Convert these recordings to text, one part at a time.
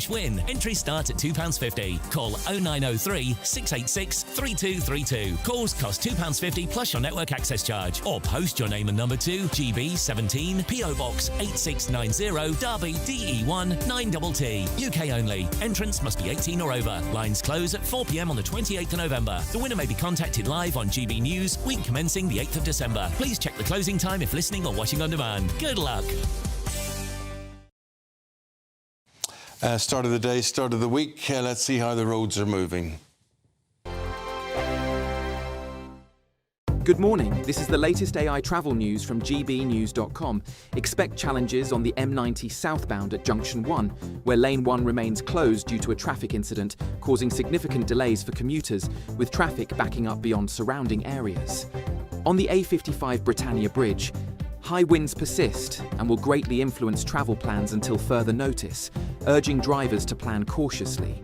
win. Entries start at £2.50. Call 0903 686 3232. Calls cost £2.50 plus your network access charge. Or post your name and number to GB 17 PO Box 8690 Derby DE1 9TT. UK only. Entrants must be 18 or over. Lines close at 4 p.m. on the 28th of November. The winner may be contacted live on GB News, week commencing the 8th of December. Please check the closing time if listening or watching on demand. Good luck. Start of the day, start of the week. Let's see how the roads are moving. Good morning. This is the latest AI travel news from gbnews.com. Expect challenges on the M90 southbound at Junction 1, where Lane 1 remains closed due to a traffic incident, causing significant delays for commuters, with traffic backing up beyond surrounding areas. On the A55 Britannia Bridge, high winds persist and will greatly influence travel plans until further notice, urging drivers to plan cautiously.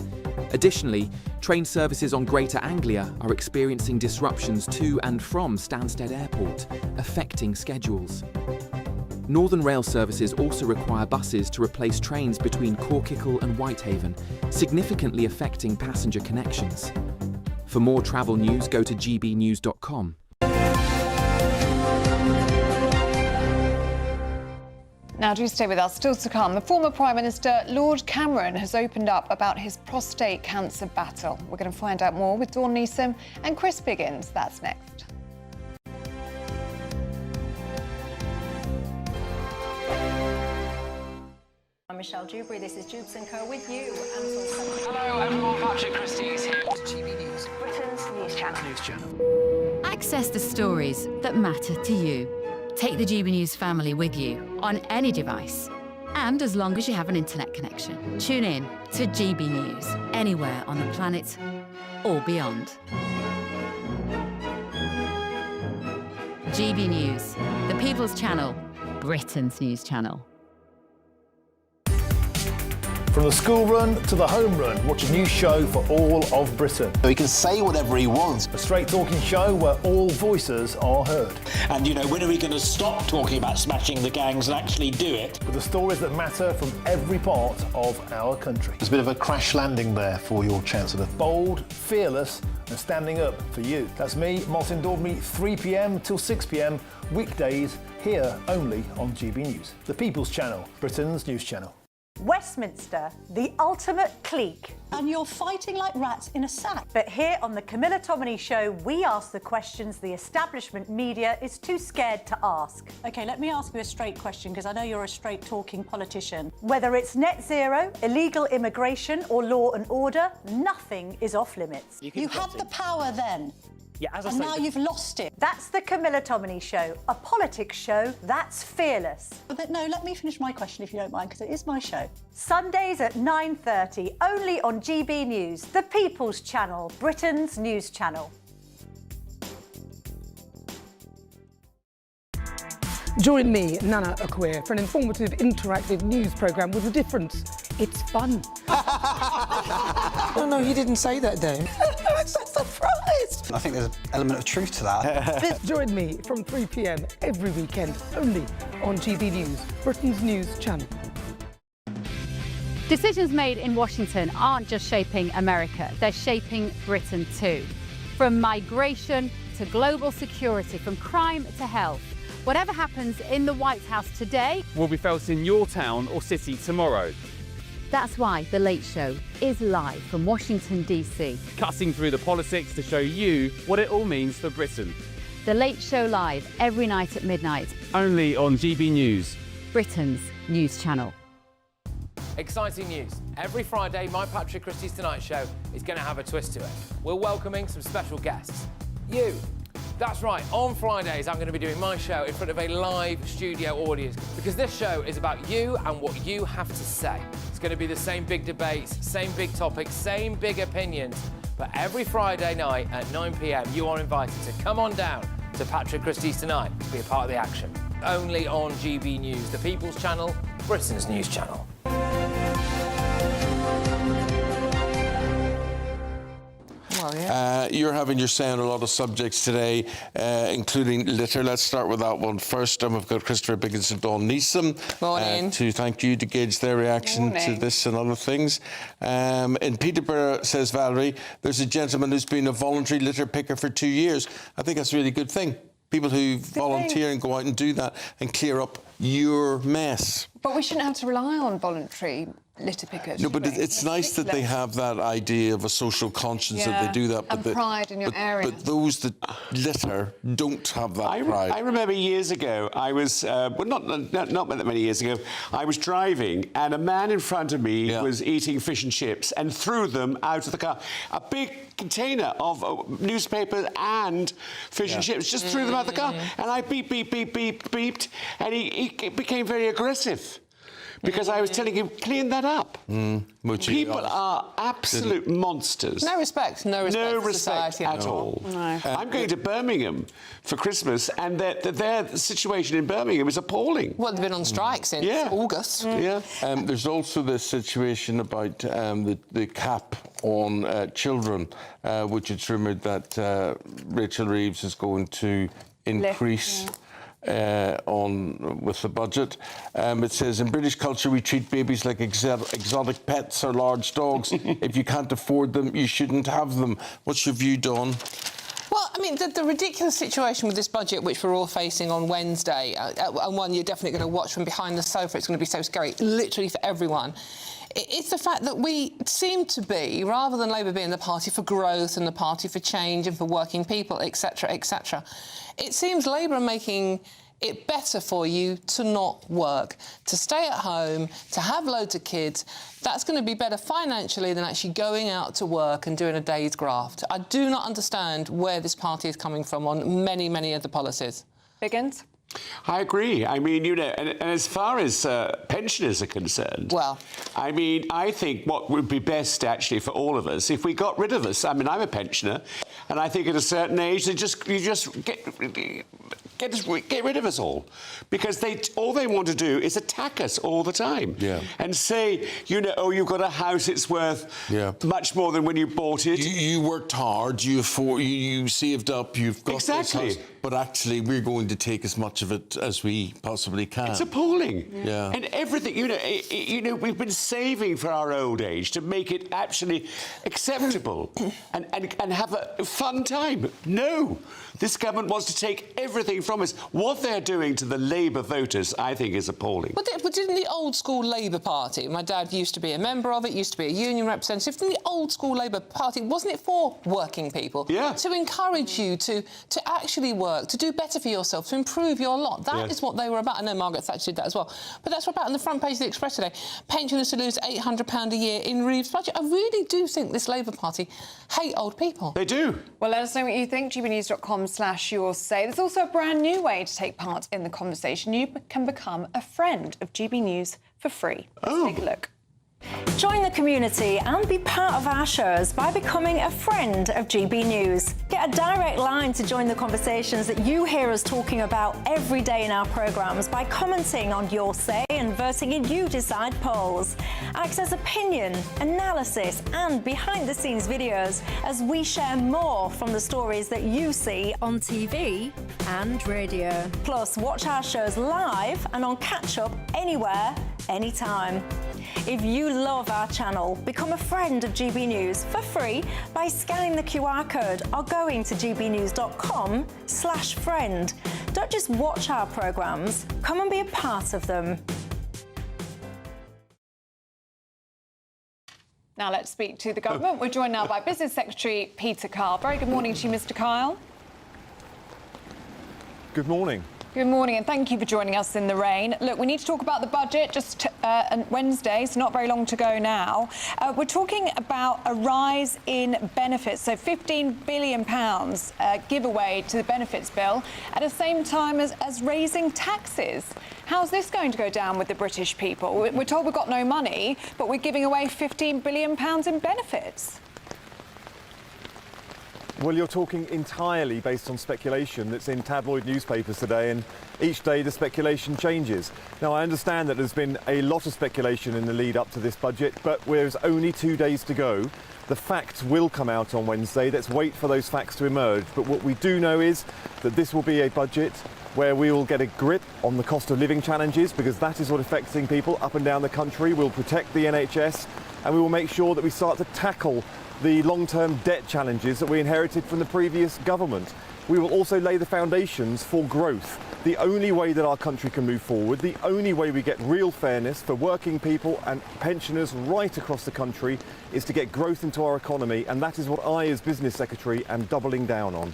Additionally, train services on Greater Anglia are experiencing disruptions to and from Stansted Airport, affecting schedules. Northern Rail services also require buses to replace trains between Corkicle and Whitehaven, significantly affecting passenger connections. For more travel news, go to gbnews.com. Now, do stay with us. Still to come, the former Prime Minister Lord Cameron has opened up about his prostate cancer battle. We're going to find out more with Dawn Neeson and Chris Biggins. That's next. I'm Michelle Dewberry. This is Jubes & Co with you. Hello everyone, Patrick Christie is here. GB News, Britain's news channel. Access the stories that matter to you. Take the GB News family with you on any device, and as long as you have an internet connection. Tune in to GB News anywhere on the planet or beyond. GB News, the People's Channel, Britain's news channel. From the school run to the home run, watch a new show for all of Britain. He can say whatever he wants. A straight talking show where all voices are heard. And, you know, when are we going to stop talking about smashing the gangs and actually do it? With the stories that matter from every part of our country. There's a bit of a crash landing there for your Chancellor. Bold, fearless and standing up for you. That's me, Martin Daubney, 3 p.m. till 6 p.m, weekdays, here only on GB News. The People's Channel, Britain's news channel. Westminster, the ultimate clique. And you're fighting like rats in a sack. But here on the Camilla Tominey Show, we ask the questions the establishment media is too scared to ask. OK, let me ask you a straight question, because I know you're a straight-talking politician. Whether it's net zero, illegal immigration or law and order, nothing is off limits. You had the power then. Yeah, as I and say, now you've lost it. That's the Camilla Tominey Show, a politics show that's fearless. But no, let me finish my question if you don't mind, because it is my show. Sundays at 9:30, only on GB News, the People's Channel, Britain's news channel. Join me, Nana Akwe, for an informative, interactive news programme with a difference. It's fun. No, he didn't say that, Dave. I'm so surprised. I think there's an element of truth to that. Join me from 3 p.m. every weekend, only on GB News, Britain's news channel. Decisions made in Washington aren't just shaping America, they're shaping Britain too. From migration to global security, from crime to health. Whatever happens in the White House today will be felt in your town or city tomorrow. That's why The Late Show is live from Washington, D.C. Cutting through the politics to show you what it all means for Britain. The Late Show live every night at midnight. Only on GB News, Britain's news channel. Exciting news. Every Friday, my Patrick Christie's Tonight Show is going to have a twist to it. We're welcoming some special guests. You. That's right, on Fridays I'm going to be doing my show in front of a live studio audience, because this show is about you and what you have to say. It's going to be the same big debates, same big topics, same big opinions, but every Friday night at 9 p.m. you are invited to come on down to Patrick Christie's Tonight to be a part of the action. Only on GB News, the People's Channel, Britain's news channel. Well, yeah. You're having your say on a lot of subjects today, including litter. Let's start with that one first. We've got Christopher Biggins and Dawn Neeson to thank you to gauge their reaction to this and other things. In Peterborough, says Valerie, there's a gentleman who's been a voluntary litter picker for 2 years. I think that's a really good thing. People who volunteer and go out and do that and clear up your mess. But we shouldn't have to rely on voluntary litter pickers. No, but it's nice that they have that idea of a social conscience that they do that. And pride in your area. But those that litter don't have that pride. I remember years ago, I was, well, not that many years ago, I was driving and a man in front of me was eating fish and chips and threw them out of the car. A big container of newspapers and fish and chips, just threw them out of the car. And I beeped, and he became very aggressive. Because I was telling him, clean that up. People are absolute monsters. No respect for society at all. No. I'm going to Birmingham for Christmas, and their situation in Birmingham is appalling. Well, they've been on strike since August. There's also this situation about the cap on children, which it's rumoured that Rachel Reeves is going to increase. With the budget. It says, in British culture, we treat babies like exotic pets or large dogs. If you can't afford them, you shouldn't have them. What's your view, Dawn? Well, I mean, the ridiculous situation with this budget, which we're all facing on Wednesday, and one you're definitely going to watch from behind the sofa, it's going to be so scary, literally for everyone. It's the fact that we seem to be, rather than Labour being the party for growth and the party for change and for working people, etc., etc., it seems Labour are making it better for you to not work, to stay at home, to have loads of kids. That's going to be better financially than actually going out to work and doing a day's graft. I do not understand where this party is coming from on many, many of the policies. Biggins? I agree. I mean, you know, and as far as pensioners are concerned, well, I mean, I think what would be best actually for all of us if we got rid of us. I mean, I'm a pensioner, and I think at a certain age, you just get rid of us all, because all they want to do is attack us all the time, and say, you know, oh, you've got a house, it's worth much more than when you bought it. You worked hard, you saved up, you've got this house, but actually we're going to take as much of it as we possibly can. It's appalling. And everything, you know, we've been saving for our old age to make it actually acceptable and have a fun time. No, this government wants to take everything from us. What they're doing to the Labour voters, I think, is appalling. But didn't the old school Labour Party, my dad used to be a member of it, used to be a union representative, didn't the old school Labour Party, wasn't it for working people? To encourage you to actually work, to do better for yourself, to improve your lot. That is what they were about. I know Margaret Thatcher did that as well. But that's what about on the front page of the Express today. Pensioners to lose £800 a year in Reeves' budget. I really do think this Labour Party hate old people. They do. Well, let us know what you think. gbnews.com/yoursay. There's also a brand new way to take part in the conversation. You can become a friend of GB News for free. Let's take a look. Join the community and be part of our shows by becoming a friend of GB News. Get a direct line to join the conversations that you hear us talking about every day in our programmes by commenting on Your Say and voting in You Decide polls. Access opinion, analysis and behind-the-scenes videos as we share more from the stories that you see on TV and radio. Plus, watch our shows live and on catch-up anywhere, anytime. If you love our channel, become a friend of GB News for free by scanning the QR code or going to gbnews.com/friend. Don't just watch our programmes, come and be a part of them. Now let's speak to the government. We're joined now by Business Secretary Peter Kyle. Very good morning to you, Mr. Kyle. Good morning. Good morning, and thank you for joining us in the rain. Look, we need to talk about the budget just Wednesday, so not very long to go now. We're talking about a rise in benefits, so £15 billion giveaway to the benefits bill at the same time as raising taxes. How's this going to go down with the British people? We're told we've got no money, but we're giving away £15 billion in benefits. Well, you're talking entirely based on speculation that's in tabloid newspapers today, and each day the speculation changes. Now, I understand that there's been a lot of speculation in the lead up to this budget, but there's only 2 days to go. The facts will come out on Wednesday. Let's wait for those facts to emerge. But what we do know is that this will be a budget where we will get a grip on the cost of living challenges, because that is what affecting people up and down the country. We'll protect the NHS, and we will make sure that we start to tackle the long-term debt challenges that we inherited from the previous government. We will also lay the foundations for growth. The only way that our country can move forward, the only way we get real fairness for working people and pensioners right across the country, is to get growth into our economy, and that is what I, as Business Secretary, am doubling down on.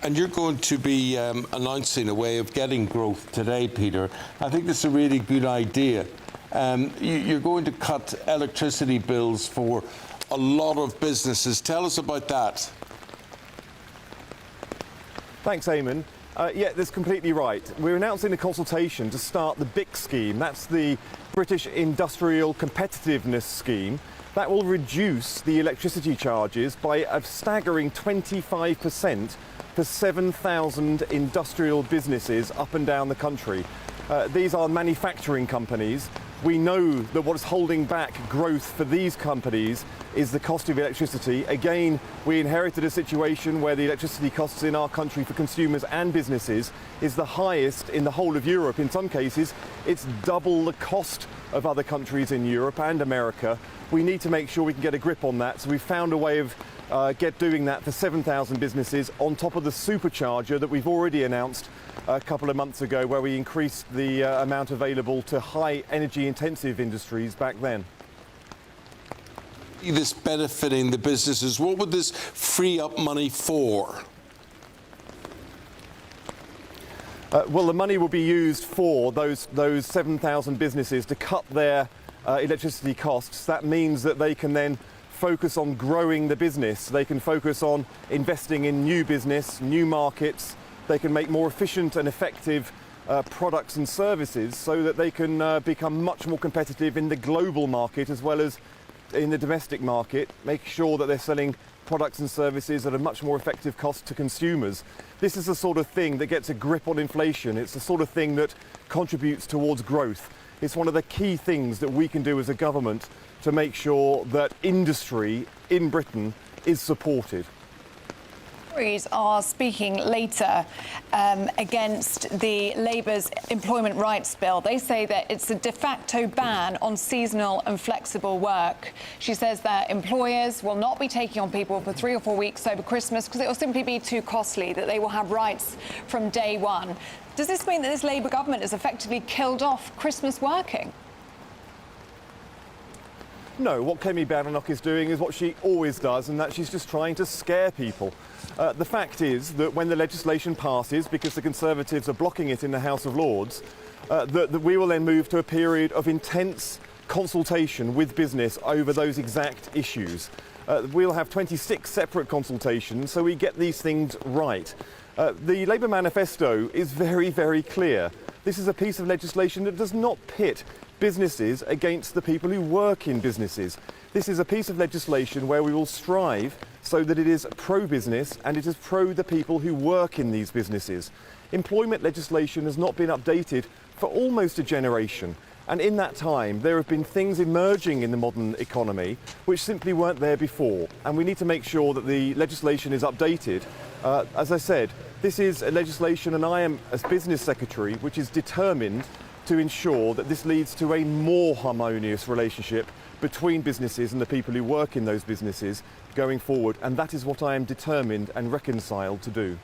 And you're going to be announcing a way of getting growth today, Peter. I think this is a really good idea. You're going to cut electricity bills for a lot of businesses. Tell us about that. Thanks, Eamonn. Yeah, that's completely right. We're announcing a consultation to start the BIC scheme. That's the British Industrial Competitiveness Scheme. That will reduce the electricity charges by a staggering 25% for 7,000 industrial businesses up and down the country. These are manufacturing companies. We know that what's holding back growth for these companies is the cost of electricity. Again, we inherited a situation where the electricity costs in our country for consumers and businesses is the highest in the whole of Europe. In some cases, it's double the cost of other countries in Europe and America. We need to make sure we can get a grip on that. So we've found a way of doing that for 7,000 businesses on top of the supercharger that we've already announced a couple of months ago, where we increased the amount available to high energy intensive industries back then. This benefiting the businesses, what would this free up money for? Well, the money will be used for those 7,000 businesses to cut their electricity costs. That means that they can then focus on growing the business. They can focus on investing in new business, new markets. They can make more efficient and effective products and services so that they can become much more competitive in the global market as well as in the domestic market, make sure that they're selling products and services at a much more effective cost to consumers. This is the sort of thing that gets a grip on inflation. It's the sort of thing that contributes towards growth. It's one of the key things that we can do as a government to make sure that industry in Britain is supported. Tories are speaking later against the Labour's Employment Rights Bill. They say that it's a de facto ban on seasonal and flexible work. She says that employers will not be taking on people for 3 or 4 weeks over Christmas because it will simply be too costly, that they will have rights from day one. Does this mean that this Labour government has effectively killed off Christmas working? No, what Kemi Badenoch is doing is what she always does, and that she's just trying to scare people. The fact is that when the legislation passes, because the Conservatives are blocking it in the House of Lords, that we will then move to a period of intense consultation with business over those exact issues. We'll have 26 separate consultations, so we get these things right. The Labour manifesto is very, very clear. This is a piece of legislation that does not pit businesses against the people who work in businesses. This is a piece of legislation where we will strive so that it is pro-business and it is pro the people who work in these businesses. Employment legislation has not been updated for almost a generation, and in that time there have been things emerging in the modern economy which simply weren't there before, and we need to make sure that the legislation is updated. As I said, this is a legislation, and I am, as Business Secretary, which is determined to ensure that this leads to a more harmonious relationship between businesses and the people who work in those businesses going forward, and that is what I am determined and reconciled to do.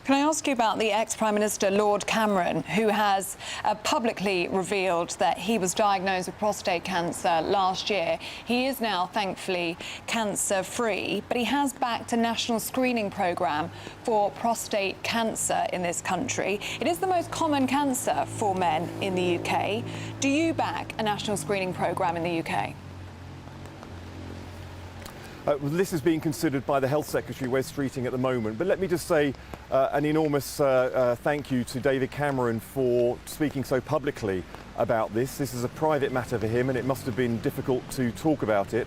Can I ask you about the ex-Prime Minister, Lord Cameron, who has publicly revealed that he was diagnosed with prostate cancer last year. He is now, thankfully, cancer-free, but he has backed a national screening programme for prostate cancer in this country. It is the most common cancer for men in the UK. Do you back a national screening programme in the UK? This is being considered by the Health Secretary, Wes Streeting, at the moment. But let me just say an enormous thank you to David Cameron for speaking so publicly about this. This is a private matter for him, and it must have been difficult to talk about it.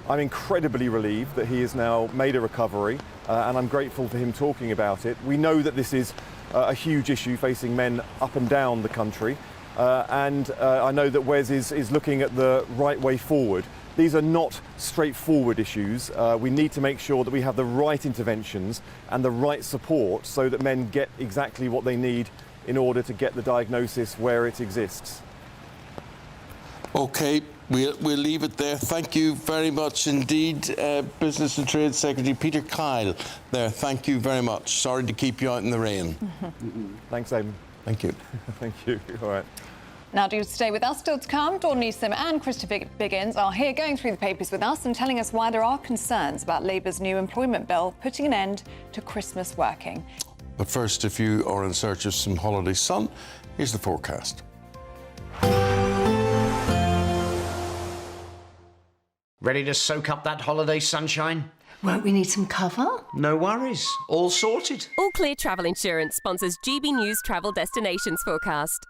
I'm incredibly relieved that he has now made a recovery, and I'm grateful for him talking about it. We know that this is a huge issue facing men up and down the country, and I know that Wes is looking at the right way forward. These are not straightforward issues. We need to make sure that we have the right interventions and the right support so that men get exactly what they need in order to get the diagnosis where it exists. OK, we'll leave it there. Thank you very much indeed. Business and Trade Secretary Peter Kyle there. Thank you very much. Sorry to keep you out in the rain. Thanks, Eamonn. Thank you. Thank you. All right. Now, do stay with us. Still to come, Dawn Newsom and Christopher Biggins are here going through the papers with us and telling us why there are concerns about Labour's new employment bill putting an end to Christmas working. But first, if you are in search of some holiday sun, here's the forecast. Ready to soak up that holiday sunshine? Won't we need some cover? No worries. All sorted. All Clear Travel Insurance sponsors GB News Travel Destinations Forecast.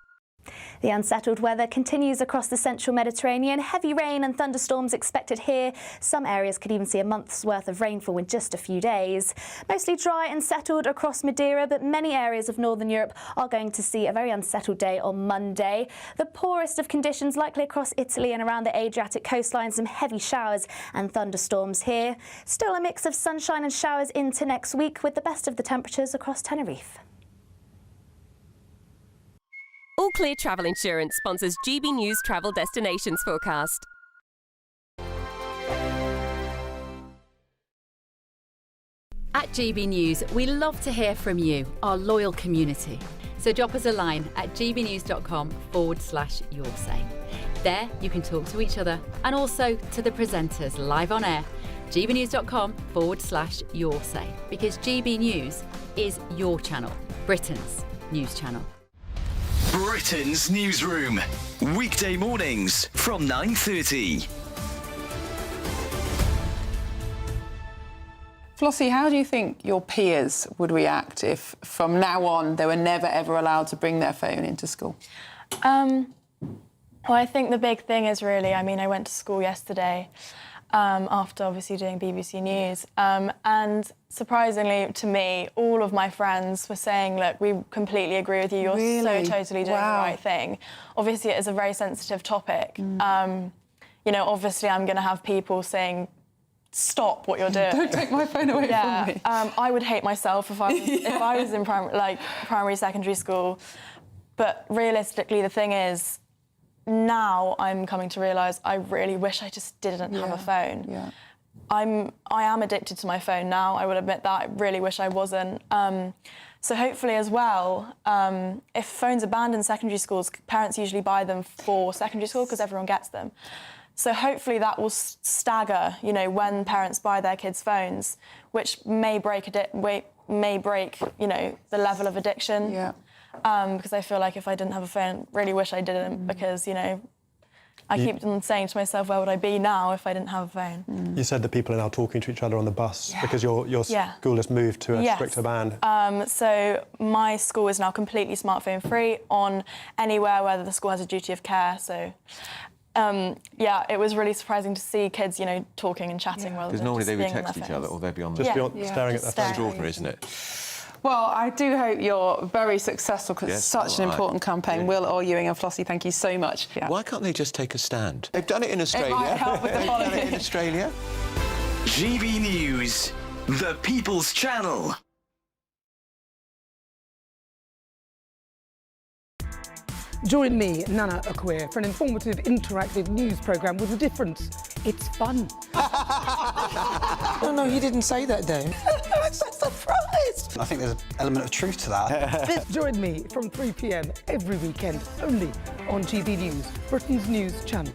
The unsettled weather continues across the central Mediterranean. Heavy rain and thunderstorms expected here. Some areas could even see a month's worth of rainfall in just a few days. Mostly dry and settled across Madeira, but many areas of northern Europe are going to see a very unsettled day on Monday. The poorest of conditions likely across Italy and around the Adriatic coastline. Some heavy showers and thunderstorms here. Still a mix of sunshine and showers into next week, with the best of the temperatures across Tenerife. All Clear Travel Insurance sponsors GB News Travel Destinations Forecast. At GB News, we love to hear from you, our loyal community. So drop us a line at gbnews.com/yoursay. There you can talk to each other and also to the presenters live on air. gbnews.com/yoursay, because GB News is your channel, Britain's news channel. Britain's Newsroom, weekday mornings from 9:30. Flossie, how do you think your peers would react if, from now on, they were never, ever allowed to bring their phone into school? Well, I think the big thing is really, I mean, I went to school yesterday after obviously doing BBC News, and surprisingly to me, all of my friends were saying, look, we completely agree with you, you're so totally doing the right thing. Obviously, it is a very sensitive topic. You know, obviously I'm going to have people saying, stop what you're doing. Don't take my phone away from me. I would hate myself if I was, if I was in primary, secondary school. But realistically, the thing is, now I'm coming to realise I really wish I just didn't have a phone. Yeah. I am addicted to my phone now, I will admit that. I really wish I wasn't. So hopefully as well, if phones are banned in secondary schools, parents usually buy them for secondary school because everyone gets them. So hopefully that will stagger, you know, when parents buy their kids' phones, which may break, you know, the level of addiction. Yeah. Because I feel like if I didn't have a phone, really wish I didn't, because, you know, I keep on saying to myself, where would I be now if I didn't have a phone? You said that people are now talking to each other on the bus because your school has moved to a stricter ban. So my school is now completely smartphone free on anywhere where the school has a duty of care. So, yeah, it was really surprising to see kids, you know, talking and chatting while because normally they would being on text their each other or they'd be on the staring at their phone. Extraordinary, isn't it? Well, I do hope you're very successful because it's such an important campaign. Will, Ewing and Flossie, thank you so much. Yeah. Why can't they just take a stand? They've done it in Australia. It might help with the They've done it in Australia. GB News, the People's Channel. Join me, Nana Akweer, for an informative, interactive news programme with a difference. It's fun. No, he didn't say that, though. I'm so surprised. I think there's an element of truth to that. Join me from 3 p.m. every weekend, only on GB News, Britain's news channel.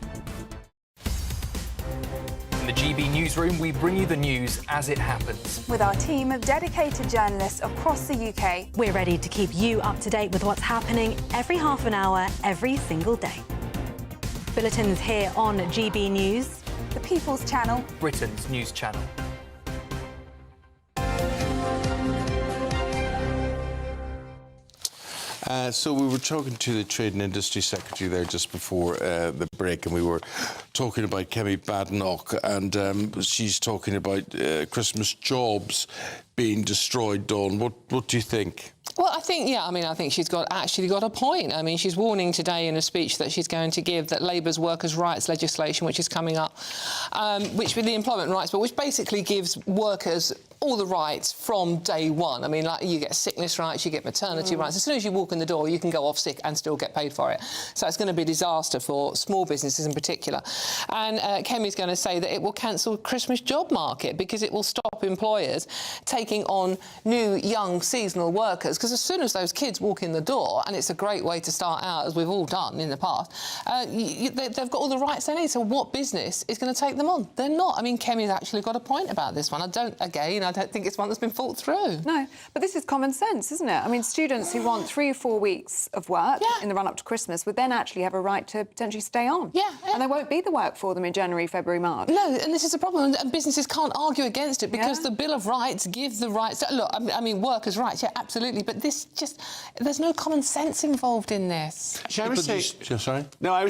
In the GB Newsroom, we bring you the news as it happens. With our team of dedicated journalists across the UK, we're ready to keep you up to date with what's happening every half an hour, every single day. Bulletins here on GB News, the People's Channel, Britain's news channel. So we were talking to the Trade and Industry Secretary there just before the break, and we were talking about Kemi Badenoch, and she's talking about Christmas jobs being destroyed, Dawn. What do you think? Well, I think she's actually got a point. I mean, she's warning today in a speech that she's going to give that Labour's workers' rights legislation, which is coming up, which with the employment rights, but which basically gives workers all the rights from day one. I mean, like, you get sickness rights, you get maternity rights. As soon as you walk in the door, you can go off sick and still get paid for it. So it's going to be a disaster for small businesses in particular. And Kemi's going to say that it will cancel Christmas job market because it will stop employers taking on new, young, seasonal workers. Because as soon as those kids walk in the door, and it's a great way to start out, as we've all done in the past, they've got all the rights they need. So what business is going to take them on? They're not. I mean, Kemi's actually got a point about this one. I don't think it's one that's been thought through. No, but this is common sense, isn't it? I mean, students who want 3 or 4 weeks of work in the run-up to Christmas would then actually have a right to potentially stay on. Yeah. And there won't be the work for them in January, February, March. No, and this is a problem, and businesses can't argue against it because the Bill of Rights gives the rights. Look, I mean, workers' rights, yeah, absolutely, but this there's no common sense involved in this. I was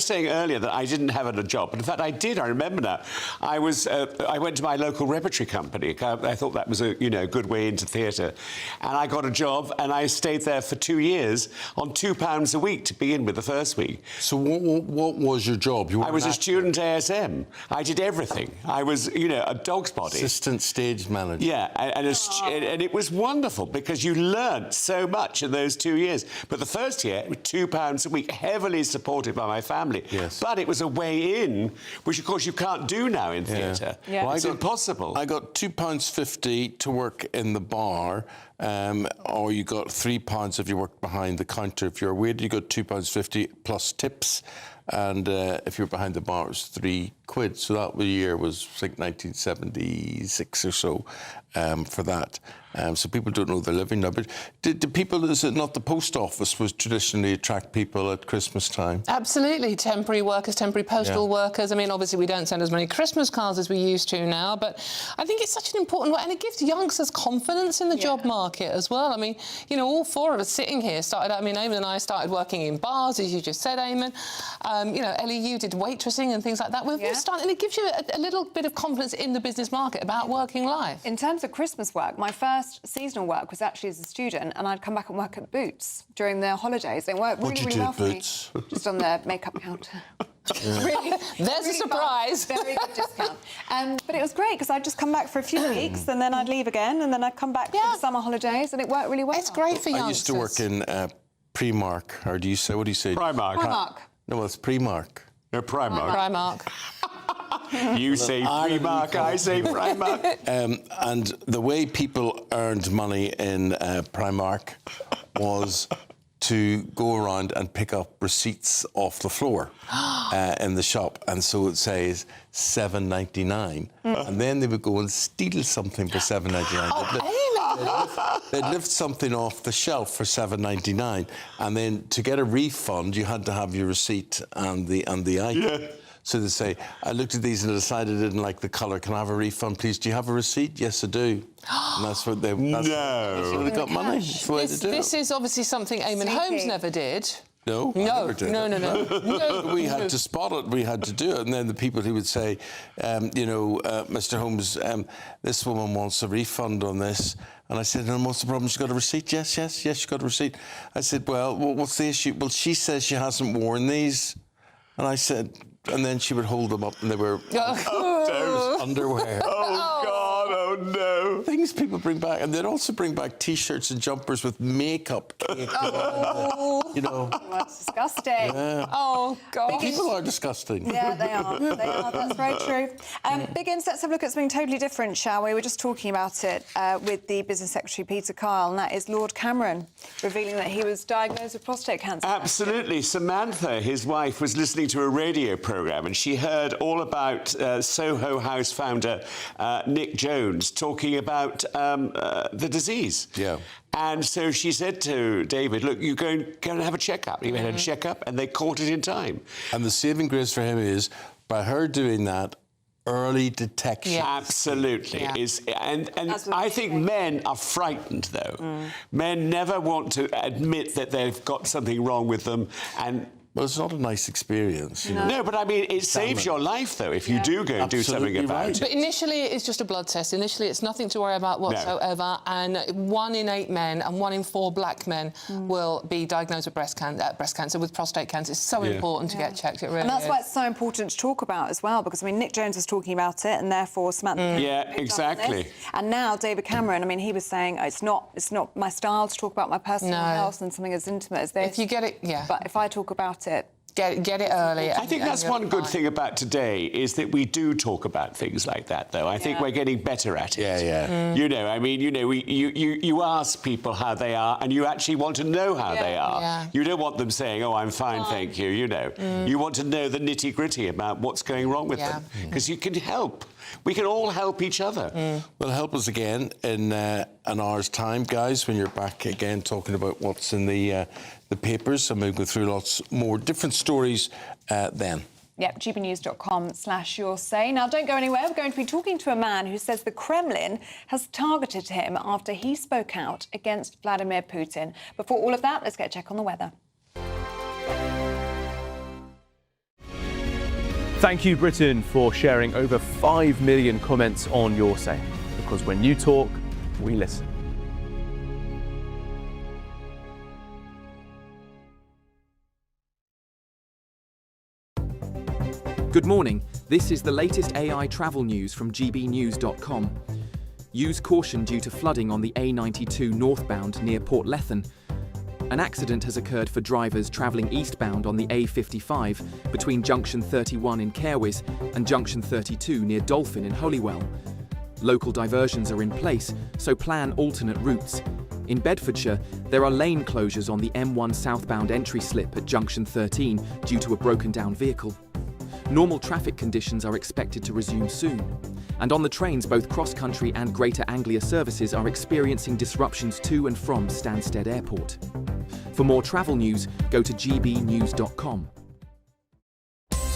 saying earlier that I didn't have a job, but in fact I did. I remember now. I went to my local repertory company. I thought that was a good way into theatre, and I got a job, and I stayed there for 2 years on £2 a week to begin with the first week. So what was your job? I was a student ASM. I did everything. I was a dog's body. Assistant stage manager. Yeah, and it was wonderful because you learnt so much in those 2 years. But the first year, £2 a week, heavily supported by my family. Yes. But it was a way in, which of course you can't do now in theatre. Yeah. Well, it's impossible. I got £2.50 to work in the bar, or you got £3 if you worked behind the counter. If you're a waiter, you got £2.50 plus tips. And if you're behind the bar, it was £3. So that year was, I think, 1976 or so for that. So people don't know they're living now. But did people, is it not the post office was traditionally attract people at Christmas time? Absolutely. Temporary workers, temporary postal workers. I mean, obviously we don't send as many Christmas cards as we used to now, but I think it's such an important way, and it gives youngsters confidence in the job market as well. I mean, all 4 of us sitting here started, Eamonn and I started working in bars, as you just said, Eamonn. Ellie, you did waitressing and things like that. We've started, and it gives you a little bit of confidence in the business market about working life. In terms of Christmas work, my first seasonal work was actually as a student, and I'd come back and work at Boots during the holidays. They worked really well for me. Just on the makeup counter. Really, there's a surprise. Very good discount. But it was great because I'd just come back for a few weeks and then I'd leave again and then I'd come back for the summer holidays, and it worked really well. It's great for youngsters. I used to work in Primark, or what do you say? Primark. No, it's Primark. No, Primark. Primark. You say Primark, I say Primark. And the way people earned money in Primark was to go around and pick up receipts off the floor in the shop, and so it says $7.99, and then they would go and steal something for $7.99. They'd lift something off the shelf for $7.99, and then to get a refund, you had to have your receipt and the item. Yeah. So they say, I looked at these and decided I didn't like the colour. Can I have a refund, please? Do you have a receipt? Yes, I do. And that's what they... That's what they got money. That's the way to do it. This is obviously something Eamonn Holmes never did. No, no, no. We had to spot it. We had to do it. And then the people who would say, Mr. Holmes, this woman wants a refund on this. And I said, and what's the problem? She's got a receipt? Yes, she's got a receipt. I said, well, what's the issue? Well, she says she hasn't worn these. And I said... And then she would hold them up and they were underwear. Oh, God, oh, no. Things people bring back. And they'd also bring back T-shirts and jumpers with makeup cake. That's disgusting. Yeah. Oh, God. People are disgusting. Yeah, they are. They are. That's very true. Big Ins, let's have a look at something totally different, shall we? We're just talking about it with the Business Secretary, Peter Kyle, and that is Lord Cameron, revealing that he was diagnosed with prostate cancer. Absolutely. Samantha, his wife, was listening to a radio programme and she heard all about Soho House founder Nick Jones talking about the disease. Yeah. And so she said to David, look, you go and have a checkup. He went and had a checkup and they caught it in time. And the saving grace for him is, by her doing that, early detection. Yeah. Absolutely. Yeah. And I think men are frightened, though. Men never want to admit that they've got something wrong with them, and Well, it's not a nice experience. You No. know? No, but I mean, it saves your life, though, if you do go and do something about it. But initially, it's just a blood test. Initially, it's nothing to worry about whatsoever. And 1 in 8 men and 1 in 4 black men will be diagnosed with breast cancer, with prostate cancer. It's so important to get checked. It really and that's is. why it's so important to talk about as well, because, I mean, Nick Jones was talking about it, and therefore Samantha... Yeah, exactly. And now David Cameron, I mean, he was saying, oh, it's not my style to talk about my personal health and something as intimate as this. If you get it, But if I talk about it... Get it early. I think that's one good thing about today is that we do talk about things like that, though. I think we're getting better at it. Yeah. You know, I mean, you know, you ask people how they are, and you actually want to know how they are. Yeah. You don't want them saying, "Oh, I'm fine, thank you." You know, you want to know the nitty-gritty about what's going wrong with them, because you can help. We can all help each other. Well, help us again in an hour's time, guys, when you're back again talking about what's in the papers, and we'll go through lots more different stories then. Yep, gbnews.com/your say. Now, don't go anywhere. We're going to be talking to a man who says the Kremlin has targeted him after he spoke out against Vladimir Putin. Before all of that, let's get a check on the weather. Thank you, Britain, for sharing over 5 million comments on Your Say. Because when you talk, we listen. Good morning. This is the latest AI travel news from gbnews.com. Use caution due to flooding on the A92 northbound near Port Lethen. An accident has occurred for drivers travelling eastbound on the A55 between junction 31 in Carewis and junction 32 near Dolphin in Holywell. Local diversions are in place, so plan alternate routes. In Bedfordshire, there are lane closures on the M1 southbound entry slip at junction 13 due to a broken down vehicle. Normal traffic conditions are expected to resume soon. And on the trains, both cross-country and Greater Anglia services are experiencing disruptions to and from Stansted Airport. For more travel news, go to gbnews.com.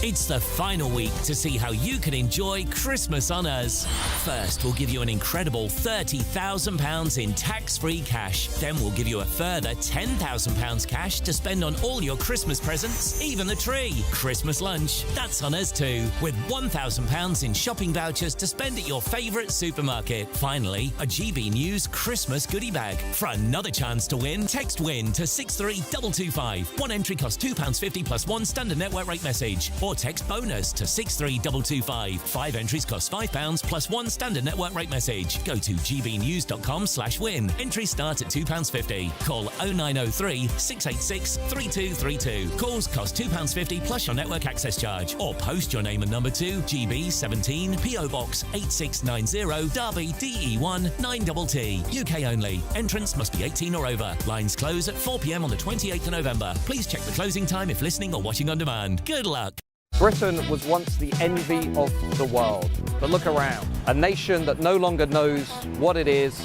It's the final week to see how you can enjoy Christmas on us. First, we'll give you an incredible £30,000 in tax-free cash. Then we'll give you a further £10,000 cash to spend on all your Christmas presents, even the tree. Christmas lunch, that's on us too, with £1,000 in shopping vouchers to spend at your favourite supermarket. Finally, a GB News Christmas goodie bag. For another chance to win, text WIN to 63225. One entry costs £2.50 plus one standard network rate message. Or text BONUS to 63225. 5 entries cost £5 plus one standard network rate message. Go to gbnews.com/win. Entries start at £2.50. Call 0903 686 3232. Calls cost £2.50 plus your network access charge. Or post your name and number to GB17 PO Box 8690 Derby DE1 9TT. UK only. Entrance must be 18 or over. Lines close at 4 p.m. on the 28th of November. Please check the closing time if listening or watching on demand. Good luck. Britain was once the envy of the world. But look around. A nation that no longer knows what it is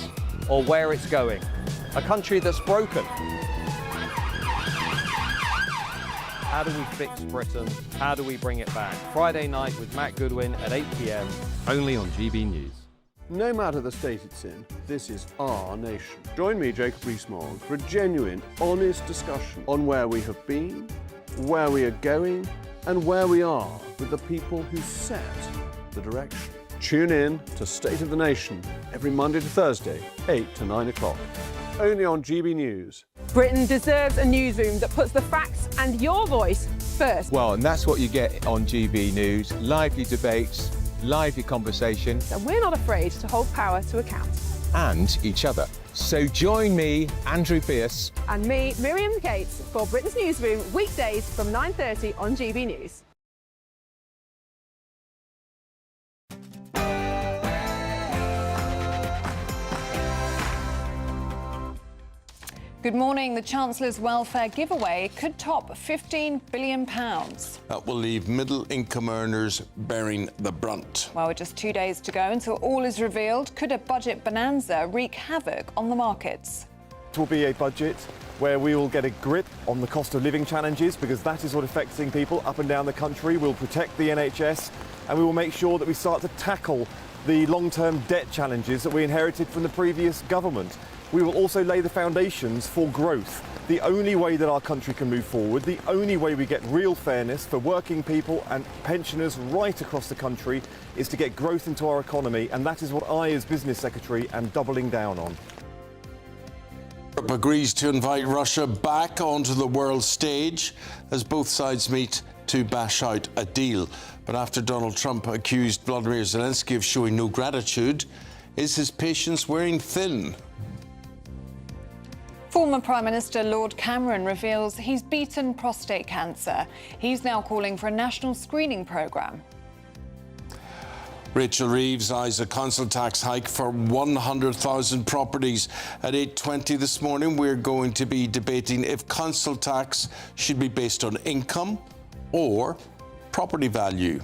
or where it's going. A country that's broken. How do we fix Britain? How do we bring it back? Friday night with Matt Goodwin at 8 p.m. only on GB News. No matter the state it's in, this is our nation. Join me, Jacob Rees-Mogg, for a genuine, honest discussion on where we have been, where we are going, and where we are with the people who set the direction. Tune in to State of the Nation every Monday to Thursday, 8 to 9 o'clock, only on GB News. Britain deserves a newsroom that puts the facts and your voice first. Well, and that's what you get on GB News. Lively debates, lively conversation. And we're not afraid to hold power to account. And each other. So join me, Andrew Pierce. And me, Miriam Gates, for Britain's Newsroom, weekdays from 9:30 on GB News. Good morning. The Chancellor's welfare giveaway could top £15 billion. That will leave middle-income earners bearing the brunt. Well, with just 2 days to go until all is revealed, could a budget bonanza wreak havoc on the markets? It will be a budget where we will get a grip on the cost of living challenges, because that is what affecting people up and down the country. We'll protect the NHS, and we will make sure that we start to tackle the long-term debt challenges that we inherited from the previous government. we will also lay the foundations for growth. The only way that our country can move forward, the only way we get real fairness for working people and pensioners right across the country is to get growth into our economy, and that is what I, as Business Secretary, am doubling down on. Europe agrees to invite Russia back onto the world stage as both sides meet to bash out a deal. But after Donald Trump accused Vladimir Zelensky of showing no gratitude, is his patience wearing thin? Former Prime Minister Lord Cameron reveals he's beaten prostate cancer. He's now calling for a national screening programme. Rachel Reeves eyes a council tax hike for 100,000 properties. At 8:20 this morning, we're going to be debating if council tax should be based on income or property value.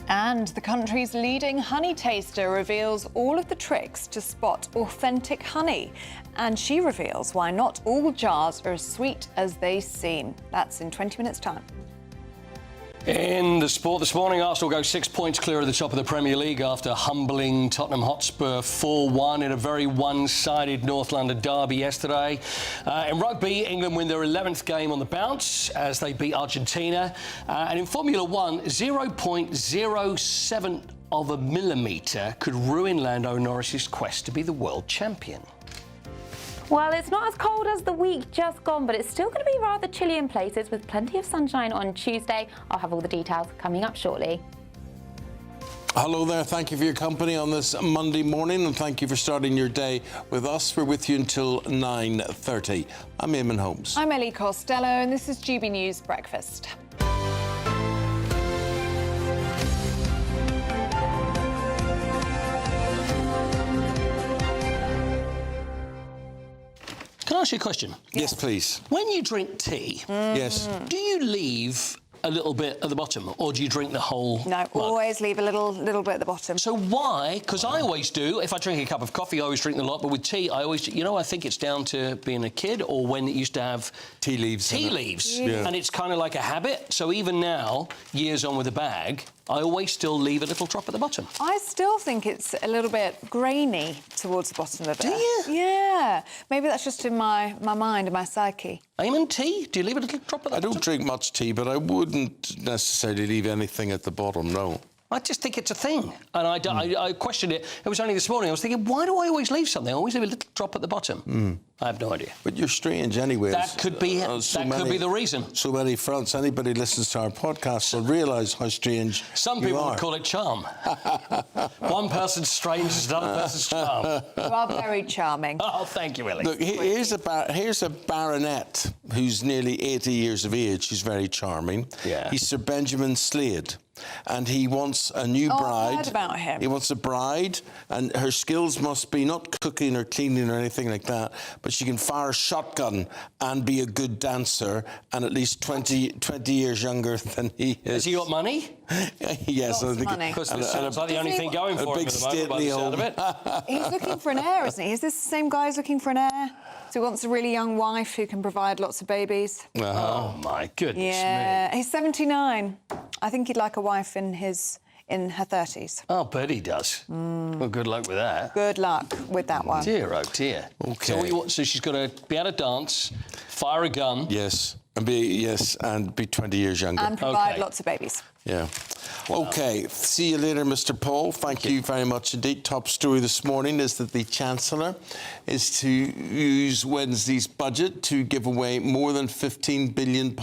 And the country's leading honey taster reveals all of the tricks to spot authentic honey. And she reveals why not all jars are as sweet as they seem. That's in 20 minutes' time. In the sport this morning, Arsenal go 6 points clear of the top of the Premier League after humbling Tottenham Hotspur 4-1 in a very one-sided North London derby yesterday. In rugby, England win their 11th game on the bounce as they beat Argentina. And in Formula 1, 0.07 of a millimetre could ruin Lando Norris's quest to be the world champion. Well, it's not as cold as the week just gone, but it's still going to be rather chilly in places with plenty of sunshine on Tuesday. I'll have all the details coming up shortly. Hello there, thank you for your company on this Monday morning and thank you for starting your day with us. We're with you until 9:30. I'm Eamonn Holmes. I'm Ellie Costello and this is GB News Breakfast. Can I ask you a question? Yes, please. When you drink tea, yes, do you leave a little bit at the bottom, or do you drink the whole No, mug? always leave a little bit at the bottom. So why? Because I always do. If I drink a cup of coffee, I always drink the lot. But with tea, I always, I think it's down to being a kid or when it used to have tea leaves. Yeah. And it's kind of like a habit. So even now, years on with a bag, I always still leave a little drop at the bottom. I still think it's a little bit grainy towards the bottom of it. Do you? Yeah. Maybe that's just in my mind and my psyche. Eamonn, tea? Do you leave a little drop at the bottom? I don't drink much tea, but I wouldn't necessarily leave anything at the bottom, no. I just think it's a thing. And I questioned it. It was only this morning. I was thinking, why do I always leave something? I always leave a little drop at the bottom. I have no idea. But you're strange anyway. That could be it. Could be the reason. So many fronts. Anybody who listens to our podcast will realise how strange Some people would call it charm. One person's strange is another person's charm. You are very charming. Oh, thank you, Ellie. Look, here's a baronet who's nearly 80 years of age. He's very charming. Yeah. He's Sir Benjamin Slade. And he wants a new bride. I've heard about him. He wants a bride, and her skills must be not cooking or cleaning or anything like that, but she can fire a shotgun and be a good dancer, and at least 20 years younger than he is. Has he got money? Yes, I think. Money. Because this sounds like the only thing going for him at the moment, by the sound of it. He's looking for an heir, isn't he? Is this the same guy who's looking for an heir? So he wants a really young wife who can provide lots of babies. Oh, my goodness Yeah, me. he's 79. I think he'd like a wife in her 30s. I'll bet he does. Well, good luck with that. Good luck with that one. Dear, oh dear. Okay. So she's got to be able to dance, fire a gun. Yes, and be 20 years younger. And provide lots of babies. Yeah. OK, see you later, Mr. Paul. Thank you very much indeed. Top story this morning is that the Chancellor is to use Wednesday's budget to give away more than £15 billion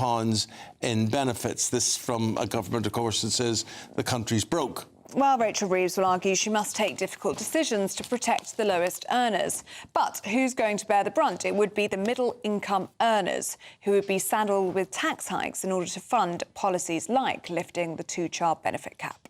in benefits. This from a government, of course, that says the country's broke. Well, Rachel Reeves will argue she must take difficult decisions to protect the lowest earners. But who's going to bear the brunt? It would be the middle-income earners who would be saddled with tax hikes in order to fund policies like lifting the two-child benefit cap.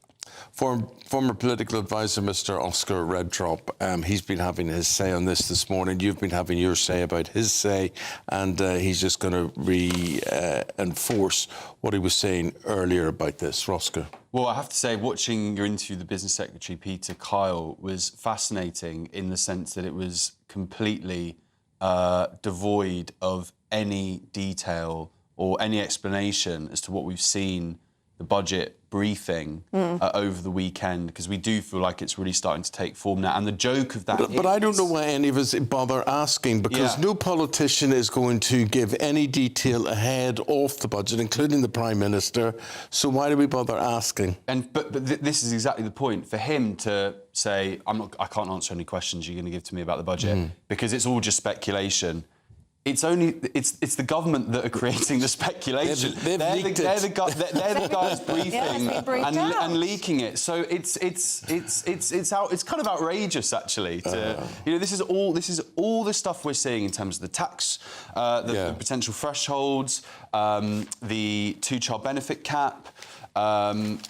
Former political advisor Mr. Oscar Redrop, he's been having his say on this morning. You've been having your say about his say, and he's just going to reinforce what he was saying earlier about this. Oscar. Well, I have to say, watching your interview with the Business Secretary, Peter Kyle, was fascinating in the sense that it was completely devoid of any detail or any explanation as to what we've seen the budget briefing over the weekend, because we do feel like it's really starting to take form now. And the joke of that But I don't know why any of us bother asking, because no politician is going to give any detail ahead of the budget, including the Prime Minister. So why do we bother asking? But this is exactly the point. For him to say, I can't answer any questions you're going to give to me about the budget, because it's all just speculation. It's the government that are creating the speculation. They're the guys briefing and leaking it. So it's kind of outrageous, actually. This is all the stuff we're seeing in terms of the tax, the potential thresholds, the two-child benefit cap. Manchin,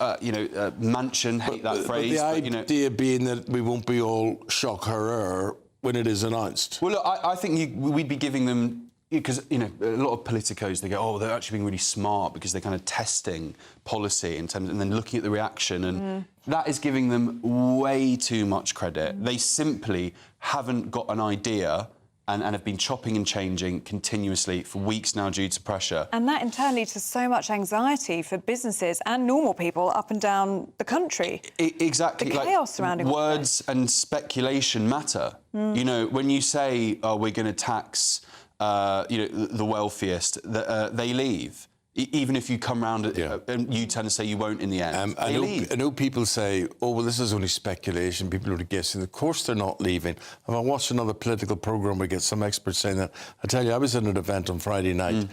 hate that phrase. But the idea being that we won't be all shock horror when it is announced. Well, look, I think we'd be giving them, because a lot of politicos, they go, oh, they're actually being really smart because they're kind of testing policy in terms, and then looking at the reaction, and that is giving them way too much credit. They simply haven't got an idea. And have been chopping and changing continuously for weeks now due to pressure. And that in turn leads to so much anxiety for businesses and normal people up and down the country. Exactly. The chaos surrounding words and speculation matter. When you say, oh, we're going to tax the wealthiest, they leave. Even if you come round and you tend to say you won't in the end. I know people say, oh, well, this is only speculation, people are guessing. Of course they're not leaving. If I watched another political programme where we get some experts saying that, I tell you, I was at an event on Friday night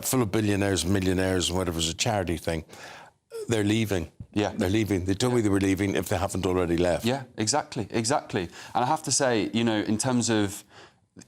full of billionaires, millionaires, and whatever, it was a charity thing. They're leaving. Yeah. They're leaving. They told me they were leaving if they haven't already left. Yeah, exactly. And I have to say, in terms of...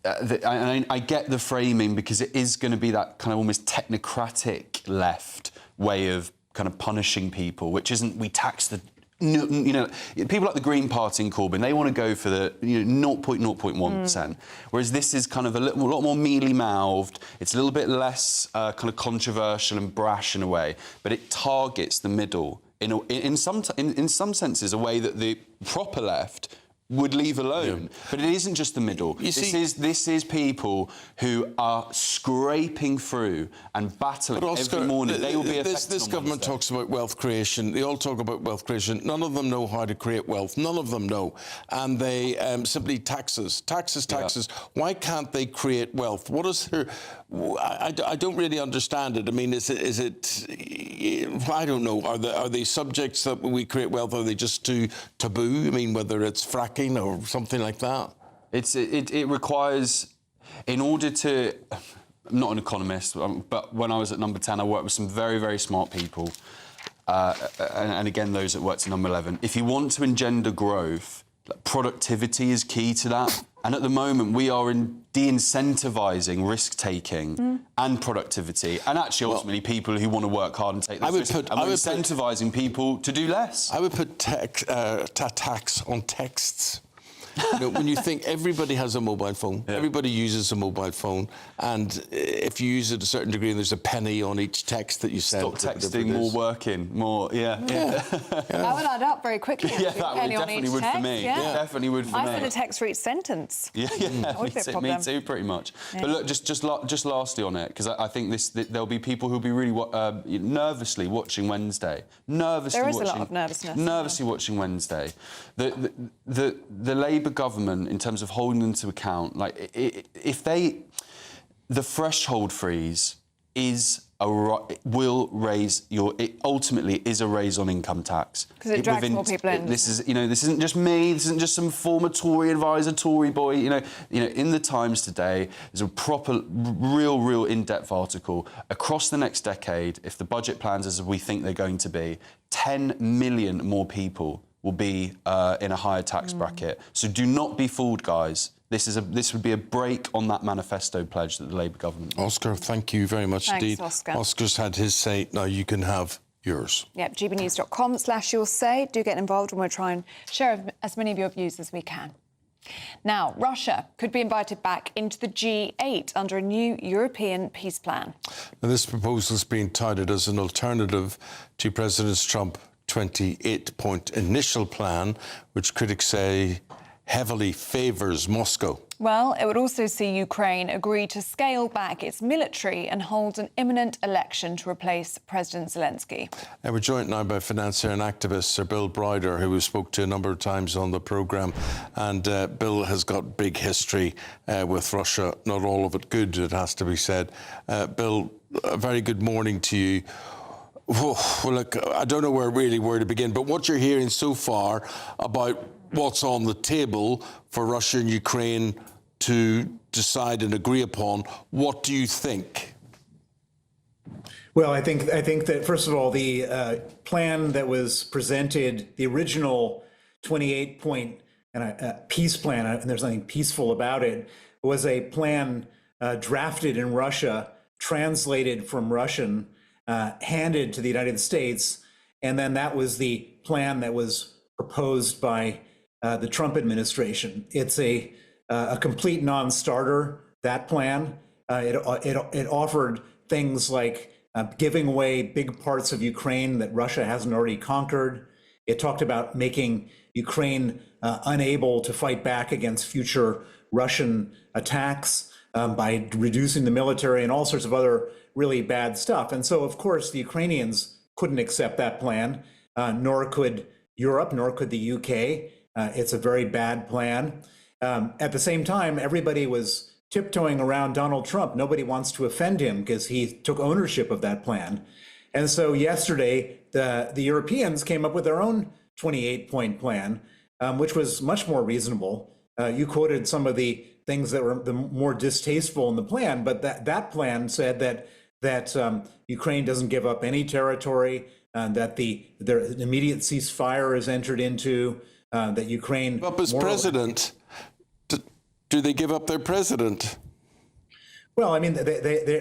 I get the framing, because it is going to be that kind of almost technocratic left way of kind of punishing people, which isn't we tax the... people like the Green Party in Corbyn, they want to go for the 0.1%, whereas this is kind of a lot more mealy-mouthed. It's a little bit less kind of controversial and brash in a way, but it targets the middle in some senses, a way that the proper left would leave alone. But it isn't just the middle. This is people who are scraping through and battling every morning. They will be affected. This government talks about wealth creation. They all talk about wealth creation. None of them know how to create wealth. None of them know. And they simply taxes. Yeah. Why can't they create wealth? What is her... I don't really understand it. I mean, is it I don't know. Are they subjects that when we create wealth, are they just too taboo? I mean, whether it's fracking or something like that? It requires, in order to... I'm not an economist, but when I was at Number 10, I worked with some very, very smart people. And again, those that worked at Number 11. If you want to engender growth, productivity is key to that. And at the moment, we are de-incentivising risk-taking and productivity, and actually, ultimately, people who want to work hard and take this risk. And we're incentivising people to do less. I would put tax on texts. When you think everybody has a mobile phone, everybody uses a mobile phone, and if you use it a certain degree and there's a penny on each text that you send... Stop texting, more working, more... That would add up very quickly. That definitely would for me. Definitely would for me. I send a text for each sentence. Me too, pretty much. But look, just lastly on it, because I think there'll be people who'll be really nervously watching Wednesday. There is a lot of nervousness. Nervously watching Wednesday. The Labour government, in terms of holding them to account, like the threshold freeze will raise it ultimately is a raise on income tax, because it drags more people in. This isn't just me. This isn't just some former Tory advisor, Tory boy. In the Times today, there's a proper, real in-depth article across the next decade. If the budget plans as we think they're going to be, 10 million more people will be in a higher tax bracket. So do not be fooled, guys. This would be a break on that manifesto pledge that the Labour government... Oscar, thank you very much indeed. Oscar. Oscar's had his say. Now you can have yours. Yep, gbnews.com/your say. Do get involved, and we'll try and share as many of your views as we can. Now, Russia could be invited back into the G8 under a new European peace plan. Now, this proposal is being touted as an alternative to President Trump's 28-point initial plan, which critics say heavily favours Moscow. Well, it would also see Ukraine agree to scale back its military and hold an imminent election to replace President Zelensky. And we're joined now by financier and activist Sir Bill Browder, who we spoke to a number of times on the programme. And Bill has got big history with Russia, not all of it good, it has to be said. Bill, a very good morning to you. Well, look, I don't know where to begin, but what you're hearing so far about what's on the table for Russia and Ukraine to decide and agree upon, what do you think? Well, I think that, first of all, the plan that was presented, the original 28-point peace plan, and there's nothing peaceful about it, was a plan drafted in Russia, translated from Russian, handed to the United States, and then that was the plan that was proposed by the Trump administration. It's a complete non-starter, that plan. It offered things like giving away big parts of Ukraine that Russia hasn't already conquered. It talked about making Ukraine unable to fight back against future Russian attacks by reducing the military and all sorts of other really bad stuff. And so, of course, the Ukrainians couldn't accept that plan, nor could Europe, nor could the UK. It's a very bad plan. At the same time, everybody was tiptoeing around Donald Trump. Nobody wants to offend him because he took ownership of that plan. And so yesterday, the Europeans came up with their own 28-point plan, which was much more reasonable. You quoted some of the things that were the more distasteful in the plan, but that plan said that Ukraine doesn't give up any territory, that the immediate ceasefire is entered into, that Ukraine... Up as president, do they give up their president? Well, I mean,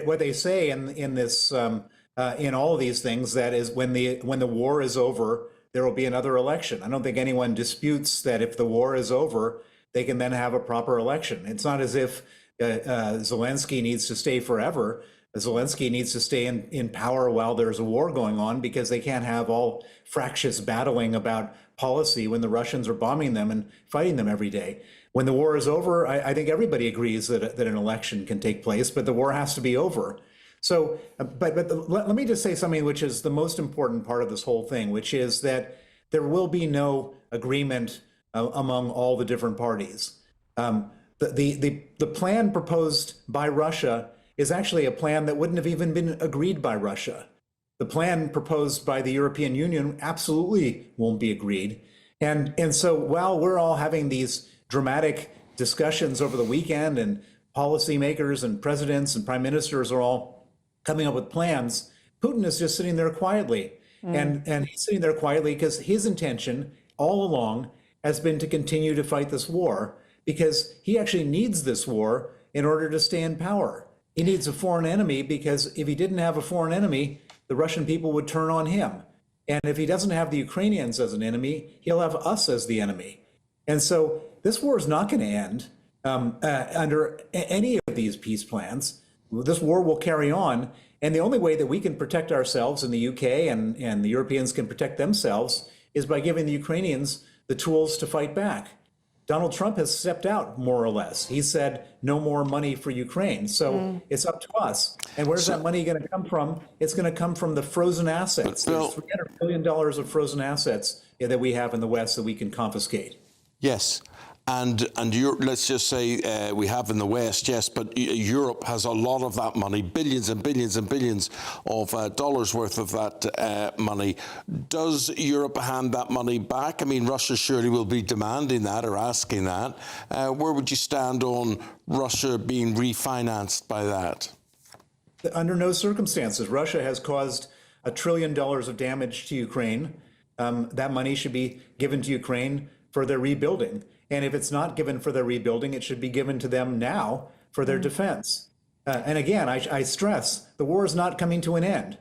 what they say in this, in all of these things, that is when the war is over, there will be another election. I don't think anyone disputes that if the war is over, they can then have a proper election. It's not as if Zelensky needs to stay forever. Zelensky needs to stay in power while there's a war going on, because they can't have all fractious battling about policy when the Russians are bombing them and fighting them every day. When the war is over, I think everybody agrees that an election can take place, but the war has to be over. So, let me just say something which is the most important part of this whole thing, which is that there will be no agreement among all the different parties. The plan proposed by Russia is actually a plan that wouldn't have even been agreed by Russia. The plan proposed by the European Union absolutely won't be agreed. And so while we're all having these dramatic discussions over the weekend, and policymakers and presidents and prime ministers are all coming up with plans, Putin is just sitting there quietly. And he's sitting there quietly because his intention all along has been to continue to fight this war, because he actually needs this war in order to stay in power. He needs a foreign enemy, because if he didn't have a foreign enemy, the Russian people would turn on him. And if he doesn't have the Ukrainians as an enemy, he'll have us as the enemy. And so this war is not going to end under any of these peace plans. This war will carry on. And the only way that we can protect ourselves in the UK and the Europeans can protect themselves is by giving the Ukrainians the tools to fight back. Donald Trump has stepped out, more or less. He said no more money for Ukraine. So it's up to us. And where's that money going to come from? It's going to come from the frozen assets. There's $300 billion of frozen assets that we have in the West that we can confiscate. Yes. And let's just say we have in the West, yes, but Europe has a lot of that money, billions and billions and billions of dollars worth of that money. Does Europe hand that money back? I mean, Russia surely will be demanding that or asking that. Where would you stand on Russia being refinanced by that? Under no circumstances. Russia has caused $1 trillion of damage to Ukraine. That money should be given to Ukraine for their rebuilding. And if it's not given for their rebuilding, it should be given to them now for their defense. And again, I stress, the war is not coming to an end.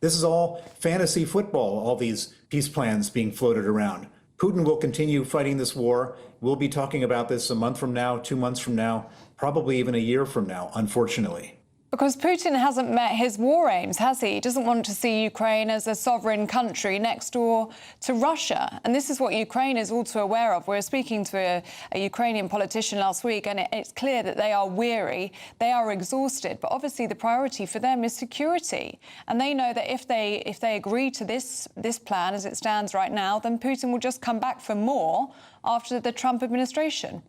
This is all fantasy football, all these peace plans being floated around. Putin will continue fighting this war. We'll be talking about this a month from now, 2 months from now, probably even a year from now, unfortunately. Because Putin hasn't met his war aims, has he? He doesn't want to see Ukraine as a sovereign country next door to Russia. And this is what Ukraine is all too aware of. We were speaking to a Ukrainian politician last week, and it's clear that they are weary, they are exhausted. But obviously the priority for them is security. And they know that if they agree to this plan as it stands right now, then Putin will just come back for more after the Trump administration.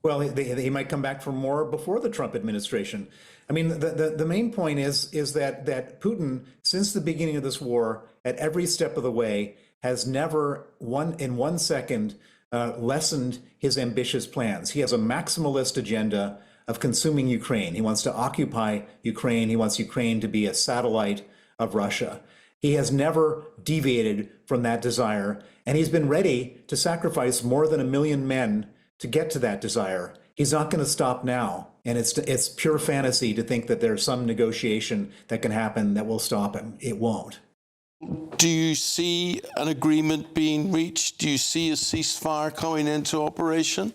Well, he might come back for more before the Trump administration. I mean, the main point is that Putin, since the beginning of this war, at every step of the way, has never in 1 second lessened his ambitious plans. He has a maximalist agenda of consuming Ukraine. He wants to occupy Ukraine. He wants Ukraine to be a satellite of Russia. He has never deviated from that desire, and he's been ready to sacrifice more than 1 million men to get to that desire. He's not going to stop now. And it's pure fantasy to think that there's some negotiation that can happen that will stop him. It won't. Do you see an agreement being reached? Do you see a ceasefire coming into operation?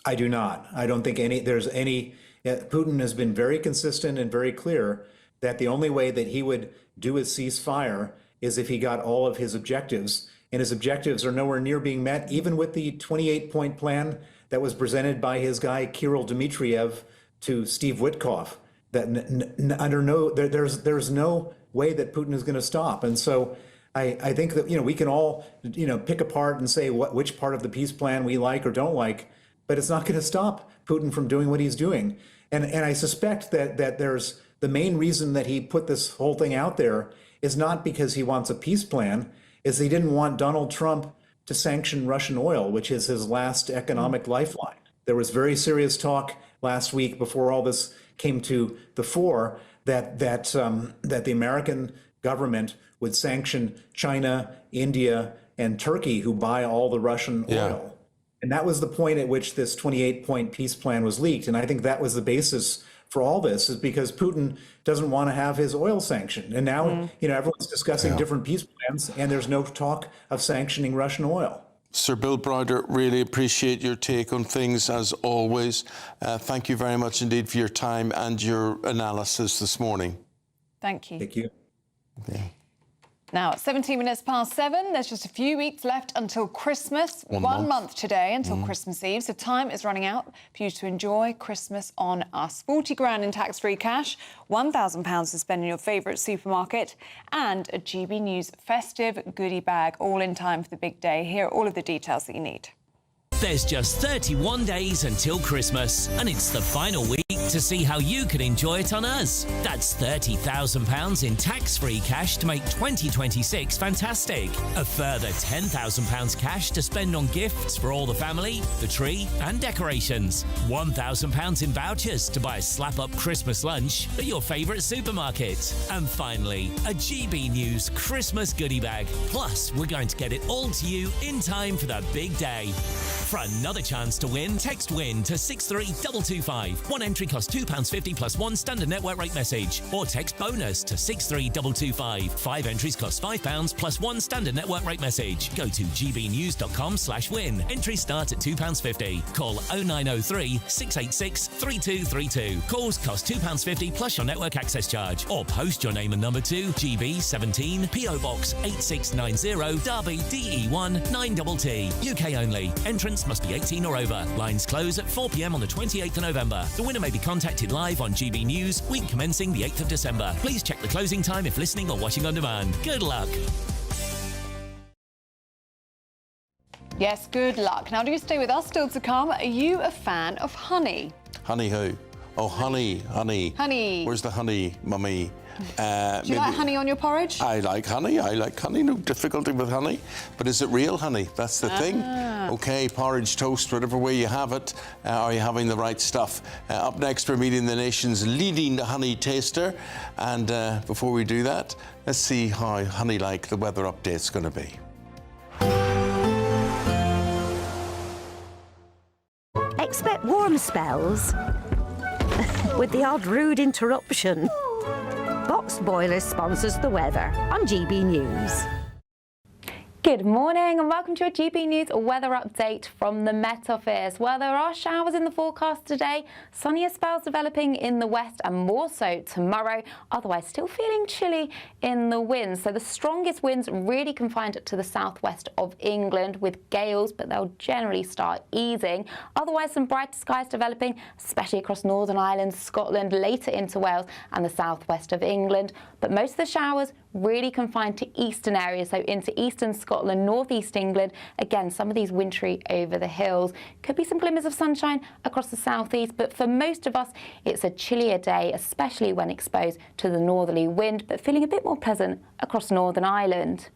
I do not. I don't think there's any. Putin has been very consistent and very clear that the only way that he would do a ceasefire is if he got all of his objectives. And his objectives are nowhere near being met, even with the 28-point plan that was presented by his guy Kirill Dmitriev to Steve Witkoff. That there's no way that Putin is going to stop. And so I think that we can all pick apart and say which part of the peace plan we like or don't like, but it's not going to stop Putin from doing what he's doing. And I suspect that there's the main reason that he put this whole thing out there is not because he wants a peace plan, is he didn't want Donald Trump to sanction Russian oil, which is his last economic lifeline. There was very serious talk last week before all this came to the fore that the American government would sanction China, India, and Turkey, who buy all the Russian oil. And that was the point at which this 28-point peace plan was leaked. And I think that was the basis for all this, is because Putin doesn't want to have his oil sanctioned. And now, everyone's discussing different peace plans, and there's no talk of sanctioning Russian oil. Sir Bill Browder, really appreciate your take on things as always. Thank you very much indeed for your time and your analysis this morning. Thank you. Thank you. Okay. Now, at 17 minutes past 7, there's just a few weeks left until Christmas. One month today until Christmas Eve. So time is running out for you to enjoy Christmas on us. 40 grand in tax-free cash, £1,000 to spend in your favourite supermarket, and a GB News festive goodie bag, all in time for the big day. Here are all of the details that you need. There's just 31 days until Christmas, and it's the final week to see how you can enjoy it on us. That's £30,000 in tax-free cash to make 2026 fantastic. A further £10,000 cash to spend on gifts for all the family, the tree and decorations. £1,000 in vouchers to buy a slap-up Christmas lunch at your favourite supermarket. And finally, a GB News Christmas goodie bag. Plus, we're going to get it all to you in time for the big day. For another chance to win, text WIN to 63225. One entry costs £2.50 plus one standard network rate message. Or text BONUS to 63225. 5 entries cost £5 plus one standard network rate message. Go to gbnews.com/win. Entries start at £2.50. Call 0903 686 3232. Calls cost £2.50 plus your network access charge. Or post your name and number to GB17 PO Box 8690 Derby DE1 9TT. UK only. Entrance must be 18 or over. Lines close at 4 p.m. on the 28th of November. The winner may be contacted live on GB News, week commencing the 8th of December. Please check the closing time if listening or watching on demand. Good luck. Yes, good luck. Now, do you stay with us still to come? Are you a fan of honey? Honey who? Oh, honey. Honey. Where's the honey, mummy? Do you like honey on your porridge? I like honey. No difficulty with honey. But is it real honey? That's the thing. OK, porridge, toast, whatever way you have it. Are you having the right stuff? Up next, we're meeting the nation's leading honey taster. And before we do that, let's see how honey-like the weather update's going to be. Expect warm spells with the odd rude interruption. Boxed Boilers sponsors the weather on GB News. Good morning and welcome to a GB News weather update from the Met Office. Well, there are showers in the forecast today, sunnier spells developing in the west and more so tomorrow, otherwise still feeling chilly in the winds. So the strongest winds really confined to the southwest of England with gales, but they'll generally start easing. Otherwise, some brighter skies developing, especially across Northern Ireland, Scotland, later into Wales and the southwest of England. But most of the showers really confined to eastern areas, so into eastern Scotland, northeast England. Again, some of these wintry over the hills. Could be some glimmers of sunshine across the southeast, but for most of us, it's a chillier day, especially when exposed to the northerly wind, but feeling a bit more pleasant across Northern Ireland.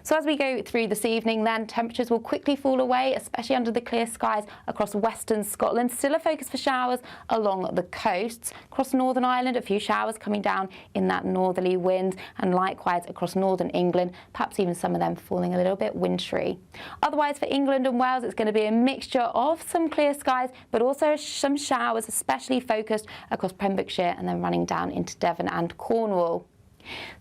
So as we go through this evening then, temperatures will quickly fall away, especially under the clear skies across western Scotland. Still a focus for showers along the coasts. Across Northern Ireland, a few showers coming down in that northerly wind, and likewise across northern England, perhaps even some of them falling a little bit wintry. Otherwise for England and Wales, it's going to be a mixture of some clear skies, but also some showers, especially focused across Pembrokeshire and then running down into Devon and Cornwall.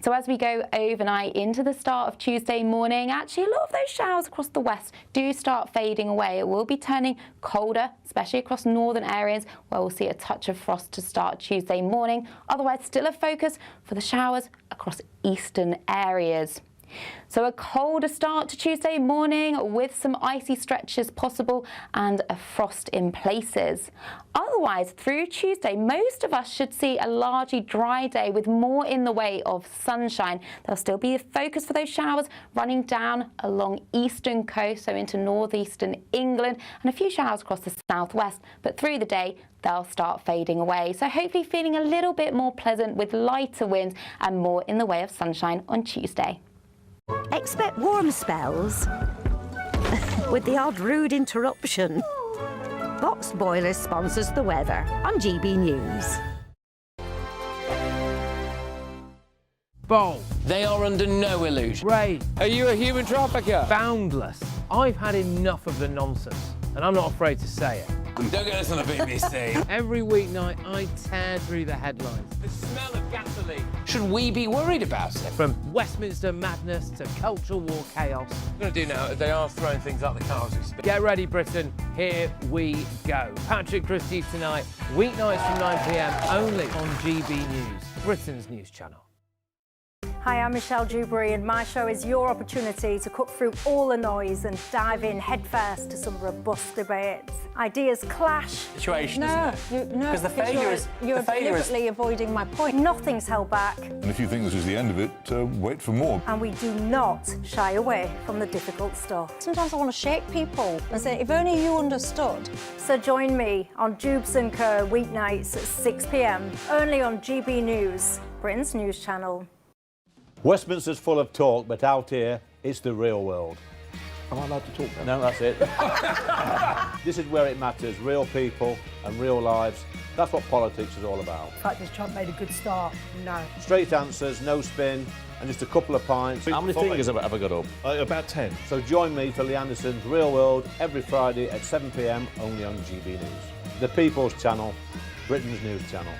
So as we go overnight into the start of Tuesday morning, actually a lot of those showers across the west do start fading away. It will be turning colder, especially across northern areas where we'll see a touch of frost to start Tuesday morning. Otherwise, still a focus for the showers across eastern areas. So a colder start to Tuesday morning with some icy stretches possible and a frost in places. Otherwise, through Tuesday, most of us should see a largely dry day with more in the way of sunshine. There'll still be a focus for those showers running down along eastern coast, so into northeastern England, and a few showers across the southwest, but through the day, they'll start fading away. So hopefully feeling a little bit more pleasant with lighter winds and more in the way of sunshine on Tuesday. Expect warm spells with the odd rude interruption. Box Boiler sponsors the weather on GB News. Bold. They are under no illusion. Ray. Are you a human trafficker? Boundless. I've had enough of the nonsense, and I'm not afraid to say it. Don't get us on the BBC. Every weeknight, I tear through the headlines. The smell of gasoline. Should we be worried about it? From Westminster madness to cultural war chaos. What I'm going to do now is they are throwing things out the car as we speak. Get ready, Britain. Here we go. Patrick Christie tonight, weeknights from 9 p.m. only on GB News, Britain's news channel. Hi, I'm Michelle Dewberry, and my show is your opportunity to cut through all the noise and dive in headfirst to some robust debates. Ideas clash. Situation, isn't it? No, because the failure is you're deliberately avoiding my point. Nothing's held back. And if you think this is the end of it, wait for more. And we do not shy away from the difficult stuff. Sometimes I want to shake people and say, if only you understood. So join me on Jubes & Co. weeknights at 6 p.m. only on GB News, Britain's news channel. Westminster's full of talk, but out here, it's the real world. Am I allowed to talk now? No, that's it. This is where it matters, real people and real lives. That's what politics is all about. In fact, has Trump made a good start? No. Straight answers, no spin, and just a couple of pints. How many fingers have I got up? About 10. So join me for Lee Anderson's Real World every Friday at 7 p.m. only on GB News. The People's Channel, Britain's news channel.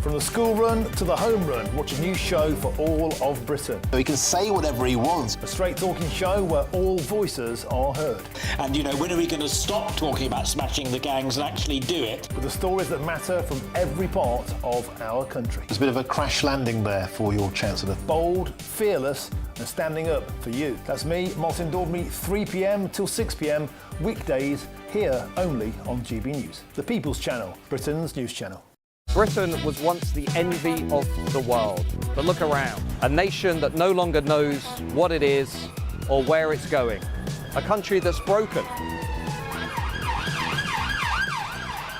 From the school run to the home run, watch a new show for all of Britain. He can say whatever he wants. A straight talking show where all voices are heard. And, you know, when are we going to stop talking about smashing the gangs and actually do it? With the stories that matter from every part of our country. There's a bit of a crash landing there for your Chancellor. Bold, fearless and standing up for you. That's me, Martin Daubney, 3 p.m. till 6 p.m. weekdays here only on GB News. The People's Channel, Britain's news channel. Britain was once the envy of the world. But look around. A nation that no longer knows what it is or where it's going. A country that's broken.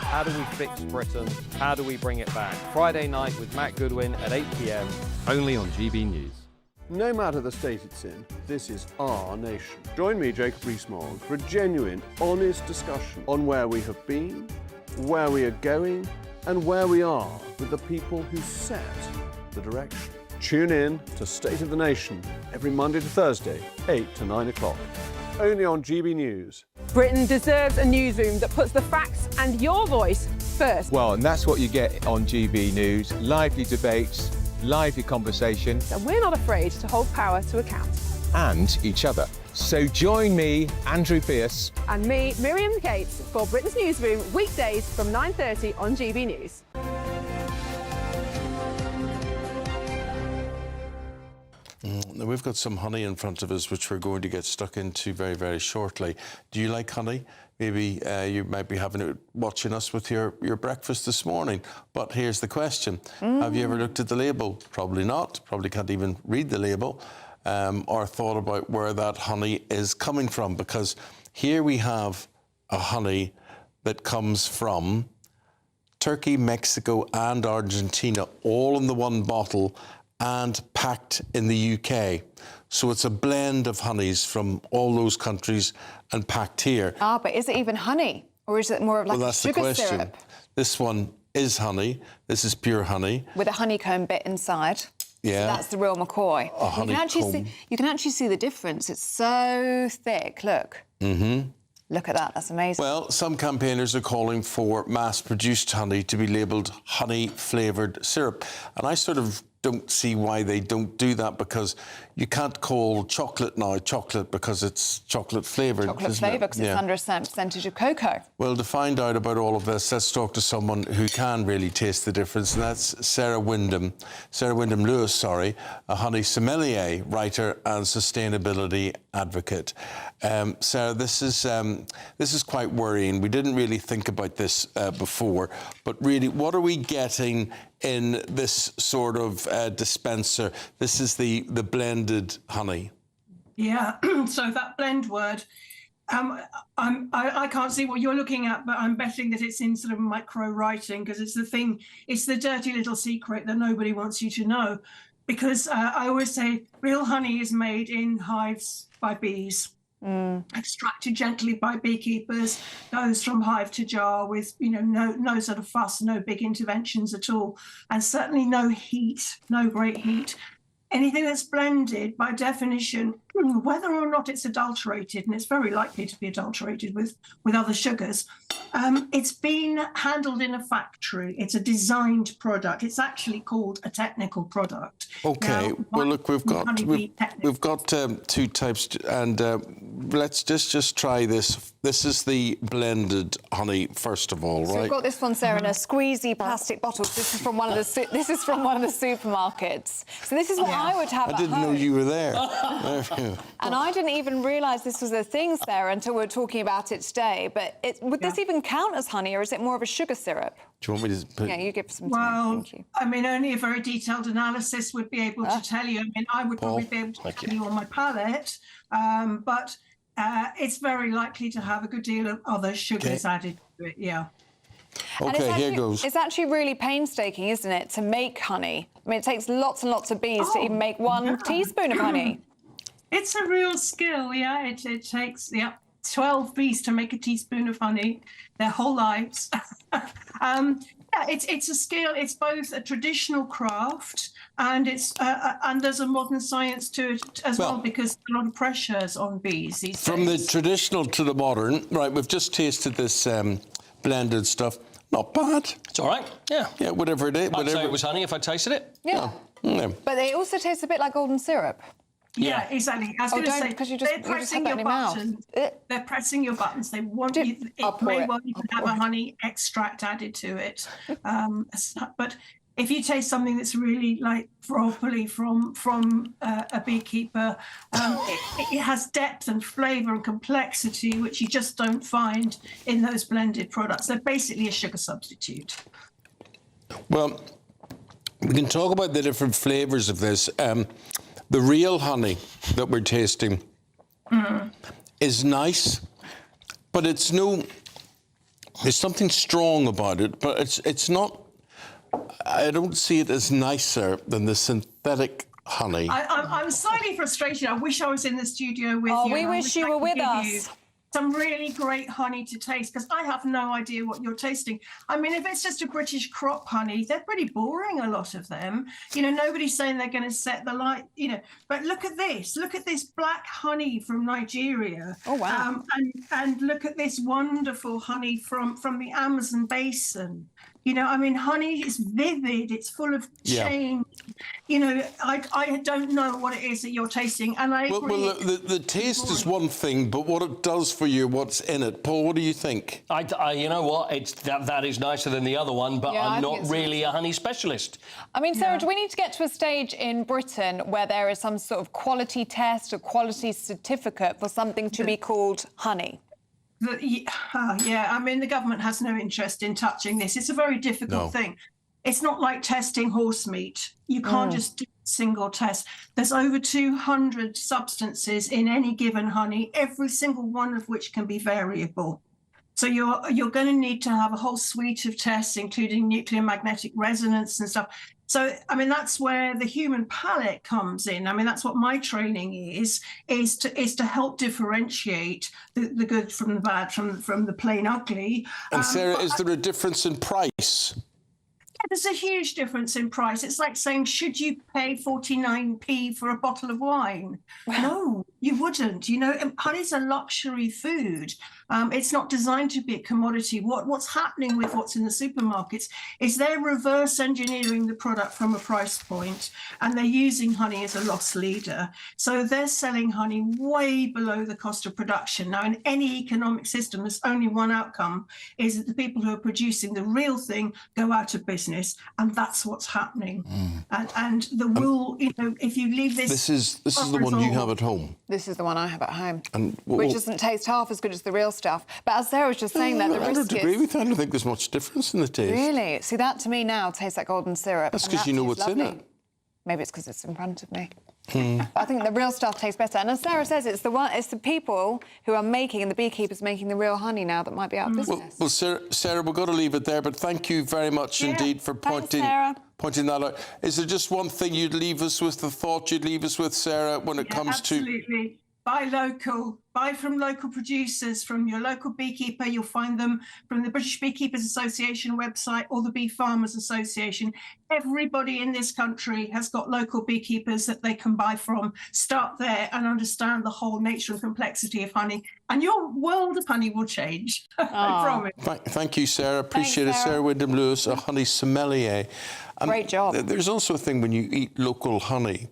How do we fix Britain? How do we bring it back? Friday night with Matt Goodwin at 8 p.m. only on GB News. No matter the state it's in, this is our nation. Join me, Jacob Rees-Mogg, for a genuine, honest discussion on where we have been, where we are going, and where we are with the people who set the direction. Tune in to State of the Nation every Monday to Thursday, 8 to 9 o'clock. Only on GB News. Britain deserves a newsroom that puts the facts and your voice first. Well, and that's what you get on GB News. Lively debates, lively conversation, And we're not afraid to hold power to account. and each other. So join me, Andrew Pierce, And me, Miriam Gates, for Britain's Newsroom, weekdays from 9:30 on GB News. Now we've got some honey in front of us, which we're going to get stuck into very, very shortly. Do you like honey? Maybe you might be having it watching us with your breakfast this morning. But here's the question. Have you ever looked at the label? Probably not. Probably can't even read the label. Or thought about where that honey is coming from. Because here we have a honey that comes from Turkey, Mexico and Argentina, all in the one bottle and packed in the UK. So it's a blend of honeys from all those countries and packed here. Ah, but is it even honey? Or is it more of like Well, a that's the sugar question. syrup? This one is honey. This is pure honey. With a honeycomb bit inside. Yeah. So that's the real McCoy. A You can actually see the difference. It's so thick. Look. Mm-hmm. Look at that. That's amazing. Well, some campaigners are calling for mass-produced honey to be labelled honey-flavoured syrup. And I sort of don't see why they don't do that, because you can't call chocolate now chocolate because it's chocolate flavoured. Chocolate flavour because it's under a certain percentage of cocoa. Well, to find out about all of this, let's talk to someone who can really taste the difference, and that's Sarah Wyndham Lewis, a honey sommelier, writer and sustainability advocate. Sarah, this is quite worrying. We didn't really think about this before, but really, what are we getting in this sort of dispenser? This is the blended honey. Yeah, so that blend word, I can't see what you're looking at, but I'm betting that it's in sort of micro writing, because it's the dirty little secret that nobody wants you to know. Because I always say real honey is made in hives by bees. Extracted gently by beekeepers, goes from hive to jar with no sort of fuss, no big interventions at all, and certainly no heat, no great heat. Anything that's blended, by definition, whether or not it's adulterated, and it's very likely to be adulterated with other sugars, it's been handled in a factory. It's a designed product. It's actually called a technical product. Okay. Now, well, look, we've got two types, and let's just try this. This is the blended honey, first of all, right? So we've got this one, Sarah, in a squeezy plastic bottle. This is from one of the supermarkets. So this is what I would have. I didn't know you were there. And I didn't even realise this was a thing, Sarah, until we were talking about it today. But would this even count as honey, or is it more of a sugar syrup? Do you want me to put... Yeah, you give some Well, time. Thank you. I mean, only a very detailed analysis would be able to tell you. I mean, I would probably be able to tell you on my palate, but it's very likely to have a good deal of other sugars added to it, yeah. Okay, here goes. It's actually really painstaking, isn't it, to make honey? I mean, it takes lots and lots of bees to even make one teaspoon of honey. It's a real skill, yeah. It takes, 12 bees to make a teaspoon of honey, their whole lives. It's a skill. It's both a traditional craft and and there's a modern science to it as well, because a lot of pressures on bees these days. From the traditional to the modern, right? We've just tasted this blended stuff. Not bad. It's all right. Yeah. Yeah, whatever it is. I'd say it was honey if I tasted it. Yeah. But it also tastes a bit like golden syrup. Yeah, exactly. I was going to say, because they're pressing your buttons. They're pressing your buttons. They want you. It may well even have a honey extract added to it. But if you taste something that's really like properly from a beekeeper, it has depth and flavour and complexity, which you just don't find in those blended products. They're basically a sugar substitute. Well, we can talk about the different flavours of this. The real honey that we're tasting is nice, but there's something strong about it, but it's not, I don't see it as nicer than the synthetic honey. I'm slightly frustrated. I wish I was in the studio with you. Oh, we wish you were with us. Some really great honey to taste, because I have no idea what you're tasting. I mean, if it's just a British crop honey, they're pretty boring, a lot of them. Nobody's saying they're going to set the light, But look at this. Look at this black honey from Nigeria. Oh, wow. And look at this wonderful honey from the Amazon basin. You know, I mean, honey is vivid. It's full of change. You know, I don't know what it is that you're tasting, and I agree. Well, the taste is one thing, but what it does for you, what's in it. Paul, what do you think? You know what? It's that is nicer than the other one, but I'm not really a honey specialist. I mean, Sarah, do we need to get to a stage in Britain where there is some sort of quality test or quality certificate for something to be called honey? I mean, the government has no interest in touching this. It's a very difficult thing. It's not like testing horse meat. You can't just do a single test. There's over 200 substances in any given honey, every single one of which can be variable. So you're going to need to have a whole suite of tests, including nuclear magnetic resonance and stuff. So, I mean, that's where the human palate comes in. I mean, that's what my training is to help differentiate the good from the bad, from the plain ugly. And Sarah, is there a difference in price? Yeah, there's a huge difference in price. It's like saying, should you pay 49p for a bottle of wine? No, you wouldn't. You know, honey's a luxury food. It's not designed to be a commodity. What's happening with what's in the supermarkets is they're reverse engineering the product from a price point, and they're using honey as a loss leader. So they're selling honey way below the cost of production. Now, in any economic system, there's only one outcome, is that the people who are producing the real thing go out of business, and that's what's happening. And the wool, you know, if you leave this... This is the one you have at home. This is the one I have at home, and which doesn't taste half as good as the real stuff. But as Sarah was just saying, that the risk I don't agree with that. I don't think there's much difference in the taste. Really? See, that to me now tastes like golden syrup. That's because you know what's in it. Maybe it's because it's in front of me. But I think the real stuff tastes better. And as Sarah says, it's the people who are making, and the beekeepers making the real honey now that might be out of business. Well, Sarah, we've got to leave it there, but thank you very much indeed for pointing that out. Is there just one thing you'd leave us with, the thought you'd leave us with, Sarah, when it comes to... Absolutely. Buy local. Buy from local producers, from your local beekeeper. You'll find them from the British Beekeepers Association website or the Bee Farmers Association. Everybody in this country has got local beekeepers that they can buy from. Start there and understand the whole nature and complexity of honey, and your world of honey will change. I promise. Thank you, Sarah. Appreciate it. Sarah Wyndham-Lewis, a honey sommelier. Great job. There's also a thing when you eat local honey.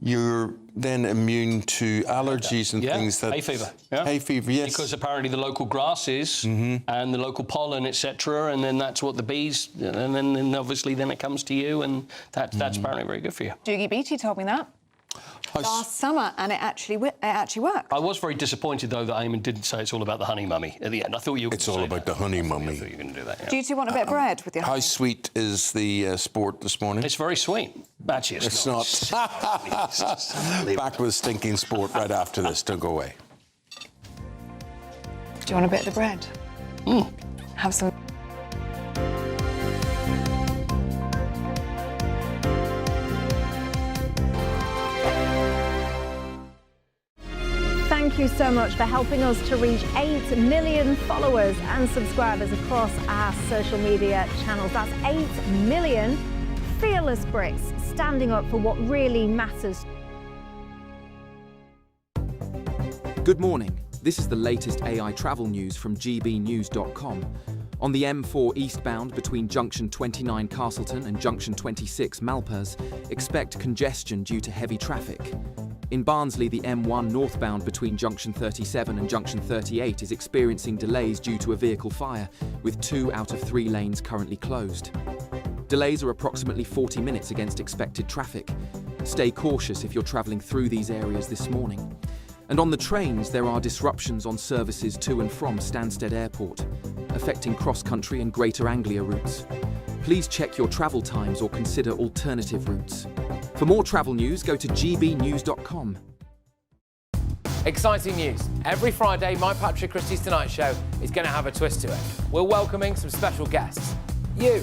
You're then immune to allergies and things that... hay fever. Hay fever, yes. Because apparently the local grasses and the local pollen, etc., and then that's what the bees... And then obviously then it comes to you, and that's apparently very good for you. Doogie Beattie told me that last summer, and it actually worked. I was very disappointed, though, that Eamonn didn't say it's all about the honey mummy at the end. I thought you were It's all about the honey mummy. I thought you were going to do that, Do you two want a bit of bread with your honey? How sweet is the sport this morning? It's very sweet. Actually, it's not. Back with stinking sport right after this. Don't go away. Do you want a bit of the bread? Have some... Thank you so much for helping us to reach 8 million followers and subscribers across our social media channels. That's 8 million fearless Brits standing up for what really matters. Good morning. This is the latest AI travel news from gbnews.com. On the M4 eastbound between Junction 29 Castleton and Junction 26 Malpers, expect congestion due to heavy traffic. In Barnsley, the M1 northbound between Junction 37 and Junction 38 is experiencing delays due to a vehicle fire, with 2 out of 3 lanes currently closed. Delays are approximately 40 minutes against expected traffic. Stay cautious if you're travelling through these areas this morning. And on the trains, there are disruptions on services to and from Stansted Airport, affecting cross-country and Greater Anglia routes. Please check your travel times or consider alternative routes. For more travel news, go to gbnews.com. Exciting news. Every Friday, my Patrick Christie's Tonight Show is going to have a twist to it. We're welcoming some special guests. You.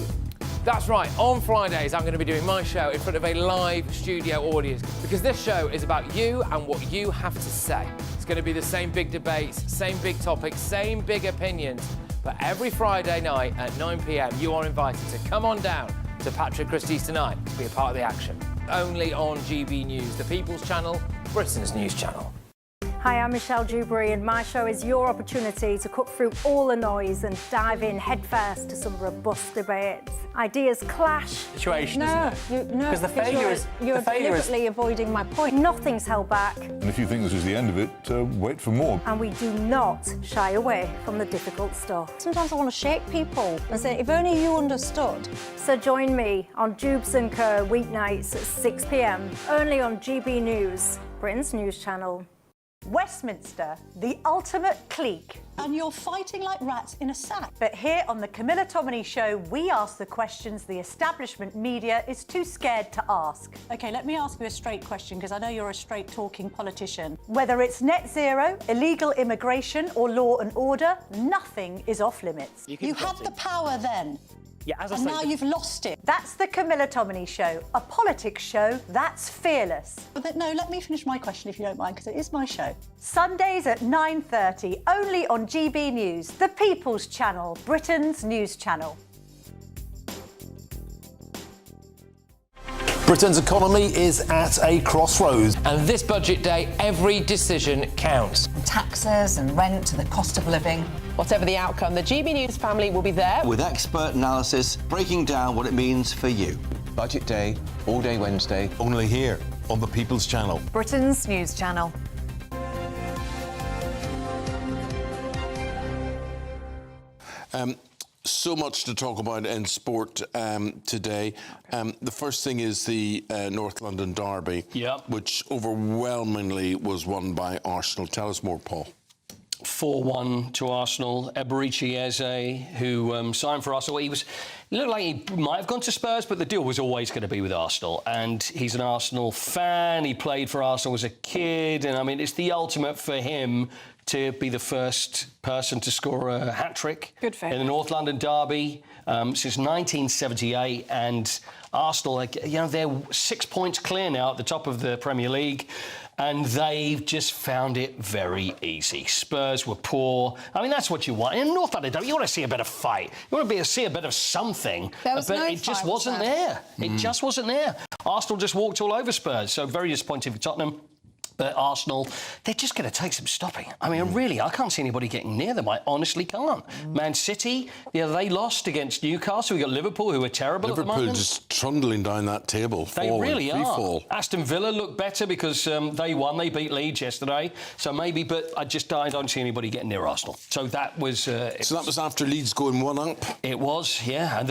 That's right, on Fridays I'm going to be doing my show in front of a live studio audience, because this show is about you and what you have to say. It's going to be the same big debates, same big topics, same big opinions, but every Friday night at 9 p.m. you are invited to come on down to Patrick Christie's Tonight to be a part of the action. Only on GB News, the People's Channel, Britain's news channel. Hi, I'm Michelle Dewberry, and my show is your opportunity to cut through all the noise and dive in headfirst to some robust debates. Ideas clash. Situation, isn't it? Because the failure is you're deliberately avoiding my point. Nothing's held back, And if you think this is the end of it, wait for more. and we do not shy away from the difficult stuff. Sometimes I want to shake people and say, if only you understood. So join me on Jubes & Co. weeknights at 6 p.m, only on GB News, Britain's news channel. Westminster, the ultimate clique. And you're fighting like rats in a sack. But here on the Camilla Tominey Show, we ask the questions the establishment media is too scared to ask. OK, let me ask you a straight question, because I know you're a straight-talking politician. Whether it's net zero, illegal immigration or law and order, nothing is off-limits. You had the power then. Yeah, as I And say, now you've lost it. That's the Camilla Tominey Show, a politics show that's fearless. But no, let me finish my question if you don't mind, because it is my show. Sundays at 9:30, only on GB News, the People's Channel, Britain's news channel. Britain's economy is at a crossroads. And this budget day, every decision counts. Taxes and rent to the cost of living. Whatever the outcome, the GB News family will be there with expert analysis breaking down what it means for you. Budget day, all day Wednesday, only here on the People's Channel. Britain's news channel. So much to talk about in sport today. The first thing is the North London Derby, which overwhelmingly was won by Arsenal. Tell us more, Paul. 4-1 to Arsenal. Eberechi Eze, who signed for Arsenal, he looked like he might have gone to Spurs, but the deal was always going to be with Arsenal. And he's an Arsenal fan. He played for Arsenal as a kid. And, I mean, it's the ultimate for him to be the first person to score a hat-trick in the North London Derby since 1978. And Arsenal, they're 6 points clear now at the top of the Premier League. And they've just found it very easy. Spurs were poor. I mean, that's what you want. In North London Derby, you want to see a bit of fight. You want to see a bit of something. But it just wasn't there. It just wasn't there. Arsenal just walked all over Spurs. So very disappointing for Tottenham. But Arsenal, they're just going to take some stopping. I mean, really, I can't see anybody getting near them. I honestly can't. Man City, they lost against Newcastle. We've got Liverpool, who are terrible at the moment. Liverpool just trundling down that table. They really are. Aston Villa look better because they won. They beat Leeds yesterday. So maybe, but I don't see anybody getting near Arsenal. So that was... so that was after Leeds going 1 up? It was, yeah. And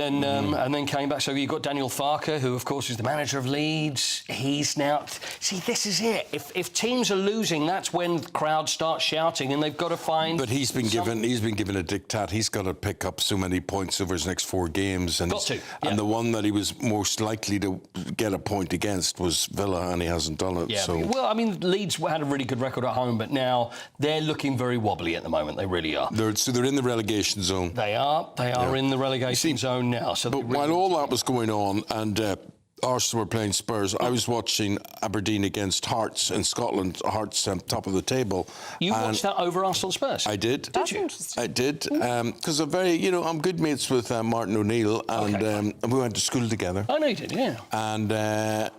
then came back. So you've got Daniel Farke, who, of course, is the manager of Leeds. He's now... See, this is it. If teams are losing, that's when crowds start shouting, and they've got to find. But he's been given a diktat. He's got to pick up so many points over his next 4 games, and and the one that he was most likely to get a point against was Villa, and he hasn't done it. Yeah. So. Well, I mean, Leeds had a really good record at home, but now they're looking very wobbly at the moment. They really are. They're in the relegation zone. They are. They are in the relegation zone now. So, but while all that was going on, and Arsenal were playing Spurs, I was watching Aberdeen against Hearts in Scotland. Hearts top of the table. You watched that over Arsenal Spurs? I did. Did you? I did. Because I'm good mates with Martin O'Neill, and we went to school together. I know you did, yeah. And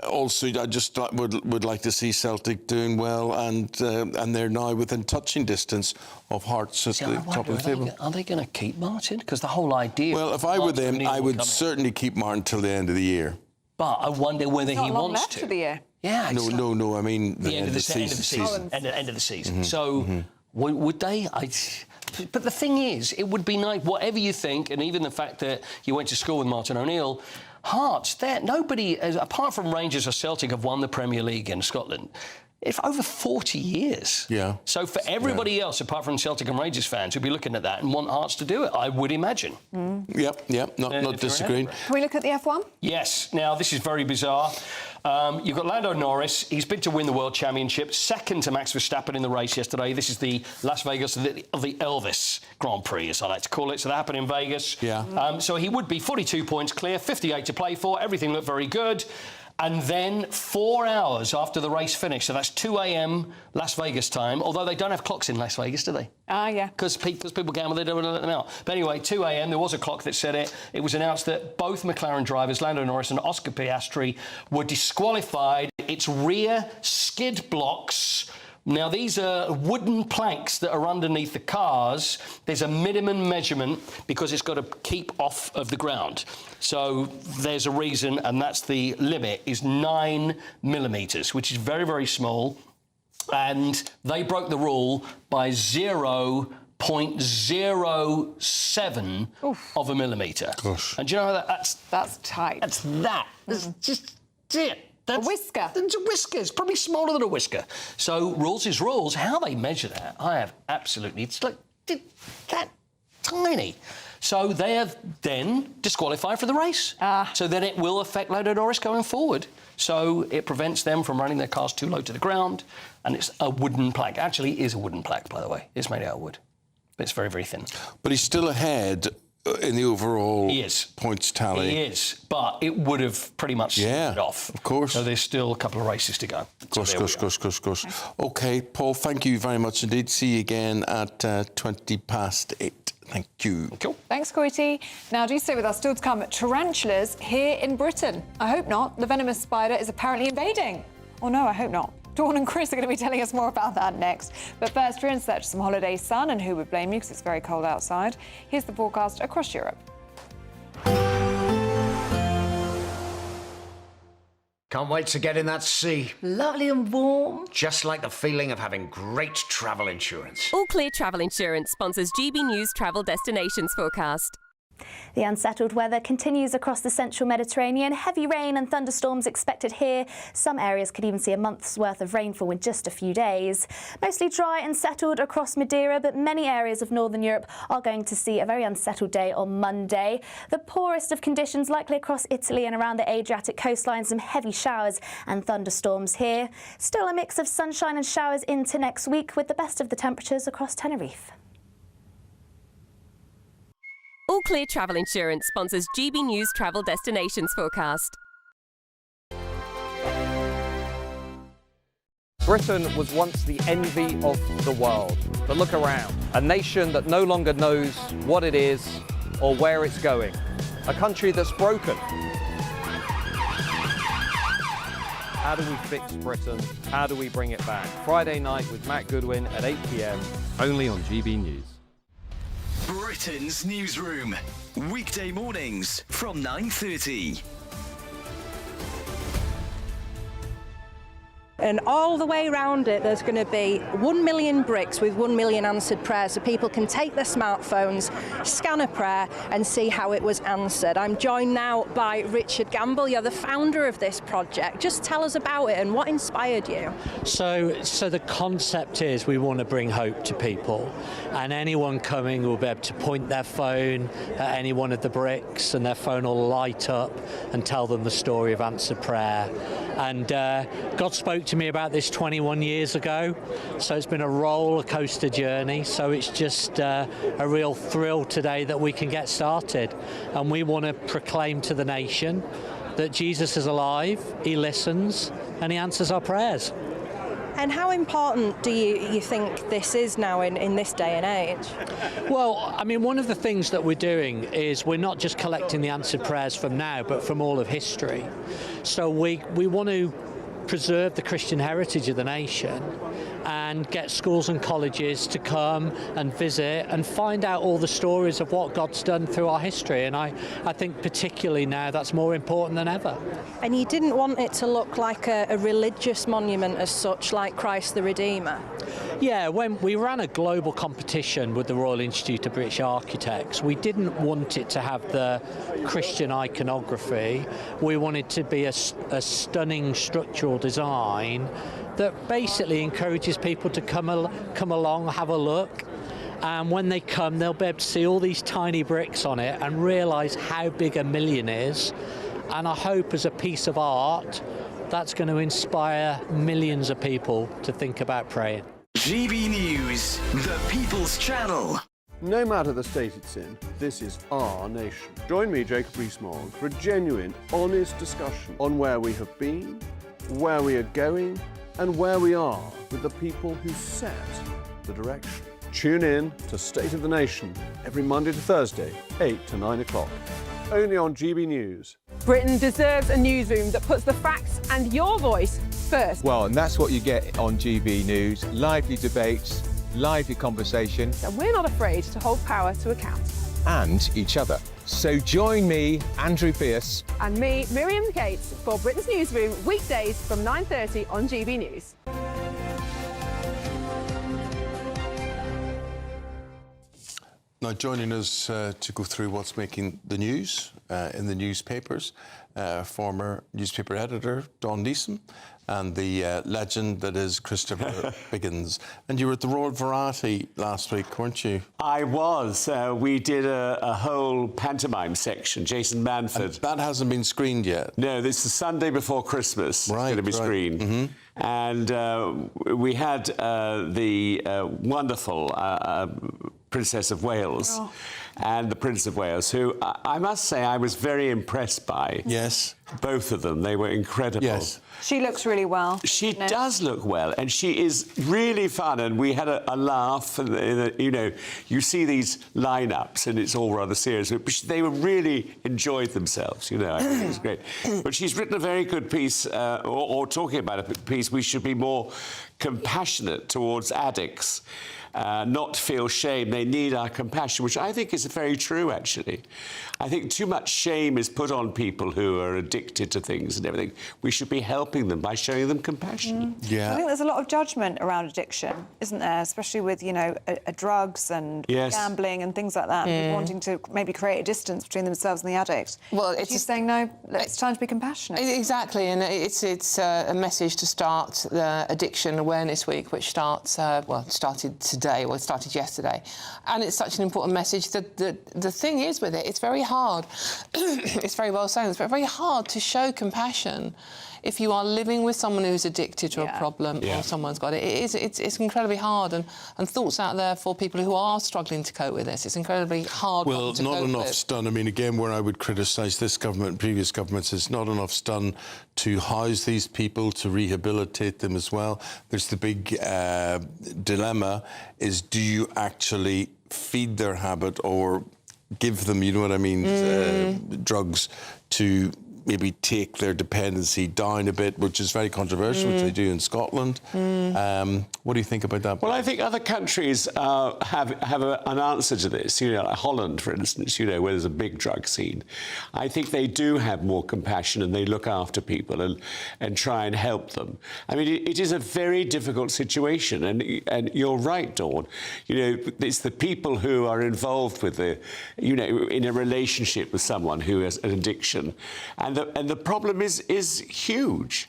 also, I just would like to see Celtic doing well, and they're now within touching distance of Hearts at the top of the table. Are they going to keep Martin? Because the whole idea... Well, if I were them, I would certainly keep Martin till the end of the year. But I wonder whether he wants left to. For the year. Yeah. No. I mean the end of the season. End of the season. So would they? But the thing is, it would be nice. Whatever you think, and even the fact that you went to school with Martin O'Neill, Hearts. Nobody, apart from Rangers or Celtic, have won the Premier League in Scotland. If over 40 years. Yeah. So for everybody else, apart from Celtic and Rangers fans, who'd be looking at that and want Hearts to do it, I would imagine. Yep. Not disagreeing. Can we look at the F1? Yes. Now, this is very bizarre. You've got Lando Norris. He's been to win the World Championship, second to Max Verstappen in the race yesterday. This is the Las Vegas, the Elvis Grand Prix, as I like to call it. So that happened in Vegas. Yeah. So he would be 42 points clear, 58 to play for. Everything looked very good. And then 4 hours after the race finished, so that's 2 a.m. Las Vegas time, although they don't have clocks in Las Vegas, do they? Yeah. Because people gamble, they don't want to let them out. But anyway, 2 a.m, there was a clock that said it. It was announced that both McLaren drivers, Lando Norris and Oscar Piastri, were disqualified. Its rear skid blocks Now, these are wooden planks that are underneath the cars. There's a minimum measurement because it's got to keep off of the ground. So there's a reason, and that's the limit, is 9 millimetres, which is very, very small. And they broke the rule by 0.07 of a millimetre. Gosh. And do you know how that's tight? That's that. That's just it. That's a whisker. It's a whisker. It's probably smaller than a whisker. So rules is rules. How they measure that, I have absolutely... It's like that tiny. So they're then disqualified for the race. So then it will affect Lando Norris going forward. So it prevents them from running their cars too low to the ground. And it's a wooden plank. Actually, it is a wooden plank, by the way. It's made out of wood. But it's very, very thin. But he's still ahead in the overall points tally. He is, but it would have pretty much started off. Of course. So there's still a couple of races to go. Gosh. OK, Paul, thank you very much indeed. See you again at 8:20. Thank you. Cool. Thanks, Coity. Now, do stay with us. Still to come, tarantulas here in Britain. I hope not. The venomous spider is apparently invading. Oh, no, I hope not. Dawn and Chris are going to be telling us more about that next. But first, we're in search of some holiday sun, and who would blame you because it's very cold outside. Here's the forecast across Europe. Can't wait to get in that sea. Lovely and warm. Just like the feeling of having great travel insurance. All Clear Travel Insurance sponsors GB News Travel Destinations forecast. The unsettled weather continues across the central Mediterranean. Heavy rain and thunderstorms expected here. Some areas could even see a month's worth of rainfall in just a few days. Mostly dry and settled across Madeira, but many areas of northern Europe are going to see a very unsettled day on Monday. The poorest of conditions likely across Italy and around the Adriatic coastline. Some heavy showers and thunderstorms here. Still a mix of sunshine and showers into next week, with the best of the temperatures across Tenerife. All Clear Travel Insurance sponsors GB News Travel Destinations forecast. Britain was once the envy of the world. But look around. A nation that no longer knows what it is or where it's going. A country that's broken. How do we fix Britain? How do we bring it back? Friday night with Matt Goodwin at 8 p.m. only on GB News. Britain's newsroom, weekday mornings from 9:30. And all the way around it, there's going to be 1 million bricks with 1 million answered prayers, so people can take their smartphones, scan a prayer, and see how it was answered. I'm joined now by Richard Gamble. You're the founder of this project. Just tell us about it and what inspired you. So the concept is we want to bring hope to people, and anyone coming will be able to point their phone at any one of the bricks, and their phone will light up and tell them the story of answered prayer. And God spoke to me about this 21 years ago, so it's been a roller coaster journey. So it's just a real thrill today that we can get started, and we want to proclaim to the nation that Jesus is alive, he listens, and he answers our prayers. And how important do you think this is now in this day and age? Well, I mean, one of the things that we're doing is we're not just collecting the answered prayers from now, but from all of history. So we want to preserve the Christian heritage of the nation and get schools and colleges to come and visit and find out all the stories of what God's done through our history. And I think particularly now that's more important than ever. And you didn't want it to look like a religious monument as such, like Christ the Redeemer? Yeah, when we ran a global competition with the Royal Institute of British Architects, we didn't want it to have the Christian iconography. We wanted to be a stunning structural design that basically encourages people to come along, have a look, and when they come they'll be able to see all these tiny bricks on it and realise how big a million is. And I hope as a piece of art that's going to inspire millions of people to think about praying. GB News, the People's Channel. No matter the state it's in, this is our nation. Join me, Jacob Rees-Mogg, for a genuine, honest discussion on where we have been, where we are going, and where we are with the people who set the direction. Tune in to State of the Nation every Monday to Thursday, 8 to 9 o'clock. only on GB News. Britain deserves a newsroom that puts the facts and your voice first. Well, and that's what you get on GB News. Lively debates, lively conversation. And we're not afraid to hold power to account. And each other. So join me, Andrew Pierce. And me, Miriam Gates, for Britain's Newsroom, weekdays from 9:30 on GB News. Now, joining us to go through what's making the news in the newspapers, former newspaper editor Don Neeson and the legend that is Christopher Biggins. And you were at the Royal Variety last week, weren't you? I was. We did a whole pantomime section, Jason Manford. And that hasn't been screened yet? No, this is Sunday before Christmas. Right, it's going to be screened. Mm-hmm. And we had the wonderful Princess of Wales and the Prince of Wales, who I must say I was very impressed by. Yes. Both of them. They were incredible. Yes. She looks really well. She does look well, and she is really fun, and we had a laugh, and you know, you see these lineups, and it's all rather serious, but they were really enjoyed themselves, you know, I think it was great. But she's written a very good piece, or talking about a piece, we should be more compassionate towards addicts. Not feel shame. They need our compassion, which I think is very true, actually. I think too much shame is put on people who are addicted to things and everything. We should be helping them by showing them compassion. Yeah. I think there's a lot of judgment around addiction, isn't there? Especially with, you know, drugs and gambling and things like that. People wanting to maybe create a distance between themselves and the addict. Well, it's she's saying, no, it's time to be compassionate. Exactly, and it's a message to start the Addiction Awareness Week, which started today, or it started yesterday, and it's such an important message. The thing is with it, it's very hard. It's very well said. It's very hard to show compassion if you are living with someone who's addicted to a problem or someone's got it. It's incredibly hard, and thoughts out there for people who are struggling to cope with this. It's incredibly hard. Well, not enough's done. I mean, again, where I would criticise this government and previous governments is not enough's done to house these people, to rehabilitate them as well. There's the big dilemma is, do you actually feed their habit or give them, you know what I mean, drugs to maybe take their dependency down a bit, which is very controversial, which they do in Scotland. What do you think about that? Well, I think other countries have an answer to this. You know, like Holland, for instance, you know, where there's a big drug scene. I think they do have more compassion and they look after people and try and help them. I mean, it is a very difficult situation, and you're right, Dawn. You know, it's the people who are involved with you know, in a relationship with someone who has an addiction, and the problem is huge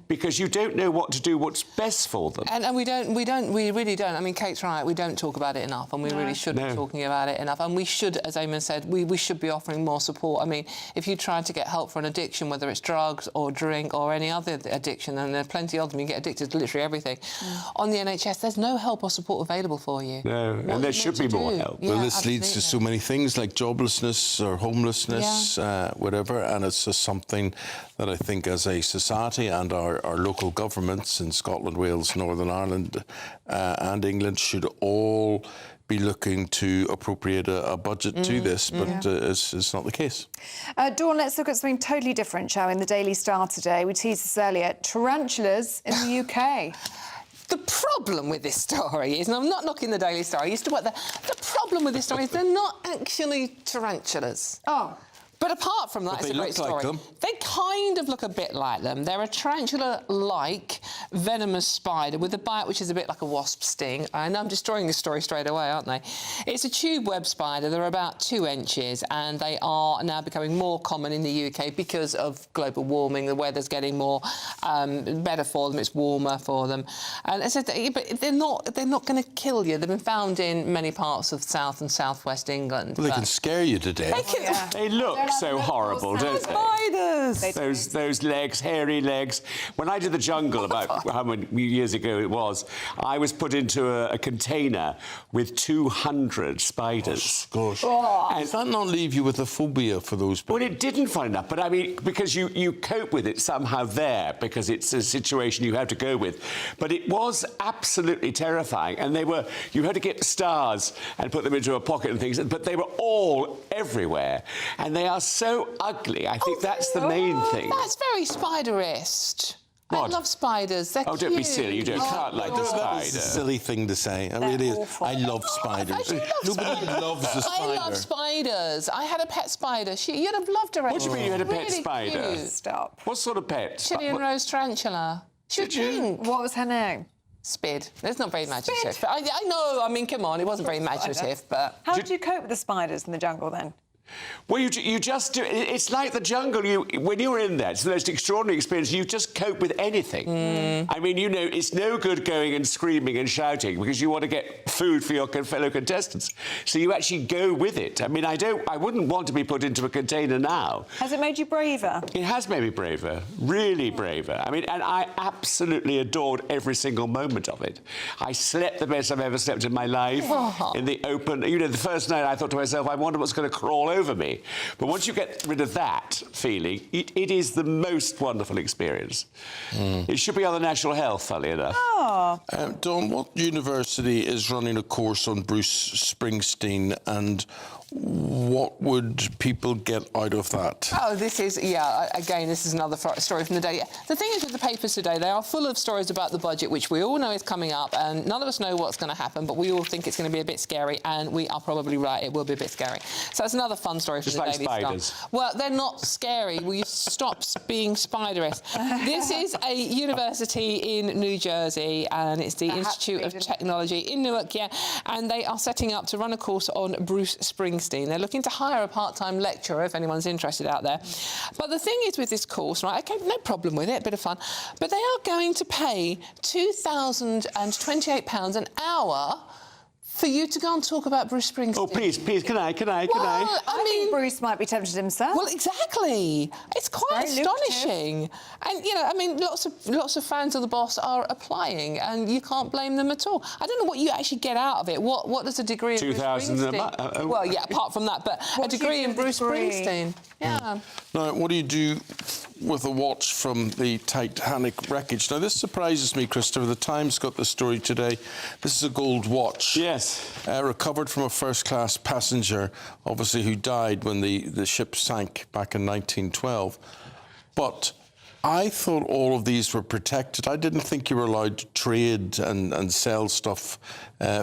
because you don't know what to do, what's best for them. And we really don't. I mean, Kate's right. We don't talk about it enough, and we really should be talking about it enough. And we should, as Eamonn said, we should be offering more support. I mean, if you try to get help for an addiction, whether it's drugs or drink or any other addiction, and there are plenty of them, you get addicted to literally everything. On the NHS, there's no help or support available for you. No, and there should be more help. Well, this leads to so many things like joblessness or homelessness, whatever, and it's just something that I think as a society and our local governments in Scotland, Wales, Northern Ireland and England should all be looking to appropriate a budget to this, but it's not the case. Dawn, let's look at something totally different, shall we? In the Daily Star today, we teased this earlier, tarantulas in the UK. The problem with this story is, and I'm not knocking the Daily Star, I used to work there, the problem with this story is they're not actually tarantulas. Oh. But apart from that, it's a great story. Like them. They kind of look a bit like them. They're a tarantula-like venomous spider with a bite which is a bit like a wasp sting. And I'm destroying this story straight away, aren't they? It's a tube web spider. They're about 2 inches, and they are now becoming more common in the UK because of global warming. The weather's getting more better for them. It's warmer for them, and but they're not going to kill you. They've been found in many parts of South and Southwest England. Well, they can scare you to death. They look so horrible, don't they? Spiders. Those legs, hairy legs. When I did The Jungle about how many years ago it was, I was put into a container with 200 spiders. Gosh. Does that not leave you with a phobia for those people? Well, it didn't, find enough, but I mean, because you cope with it somehow there, because it's a situation you have to go with. But it was absolutely terrifying, and you had to get stars and put them into a pocket and things, but they were all everywhere, and they are so ugly. I think that's the main thing. That's very spiderist. I love spiders. They're cute. Don't be silly. You can't like the spider. That's a silly thing to say. I mean, it is. I love spiders. Nobody loves a spider. I love spiders. I had a pet spider. You'd have loved her. What do you mean you had a pet spider? Cute. Stop. What sort of pet? Chilean rose tarantula. She was pink. What was her name? Spid. It's not very imaginative. But I know. I mean, come on. It wasn't very imaginative, but... How did you cope with the spiders in the jungle, then? Well, you just do. It's like the jungle. When you're in there, it's the most extraordinary experience. You just cope with anything. I mean, you know, it's no good going and screaming and shouting because you want to get food for your fellow contestants. So you actually go with it. I mean, I wouldn't want to be put into a container now. Has it made you braver? It has made me braver, really braver. I mean, and I absolutely adored every single moment of it. I slept the best I've ever slept in my life in the open. You know, the first night I thought to myself, I wonder what's going to crawl over me. But once you get rid of that feeling, it is the most wonderful experience. It should be on the National Health, funnily enough. Dawn, what university is running a course on Bruce Springsteen, and what would people get out of that? Oh, this is, again, this is another story from the day. The thing is with the papers today, they are full of stories about the budget, which we all know is coming up, and none of us know what's going to happen, but we all think it's going to be a bit scary, and we are probably right, it will be a bit scary. So that's another fun story from the Daily Star. Well, they're not scary. Will you stop being spiderous? This is a university in New Jersey, and it's the Institute of Technology in Newark, and they are setting up to run a course on Bruce Springsteen. They're looking to hire a part-time lecturer, if anyone's interested out there. But the thing is with this course, right, OK, no problem with it, a bit of fun, but they are going to pay £2,028 an hour for you to go and talk about Bruce Springsteen. Oh, please, can I? Well, I mean, Bruce might be tempted himself. Well, exactly. It's quite astonishing. And, you know, I mean, lots of fans of the boss are applying, and you can't blame them at all. I don't know what you actually get out of it. What does a degree in Bruce Springsteen... Well, yeah, apart from that, but a degree in Bruce Springsteen. Yeah. Now, what do you do with a watch from the Titanic wreckage? Now, this surprises me, Christopher. The Times got the story today. This is a gold watch. Yes. Recovered from a first-class passenger, obviously, who died when the ship sank back in 1912. But I thought all of these were protected. I didn't think you were allowed to trade and sell stuff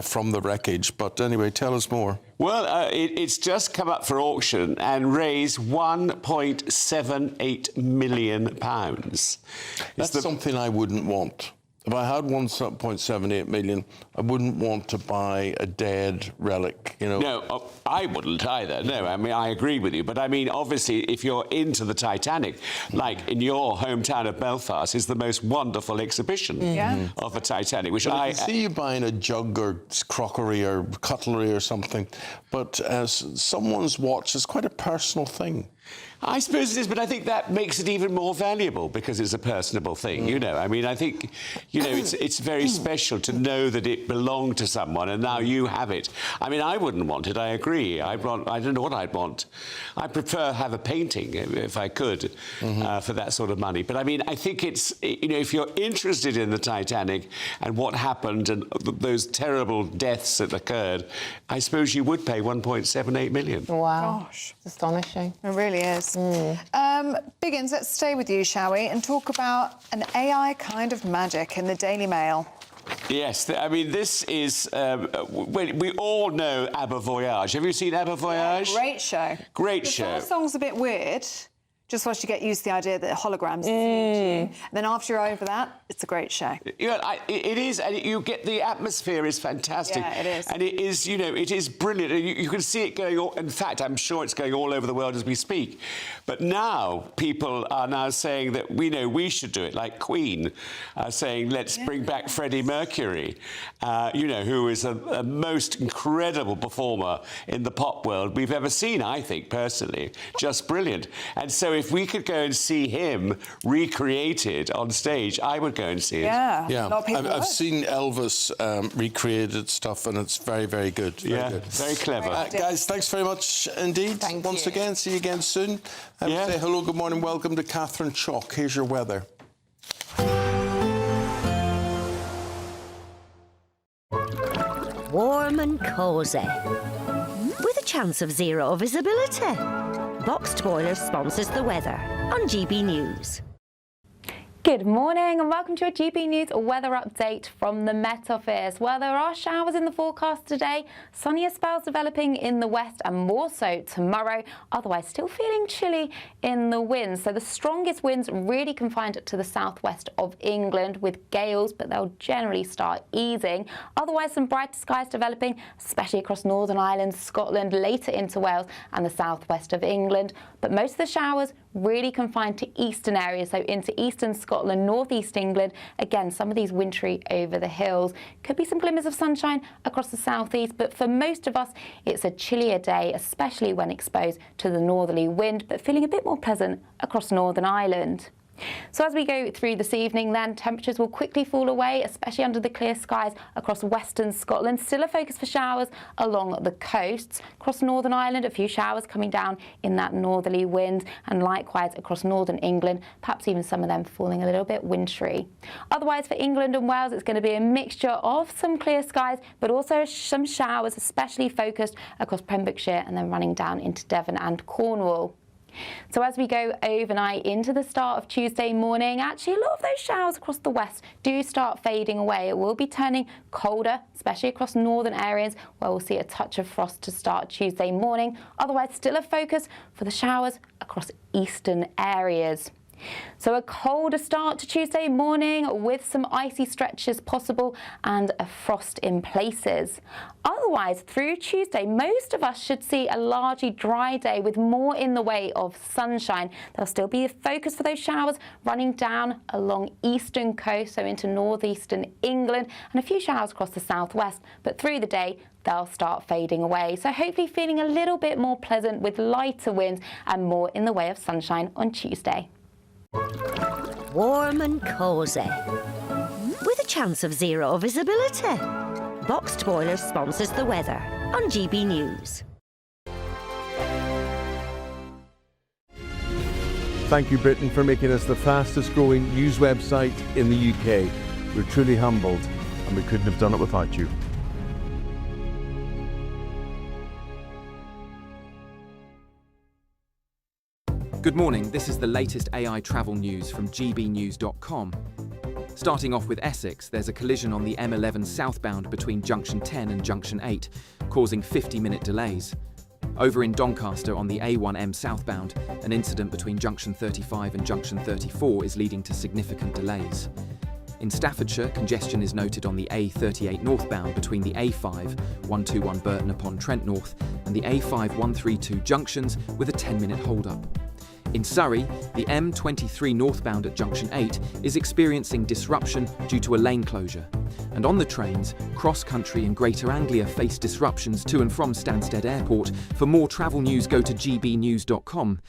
from the wreckage. But anyway, tell us more. Well, it's just come up for auction and raised £1.78 million. That's something I wouldn't want. If I had 1.78 million, I wouldn't want to buy a dead relic, you know. No, I wouldn't either. No, I mean, I agree with you. But I mean, obviously, if you're into the Titanic, like in your hometown of Belfast, is the most wonderful exhibition of the Titanic, which I can see you buying a jug or crockery or cutlery or something. But as someone's watch is quite a personal thing. I suppose it is, but I think that makes it even more valuable because it's a personable thing, you know. I mean, I think, you know, it's very special to know that it belonged to someone and now you have it. I mean, I wouldn't want it, I agree. I don't know what I'd want. I prefer have a painting, if I could, for that sort of money. But, I mean, I think it's, you know, if you're interested in the Titanic and what happened and those terrible deaths that occurred, I suppose you would pay £1.78 million. Wow. Gosh. It's astonishing. It really is. Biggins, let's stay with you, shall we, and talk about an AI kind of magic in the Daily Mail. Yes, I mean, this is... we all know ABBA Voyage. Have you seen ABBA Voyage? Yeah, great show. Great show. The first song's a bit weird, just once you get used to the idea that holograms and then after you're over that, it's a great show. Yeah, it is, and you get the atmosphere is fantastic. Yeah, it is. And it is, you know, it is brilliant. You can see it going all, in fact, I'm sure it's going all over the world as we speak. But now, people are now saying that we should do it, like Queen are saying, let's bring back Freddie Mercury, you know, who is a most incredible performer in the pop world we've ever seen, I think, personally. Just brilliant. And so if we could go and see him recreated on stage, I would go and see it. Yeah. A lot of people I've seen Elvis recreated stuff, and it's very, very good. Very good. Very clever. Guys, thanks very much indeed. Thank Once you. again, see you again soon. Say hello, good morning, welcome to Catherine Chalk. Here's your weather. Warm and cosy, with a chance of zero visibility. Boxed Boilers sponsors the weather on GB News. Good morning and welcome to a GB News weather update from the Met Office. Well, there are showers in the forecast today, sunnier spells developing in the west and more so tomorrow, otherwise still feeling chilly in the winds. So the strongest winds really confined to the southwest of England with gales, but they'll generally start easing. Otherwise, some brighter skies developing, especially across Northern Ireland, Scotland, later into Wales and the southwest of England. But most of the showers really confined to eastern areas, so into eastern Scotland, northeast England. Again, some of these wintry over the hills. Could be some glimmers of sunshine across the southeast, but for most of us, it's a chillier day, especially when exposed to the northerly wind, but feeling a bit more pleasant across Northern Ireland. So as we go through this evening then, temperatures will quickly fall away, especially under the clear skies across western Scotland. Still a focus for showers along the coasts. Across Northern Ireland, a few showers coming down in that northerly wind, and likewise across northern England, perhaps even some of them falling a little bit wintry. Otherwise for England and Wales, it's going to be a mixture of some clear skies, but also some showers, especially focused across Pembrokeshire and then running down into Devon and Cornwall. So as we go overnight into the start of Tuesday morning, actually a lot of those showers across the west do start fading away. It will be turning colder, especially across northern areas where we'll see a touch of frost to start Tuesday morning. Otherwise, still a focus for the showers across eastern areas. So a colder start to Tuesday morning with some icy stretches possible and a frost in places. Otherwise, through Tuesday, most of us should see a largely dry day with more in the way of sunshine. There'll still be a focus for those showers running down along eastern coast, so into northeastern England, and a few showers across the southwest. But through the day, they'll start fading away. So hopefully feeling a little bit more pleasant with lighter winds and more in the way of sunshine on Tuesday. Warm and cosy, with a chance of zero visibility. Boxed Boilers sponsors the weather on GB News. Thank you, Britain, for making us the fastest growing news website in the UK. We're truly humbled, and we couldn't have done it without you. Good morning, this is the latest AI travel news from gbnews.com. Starting off with Essex, there's a collision on the M11 southbound between Junction 10 and Junction 8, causing 50-minute delays. Over in Doncaster on the A1M southbound, an incident between Junction 35 and Junction 34 is leading to significant delays. In Staffordshire, congestion is noted on the A38 northbound between the A5 121 Burton upon Trent North and the A5 132 junctions with a 10-minute hold-up. In Surrey, the M23 northbound at Junction 8 is experiencing disruption due to a lane closure. And on the trains, Cross Country and Greater Anglia face disruptions to and from Stansted Airport. For more travel news, go to gbnews.com.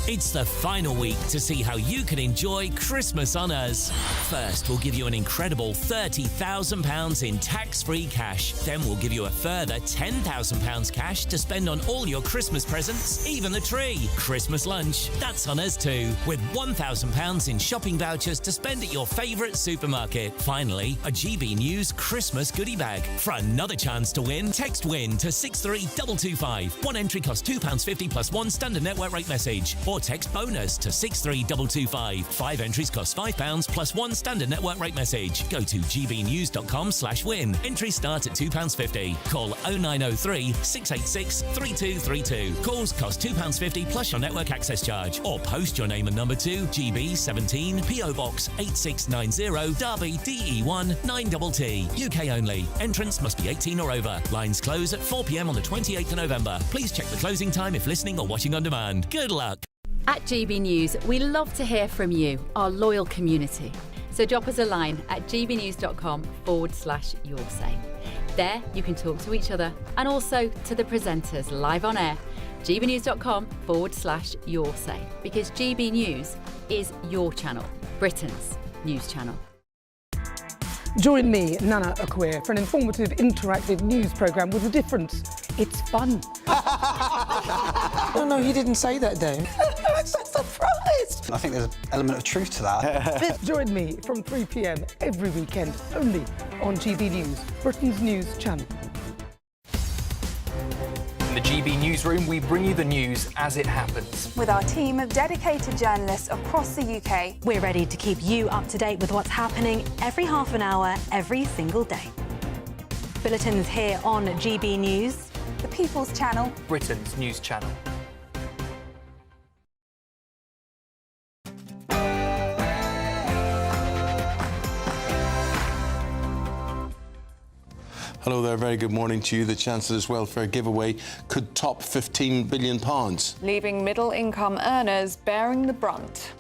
It's the final week to see how you can enjoy Christmas on us. First, we'll give you an incredible £30,000 in tax-free cash. Then we'll give you a further £10,000 cash to spend on all your Christmas presents, even the tree. Christmas lunch, that's on us too, with £1,000 in shopping vouchers to spend at your favourite supermarket. Finally, a GB News Christmas goodie bag. For another chance to win, text WIN to 63225. One entry costs £2.50 plus one standard network rate message. Or text BONUS to 63225. 5 entries cost £5 plus one standard network rate message. Go to gbnews.com/win. Entries start at £2.50. Call 0903 686 3232. Calls cost £2.50 plus your network access charge. Or post your name and number to GB17 PO Box 8690 Derby DE1 9TT. UK only. Entrance must be 18 or over. Lines close at 4 p.m. on the 28th of November. Please check the closing time if listening or watching on demand. Good luck. At GB News, we love to hear from you, our loyal community. So drop us a line at gbnews.com/yoursay. There you can talk to each other and also to the presenters live on air. gbnews.com/yoursay, because GB News is your channel, Britain's news channel. Join me, Nana Akwe, for an informative, interactive news programme with a difference. It's fun. No, he didn't say that, though. I'm so surprised. I think there's an element of truth to that. Join me from 3 p.m. every weekend, only on GB News, Britain's news channel. From the GB Newsroom, we bring you the news as it happens. With our team of dedicated journalists across the UK, we're ready to keep you up to date with what's happening every half an hour, every single day. Bulletins here on GB News, the People's Channel, Britain's news channel. Hello there, very good morning to you. The Chancellor's welfare giveaway could top £15 billion. Leaving middle-income earners bearing the brunt.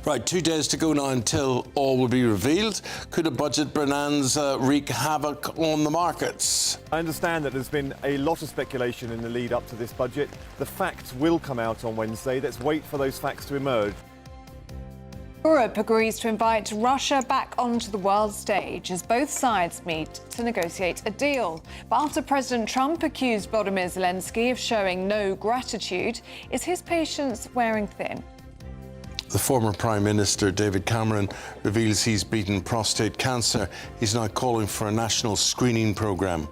Right, 2 days to go now until all will be revealed. Could a budget bonanza wreak havoc on the markets? I understand that there's been a lot of speculation in the lead up to this budget. The facts will come out on Wednesday. Let's wait for those facts to emerge. Europe agrees to invite Russia back onto the world stage as both sides meet to negotiate a deal. But after President Trump accused Volodymyr Zelensky of showing no gratitude, is his patience wearing thin? The former Prime Minister, David Cameron, reveals he's beaten prostate cancer. He's now calling for a national screening programme.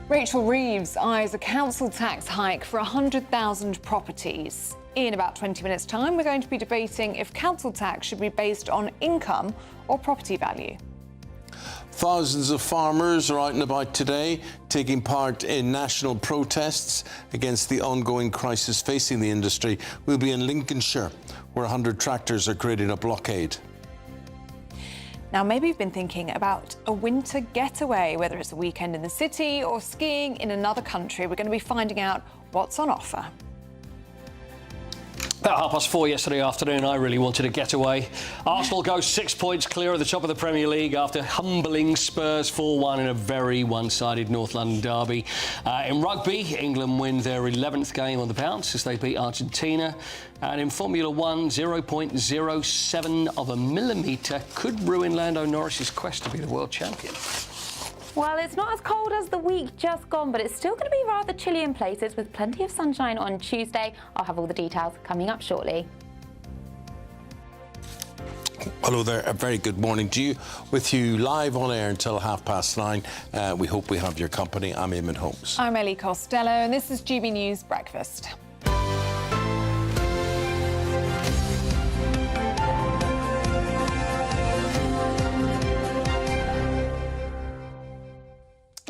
Rachel Reeves eyes a council tax hike for 100,000 properties. In about 20 minutes' time, we're going to be debating if council tax should be based on income or property value. Thousands of farmers are out and about today, taking part in national protests against the ongoing crisis facing the industry. We'll be in Lincolnshire, where 100 tractors are creating a blockade. Now, maybe you've been thinking about a winter getaway, whether it's a weekend in the city or skiing in another country. We're going to be finding out what's on offer. About 4:30 yesterday afternoon, I really wanted a getaway. Arsenal go 6 points clear of the top of the Premier League after humbling Spurs 4-1 in a very one-sided North London derby. In rugby, England win their 11th game on the bounce as they beat Argentina. And in Formula 1, 0.07 of a millimetre could ruin Lando Norris's quest to be the world champion. Well, it's not as cold as the week just gone, but it's still going to be rather chilly in places with plenty of sunshine on Tuesday. I'll have all the details coming up shortly. Hello there, a very good morning to you. With you live on air until 9:30. We hope we have your company. I'm Eamonn Holmes. I'm Ellie Costello, and this is GB News Breakfast.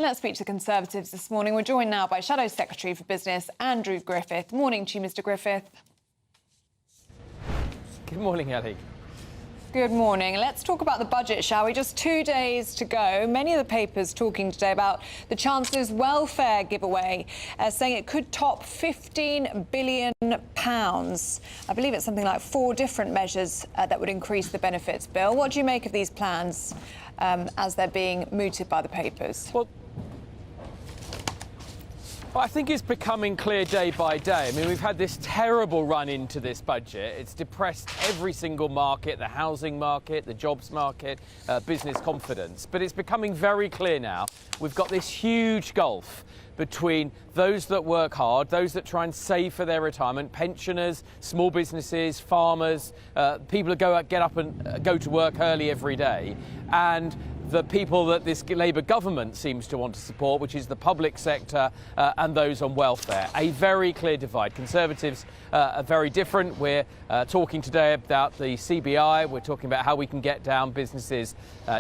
Let's speak to the Conservatives this morning. We're joined now by Shadow Secretary for Business, Andrew Griffith. Morning to you, Mr. Griffith. Good morning, Ellie. Good morning. Let's talk about the budget, shall we? Just 2 days to go. Many of the papers talking today about the Chancellor's welfare giveaway, saying it could top £15 billion. I believe it's something like 4 different measures that would increase the benefits bill. What do you make of these plans as they're being mooted by the papers? Well, I think it's becoming clear day by day. I mean, we've had this terrible run into this budget. It's depressed every single market, the housing market, the jobs market, business confidence. But it's becoming very clear now. We've got this huge gulf between those that work hard, those that try and save for their retirement, pensioners, small businesses, farmers, people who get up and go to work early every day, and the people that this Labour government seems to want to support, which is the public sector and those on welfare. A very clear divide. Conservatives are very different. We're talking today about the CBI. We're talking about how we can get down businesses'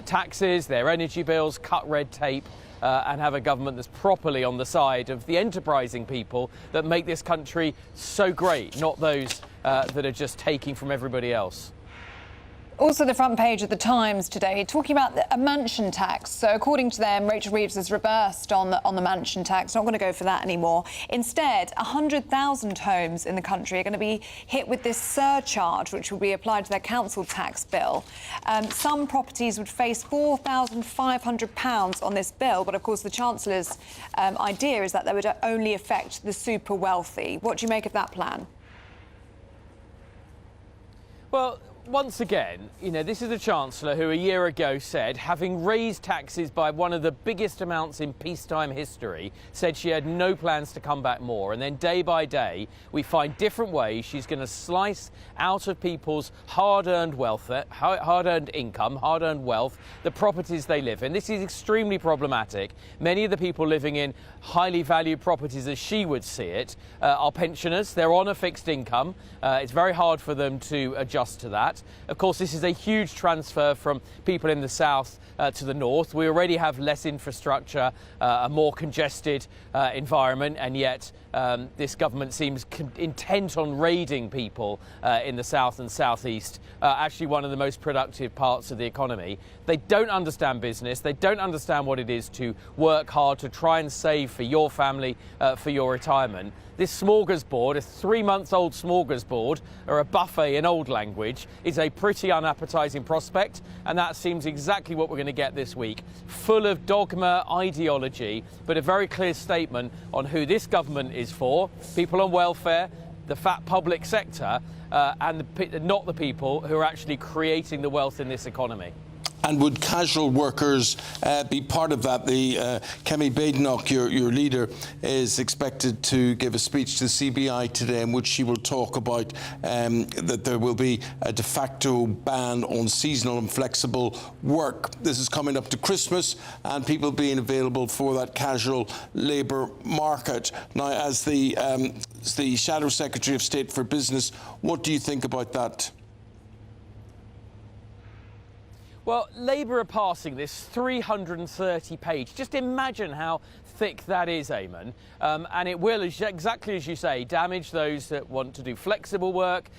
taxes, their energy bills, cut red tape, and have a government that's properly on the side of the enterprising people that make this country so great, not those that are just taking from everybody else. Also, the front page of the Times today talking about a mansion tax. So, according to them, Rachel Reeves has reversed on the mansion tax. Not going to go for that anymore. Instead, 100,000 homes in the country are going to be hit with this surcharge, which will be applied to their council tax bill. Some properties would face £4,500 on this bill, but of course, the Chancellor's idea is that they would only affect the super wealthy. What do you make of that plan? Well, once again, you know, this is the Chancellor who a year ago said, having raised taxes by one of the biggest amounts in peacetime history, said she had no plans to come back more. And then day by day, we find different ways she's going to slice out of people's hard-earned wealth, hard-earned income, hard-earned wealth, the properties they live in. This is extremely problematic. Many of the people living in highly valued properties, as she would see it, are pensioners. They're on a fixed income. It's very hard for them to adjust to that. Of course, this is a huge transfer from people in the south to the north. We already have less infrastructure, a more congested environment, and yet this government seems intent on raiding people in the south and southeast, actually one of the most productive parts of the economy. They don't understand business. They don't understand what it is to work hard to try and save for your family, for your retirement. This smorgasbord, a 3-month-old smorgasbord, or a buffet in old language, is a pretty unappetizing prospect, and that seems exactly what we're going to get this week. Full of dogma, ideology, but a very clear statement on who this government is for: people on welfare, the fat public sector, and not the people who are actually creating the wealth in this economy. And would casual workers be part of that? Kemi Badenoch, your leader, is expected to give a speech to the CBI today in which she will talk about that there will be a de facto ban on seasonal and flexible work. This is coming up to Christmas and people being available for that casual labour market. Now, as the Shadow Secretary of State for Business, what do you think about that? Well, Labour are passing this 330-page. Just imagine how thick that is, Eamonn. And it will, exactly as you say, damage those that want to do flexible work,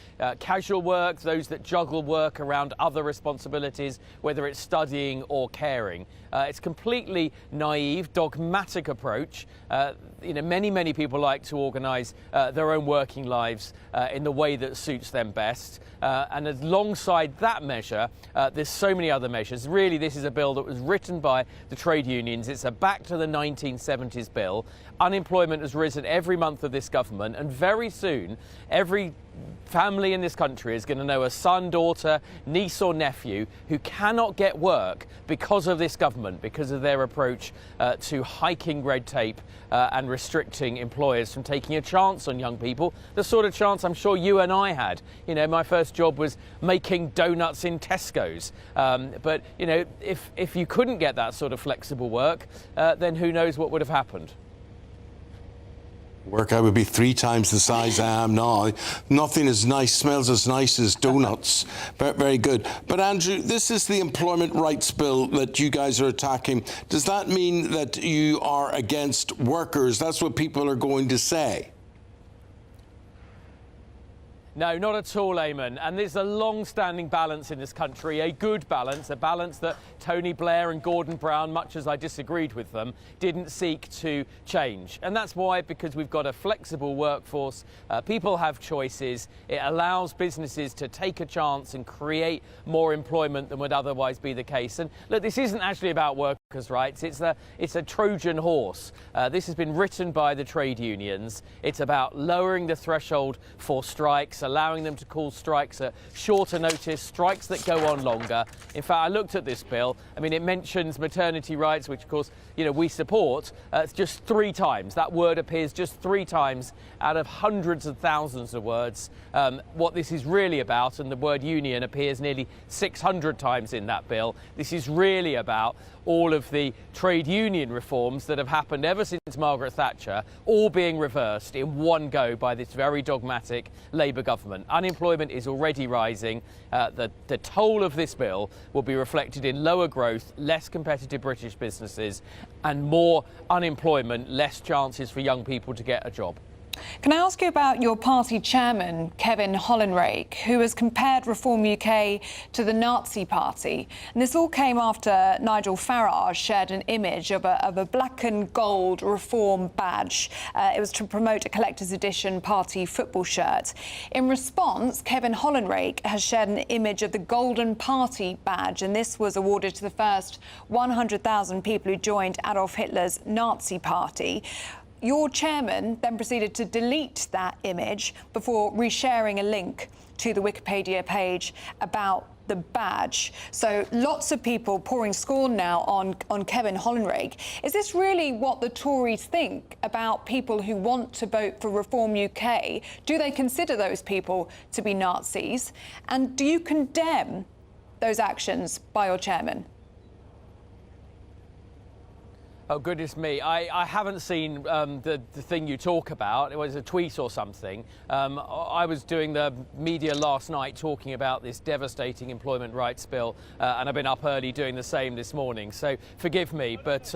casual work, those that juggle work around other responsibilities, whether it's studying or caring. It's completely naive, dogmatic approach. You know, many people like to organise their own working lives in the way that suits them best. And alongside that measure, there's so many other measures. Really, this is a bill that was written by the trade unions. It's a back to the 1970s bill. Unemployment has risen every month of this government, and very soon, every family in this country is going to know a son, daughter, niece or nephew who cannot get work because of this government, because of their approach to hiking red tape and restricting employers from taking a chance on young people, the sort of chance I'm sure you and I had. You know, my first job was making donuts in Tesco's. But, you know, if you couldn't get that sort of flexible work, then who knows what would have happened. Work, I would be 3 times the size I am now. Nothing as nice, smells as nice as donuts. Very good. But Andrew, this is the employment rights bill that you guys are attacking. Does that mean that you are against workers? That's what people are going to say. No, not at all, Eamonn. And there's a long-standing balance in this country, a good balance, a balance that Tony Blair and Gordon Brown, much as I disagreed with them, didn't seek to change. And that's why, because we've got a flexible workforce, people have choices. It allows businesses to take a chance and create more employment than would otherwise be the case. And look, this isn't actually about workers' rights. It's a Trojan horse. This has been written by the trade unions. It's about lowering the threshold for strikes, allowing them to call strikes at shorter notice, strikes that go on longer. In fact, I looked at this bill. I mean, it mentions maternity rights, which, of course, you know, we support. It's just 3 times. That word appears just 3 times out of hundreds of thousands of words. What this is really about, and the word union appears nearly 600 times in that bill, this is really about all of the trade union reforms that have happened ever since Margaret Thatcher, all being reversed in one go by this very dogmatic Labour government. Unemployment is already rising. The toll of this bill will be reflected in lower growth, less competitive British businesses, and more unemployment, less chances for young people to get a job. Can I ask you about your party chairman, Kevin Hollinrake, who has compared Reform UK to the Nazi Party? And this all came after Nigel Farage shared an image of a black and gold Reform badge. It was to promote a collector's edition party football shirt. In response, Kevin Hollinrake has shared an image of the Golden Party badge, and this was awarded to the first 100,000 people who joined Adolf Hitler's Nazi Party. your chairman then proceeded to delete that image before resharing a link to the Wikipedia page about the badge. So lots of people pouring scorn now on Kevin Hollinrake. Is this really what the Tories think about people who want to vote for Reform UK? Do they consider those people to be Nazis? And do you condemn those actions by your chairman? Oh, goodness me. I haven't seen the thing you talk about. It was a tweet or something. I was doing the media last night talking about this devastating employment rights bill, and I've been up early doing the same this morning. So forgive me, but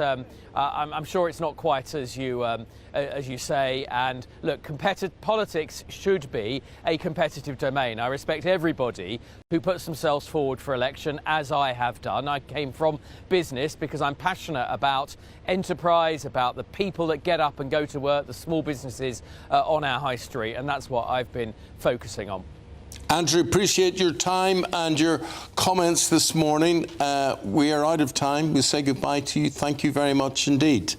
I'm sure it's not quite as you say. And look, politics should be a competitive domain. I respect everybody who puts themselves forward for election, as I have done. I came from business because I'm passionate about enterprise, about the people that get up and go to work, the small businesses on our high street, and that's what I've been focusing on. Andrew, appreciate your time and your comments this morning. We are out of time. We'll say goodbye to you. Thank you very much indeed.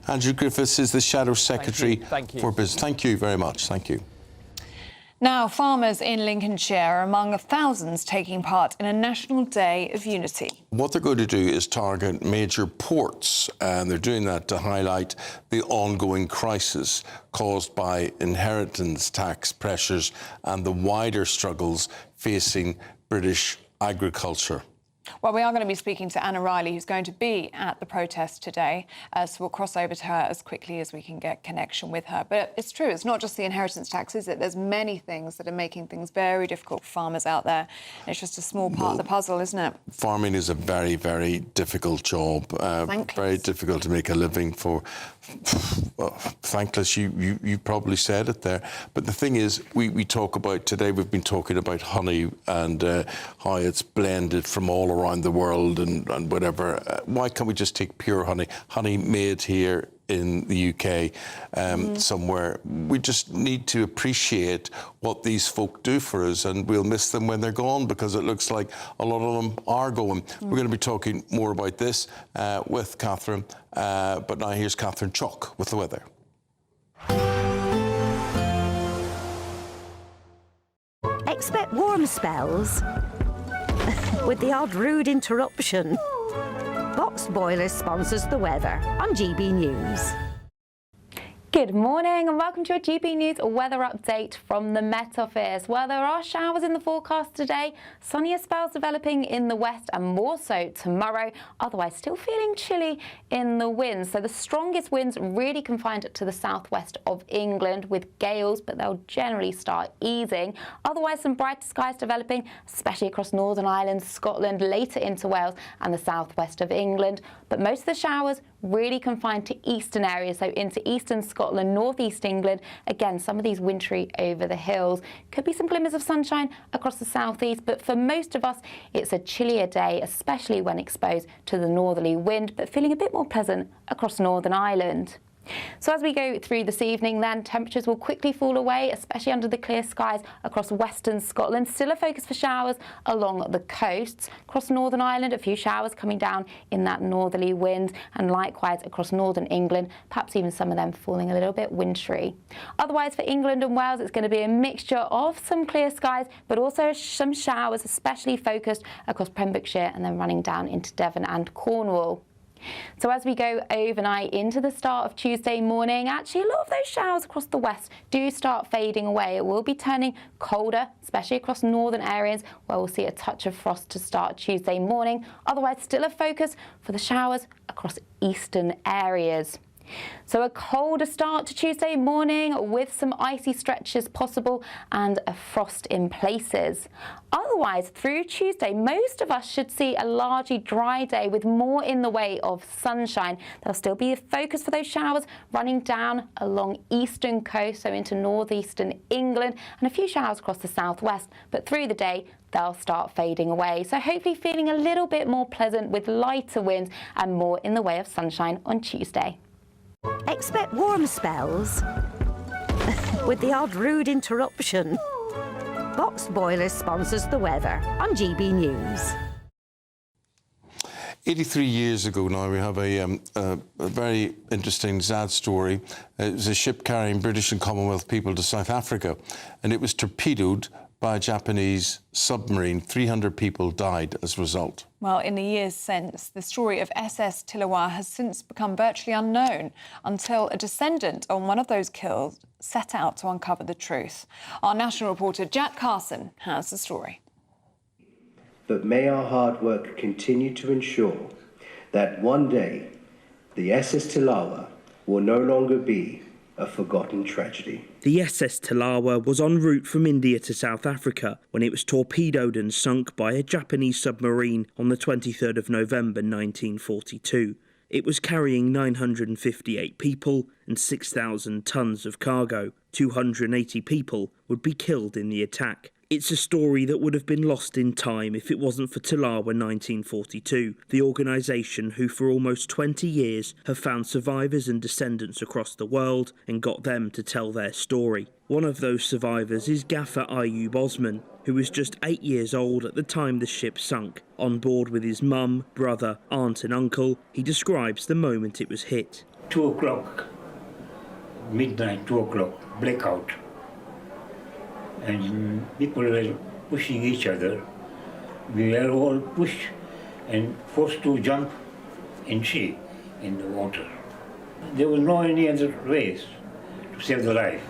Andrew Griffith is the Shadow Secretary for Business. Thank you very much. Thank you. Now, farmers in Lincolnshire are among thousands taking part in a National Day of Unity. What they're going to do is target major ports, and they're doing that to highlight the ongoing crisis caused by inheritance tax pressures and the wider struggles facing British agriculture. Well, we are going to be speaking to Anna Riley, who's going to be at the protest today, so we'll cross over to her as quickly as we can get connection with her. But it's true, it's not just the inheritance tax, is it? There's many things that are making things very difficult for farmers out there. It's just a small part of the puzzle, isn't it? Farming is a very, very difficult job. Very difficult to make a living for. Well, thankless, you probably said it there. But the thing is, we talk about today, we've been talking about honey and how it's blended from all around the world and whatever. Why can't we just take pure honey? Honey made here in the UK somewhere. We just need to appreciate what these folk do for us, and we'll miss them when they're gone, because it looks like a lot of them are going. We're going to be talking more about this with Catherine, but now here's Catherine Chalk with the weather. Expect warm spells with the odd rude interruption. Boxed Boilers sponsors the weather on GB News. Good morning and welcome to a GB News weather update from the Met Office. Well, there are showers in the forecast today, sunnier spells developing in the west and more so tomorrow, otherwise still feeling chilly in the winds. So the strongest winds really confined to the southwest of England with gales, but they'll generally start easing. Otherwise, some brighter skies developing, especially across Northern Ireland, Scotland, later into Wales and the southwest of England. But most of the showers really confined to eastern areas, so into eastern Scotland, northeast England. Again, some of these wintry over the hills. Could be some glimmers of sunshine across the southeast, but for most of us, it's a chillier day, especially when exposed to the northerly wind, but feeling a bit more pleasant across Northern Ireland. So as we go through this evening then, temperatures will quickly fall away, especially under the clear skies across western Scotland. Still a focus for showers along the coasts. Across Northern Ireland, a few showers coming down in that northerly wind, and likewise across northern England, perhaps even some of them falling a little bit wintry. Otherwise for England and Wales, it's going to be a mixture of some clear skies, but also some showers, especially focused across Pembrokeshire and then running down into Devon and Cornwall. So as we go overnight into the start of Tuesday morning, actually a lot of those showers across the west do start fading away. It will be turning colder, especially across northern areas where we'll see a touch of frost to start Tuesday morning. Otherwise, still a focus for the showers across eastern areas. So a colder start to Tuesday morning with some icy stretches possible and a frost in places. Otherwise, through Tuesday, most of us should see a largely dry day with more in the way of sunshine. There'll still be a focus for those showers running down along eastern coast, so into northeastern England, and a few showers across the southwest. But through the day, they'll start fading away. So hopefully feeling a little bit more pleasant with lighter winds and more in the way of sunshine on Tuesday. Expect warm spells with the odd rude interruption. Boxed Boilers sponsors the weather on GB News. 83 years ago now, we have a very interesting, sad story. It was a ship carrying British and Commonwealth people to South Africa, and it was torpedoed by a Japanese submarine. 300 people died as a result. Well, in the years since, the story of SS Tilawa has since become virtually unknown until a descendant on one of those killed set out to uncover the truth. Our national reporter Jack Carson has the story. But may our hard work continue to ensure that one day the SS Tilawa will no longer be a forgotten tragedy. The SS Tilawa was en route from India to South Africa when it was torpedoed and sunk by a Japanese submarine on the 23rd of November 1942. It was carrying 958 people and 6,000 tons of cargo. 280 people would be killed in the attack. It's a story that would have been lost in time if it wasn't for Tilawa 1942, the organisation who for almost 20 years have found survivors and descendants across the world and got them to tell their story. One of those survivors is Gaffer Ayub Osman, who was just 8 years old at the time the ship sunk. On board with his mum, brother, aunt and uncle, he describes the moment it was hit. 2 o'clock, midnight, 2 o'clock, blackout. And people were pushing each other. We were all pushed and forced to jump in sea, in the water. There was no any other ways to save the life.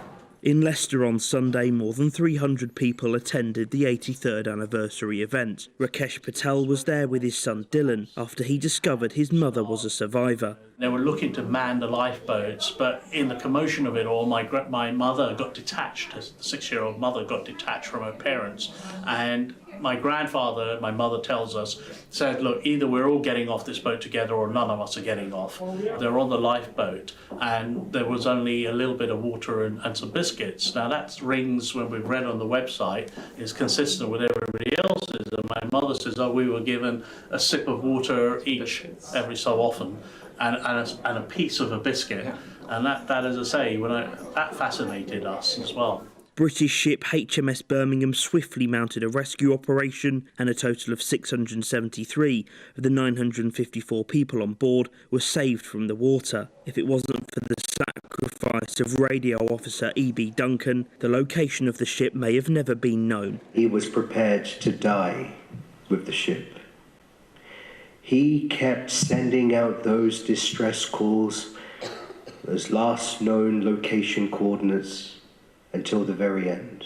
In Leicester on Sunday, more than 300 people attended the 83rd anniversary event. Rakesh Patel was there with his son Dylan after he discovered his mother was a survivor. They were looking to man the lifeboats, but in the commotion of it all, my mother got detached, the 6-year-old mother got detached from her parents, and my grandfather, my mother tells us, said, look, either we're all getting off this boat together or none of us are getting off. They're on the lifeboat, and there was only a little bit of water and some biscuits. Now that rings, when we've read on the website, is consistent with everybody else's. And my mother says, oh, we were given a sip of water each every so often, and a piece of a biscuit. And that as I say, that fascinated us as well. British ship HMS Birmingham swiftly mounted a rescue operation, and a total of 673 of the 954 people on board were saved from the water. If it wasn't for the sacrifice of radio officer E.B. Duncan, the location of the ship may have never been known. He was prepared to die with the ship. He kept sending out those distress calls, those last known location coordinates, until the very end.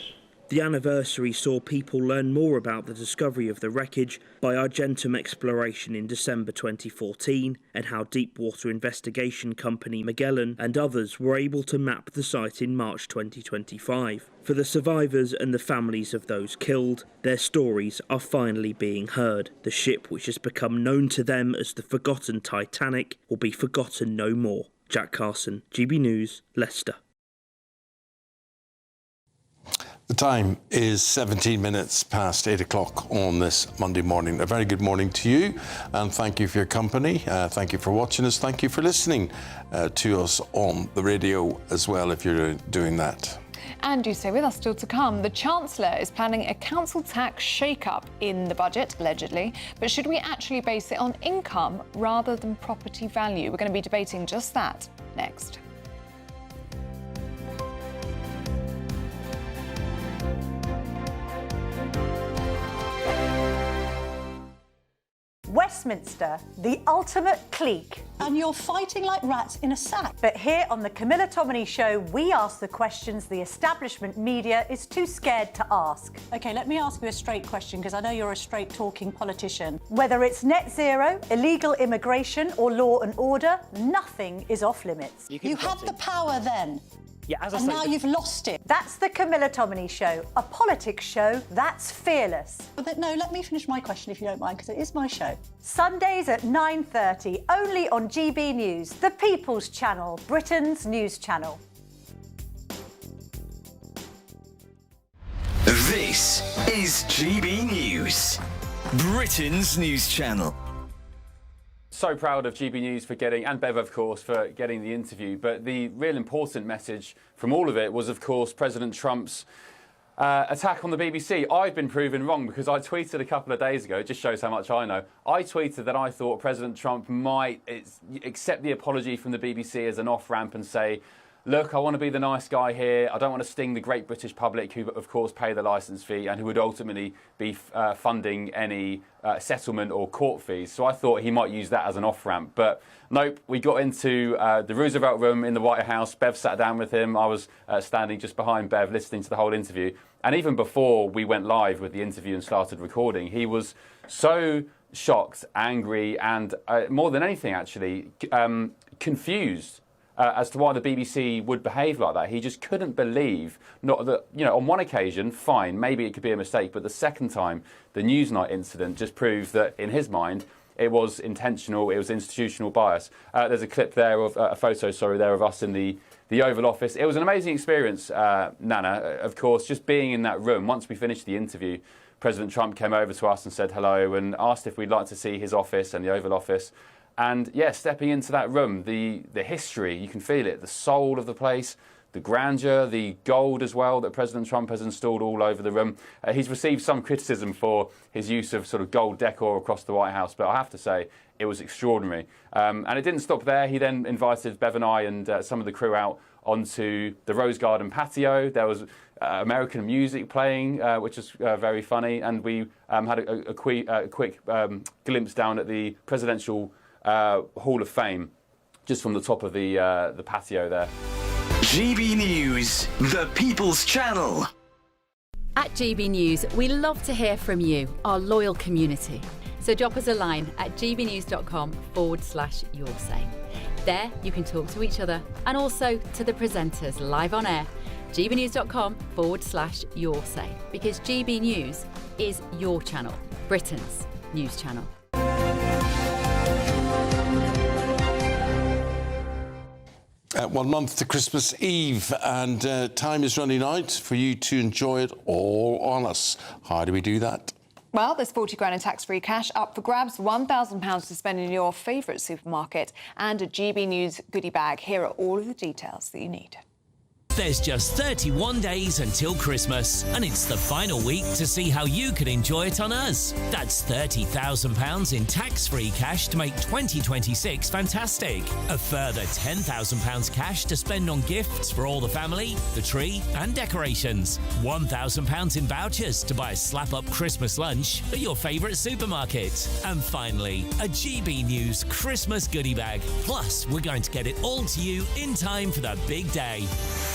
The anniversary saw people learn more about the discovery of the wreckage by Argentum Exploration in December 2014, and how deepwater investigation company Magellan and others were able to map the site in March 2025. For the survivors and the families of those killed, their stories are finally being heard. The ship, which has become known to them as the forgotten Titanic, will be forgotten no more. Jack Carson, GB News, Leicester. The time is 17 minutes past 8 o'clock on this Monday morning. A very good morning to you, and thank you for your company. Thank you for watching us. Thank you for listening to us on the radio as well, if you're doing that. And do stay with us still to come. The Chancellor is planning a council tax shake-up in the budget, allegedly. But should we actually base it on income rather than property value? We're going to be debating just that next. Westminster, the ultimate clique. And you're fighting like rats in a sack. But here on the Camilla Tominey Show, we ask the questions the establishment media is too scared to ask. OK, let me ask you a straight question, because I know you're a straight-talking politician. Whether it's net zero, illegal immigration or law and order, nothing is off-limits. You had the power then. Yeah, as I and say, now you've lost it. That's the Camilla Tominey Show, a politics show that's fearless. No, let me finish my question if you don't mind, because it is my show. Sundays at 9:30, only on GB News, the People's Channel, Britain's news channel. This is GB News, Britain's news channel. So proud of GB News for getting, and Bev of course, for getting the interview. But the real important message from all of it was, of course, President Trump's Attack on the BBC. I've been proven wrong because I tweeted a couple of days ago, it just shows how much I know. I tweeted that I thought President Trump might accept the apology from the BBC as an off-ramp and say, look, I want to be the nice guy here. I don't want to sting the great British public who, of course, pay the licence fee and who would ultimately be funding any settlement or court fees. So I thought he might use that as an off-ramp. But nope, we got into the Roosevelt room in the White House. Bev sat down with him. I was standing just behind Bev listening to the whole interview. And even before we went live with the interview and started recording, he was so shocked, angry, and more than anything, actually, confused as to why the BBC would behave like that. He just couldn't believe, not that, you know, on one occasion, fine, maybe it could be a mistake, but the second time, the Newsnight incident just proved that, in his mind, it was intentional, it was institutional bias. There's a clip there of, a photo, sorry, there of us in the Oval Office. It was an amazing experience, Nana, of course, just being in that room. Once we finished the interview, President Trump came over to us and said hello and asked if we'd like to see his office and the Oval Office. And yeah, stepping into that room, the history, you can feel it, the soul of the place, the grandeur, the gold as well that President Trump has installed all over the room. He's received some criticism for his use of sort of gold decor across the White House, but I have to say it was extraordinary. And it didn't stop there. He then invited Bev and I and some of the crew out onto the Rose Garden patio. There was American music playing, which was very funny. And we had a quick glimpse down at the presidential Hall of Fame, just from the top of the patio there. GB News, the People's Channel. At GB News, we love to hear from you, our loyal community. So drop us a line at gbnews.com/yoursay. There you can talk to each other and also to the presenters live on air. gbnews.com/yoursay, because GB News is your channel, Britain's news channel. 1 month to Christmas Eve, and time is running out for you to enjoy it all on us. How do we do that? Well, there's 40 grand in tax-free cash up for grabs, £1,000 to spend in your favourite supermarket, and a GB News goodie bag. Here are all of the details that you need. There's just 31 days until Christmas, and it's the final week to see how you can enjoy it on us. That's £30,000 in tax-free cash to make 2026 fantastic. A further £10,000 cash to spend on gifts for all the family, the tree and decorations. £1,000 in vouchers to buy a slap-up Christmas lunch at your favourite supermarket. And finally, a GB News Christmas goodie bag. Plus, we're going to get it all to you in time for the big day.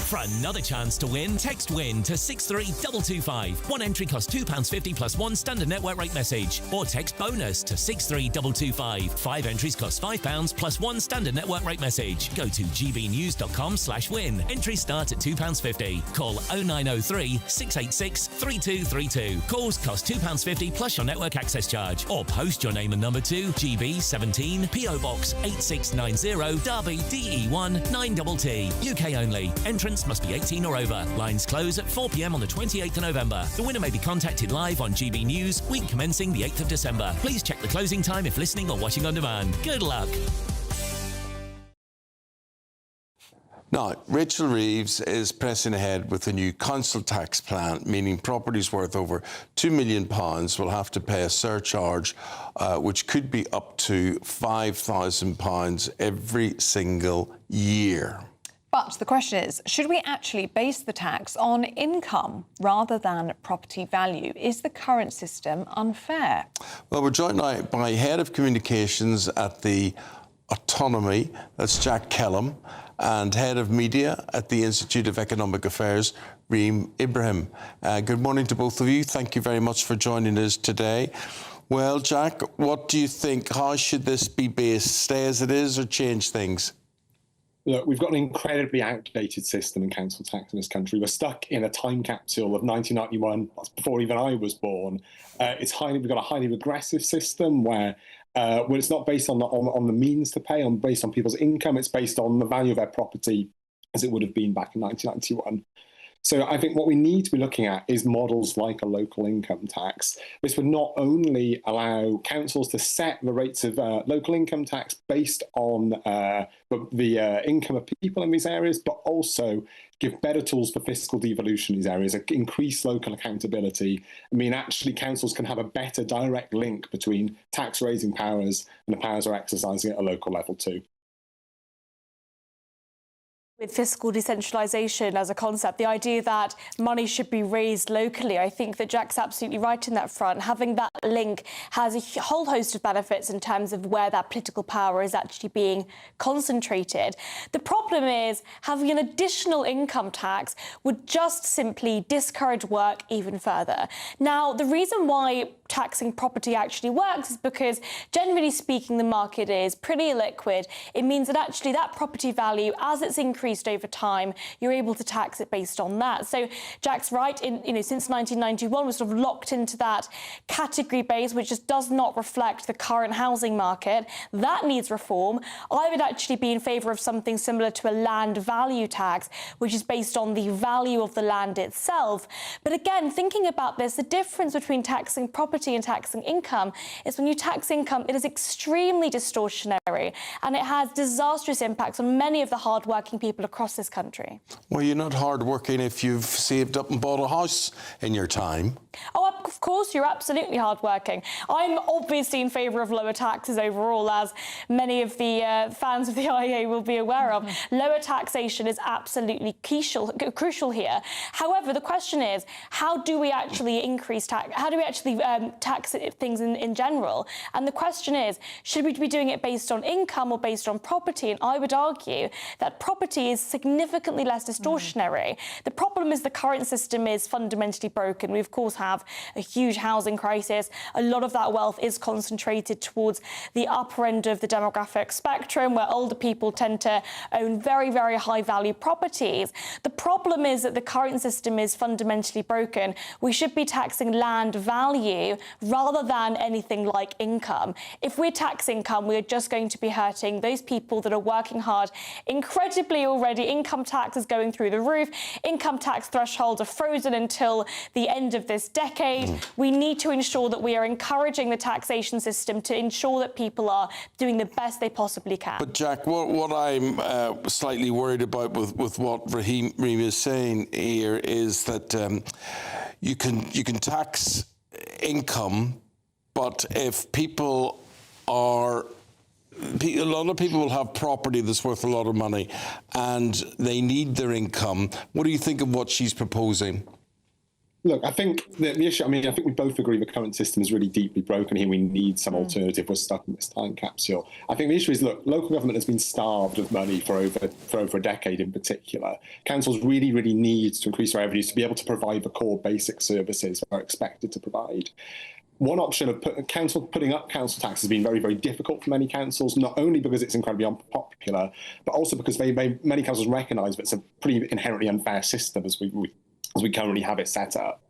For another chance to win, text WIN to 63225. One entry costs £2.50 plus one standard network rate message. Or text BONUS to 63225. 5 entries cost £5 plus one standard network rate message. Go to gbnews.com/win. Entries start at £2.50. Call 0903 686 3232. Calls cost £2.50 plus your network access charge. Or post your name and number to GB17 PO Box 8690 Derby DE1 9TT. UK only. Entrance must be 18 or over. Lines close at 4 p.m. on the 28th of November. The winner may be contacted live on GB News, week commencing the 8th of December. Please check the closing time if listening or watching on demand. Good luck. Now, Rachel Reeves is pressing ahead with a new council tax plan, meaning properties worth over £2 million will have to pay a surcharge, which could be up to £5,000 every single year. But the question is, should we actually base the tax on income rather than property value? Is the current system unfair? Well, we're joined now by Head of Communications at the Autonomy, that's Jack Kellam, and Head of Media at the Institute of Economic Affairs, Reem Ibrahim. Good morning to both of you. Thank you very much for joining us today. Well, Jack, what do you think? How should this be based? Stay as it is or change things? Look, we've got an incredibly outdated system in council tax in this country. We're stuck in a time capsule of 1991, that's before even I was born. We've got a highly regressive system where it's not based on the means to pay, based on people's income. It's based on the value of their property as it would have been back in 1991. So I think what we need to be looking at is models like a local income tax. This would not only allow councils to set the rates of local income tax based on the income of people in these areas, but also give better tools for fiscal devolution in these areas, increase local accountability. I mean, actually, councils can have a better direct link between tax-raising powers and the powers they're exercising at a local level too. With fiscal decentralisation as a concept, the idea that money should be raised locally, I think that Jack's absolutely right in that front. Having that link has a whole host of benefits in terms of where that political power is actually being concentrated. The problem is having an additional income tax would just simply discourage work even further. Now, the reason why taxing property actually works is because, generally speaking, the market is pretty illiquid. It means that actually that property value, as it's increased over time, you're able to tax it based on that. So Jack's right, since 1991, we're sort of locked into that category base, which just does not reflect the current housing market. That needs reform. I would actually be in favour of something similar to a land value tax, which is based on the value of the land itself. But again, thinking about this, the difference between taxing property and taxing income is when you tax income, it is extremely distortionary and it has disastrous impacts on many of the hard-working people across this country. Well, you're not hard-working if you've saved up and bought a house in your time. Oh, of course, you're absolutely hardworking. I'm obviously in favour of lower taxes overall, as many of the fans of the IEA will be aware of. Lower taxation is absolutely crucial here. However, the question is, how do we actually increase tax? How do we actually tax things in general? And the question is, should we be doing it based on income or based on property? And I would argue that property is significantly less distortionary. The problem is the current system is fundamentally broken. We, of course, have a huge housing crisis. A lot of that wealth is concentrated towards the upper end of the demographic spectrum, where older people tend to own very, very high-value properties. The problem is that the current system is fundamentally broken. We should be taxing land value rather than anything like income. If we tax income, we're just going to be hurting those people that are working hard incredibly already. Income tax is going through the roof. Income tax thresholds are frozen until the end of this decade. We need to ensure that we are encouraging the taxation system to ensure that people are doing the best they possibly can. But Jack, what I'm slightly worried about with what Raheem is saying here is that you can tax income, but if people are... A lot of people will have property that's worth a lot of money and they need their income. What do you think of what she's proposing? Look, I think the issue, I think we both agree the current system is really deeply broken here. We need some alternative. We're stuck in this time capsule. I think the issue is, look, local government has been starved of money for over a decade in particular. Councils really, really need to increase their revenues to be able to provide the core basic services they're expected to provide. One option of putting up council tax has been very, very difficult for many councils, not only because it's incredibly unpopular, but also because many councils recognise that it's a pretty inherently unfair system as we currently have it set up.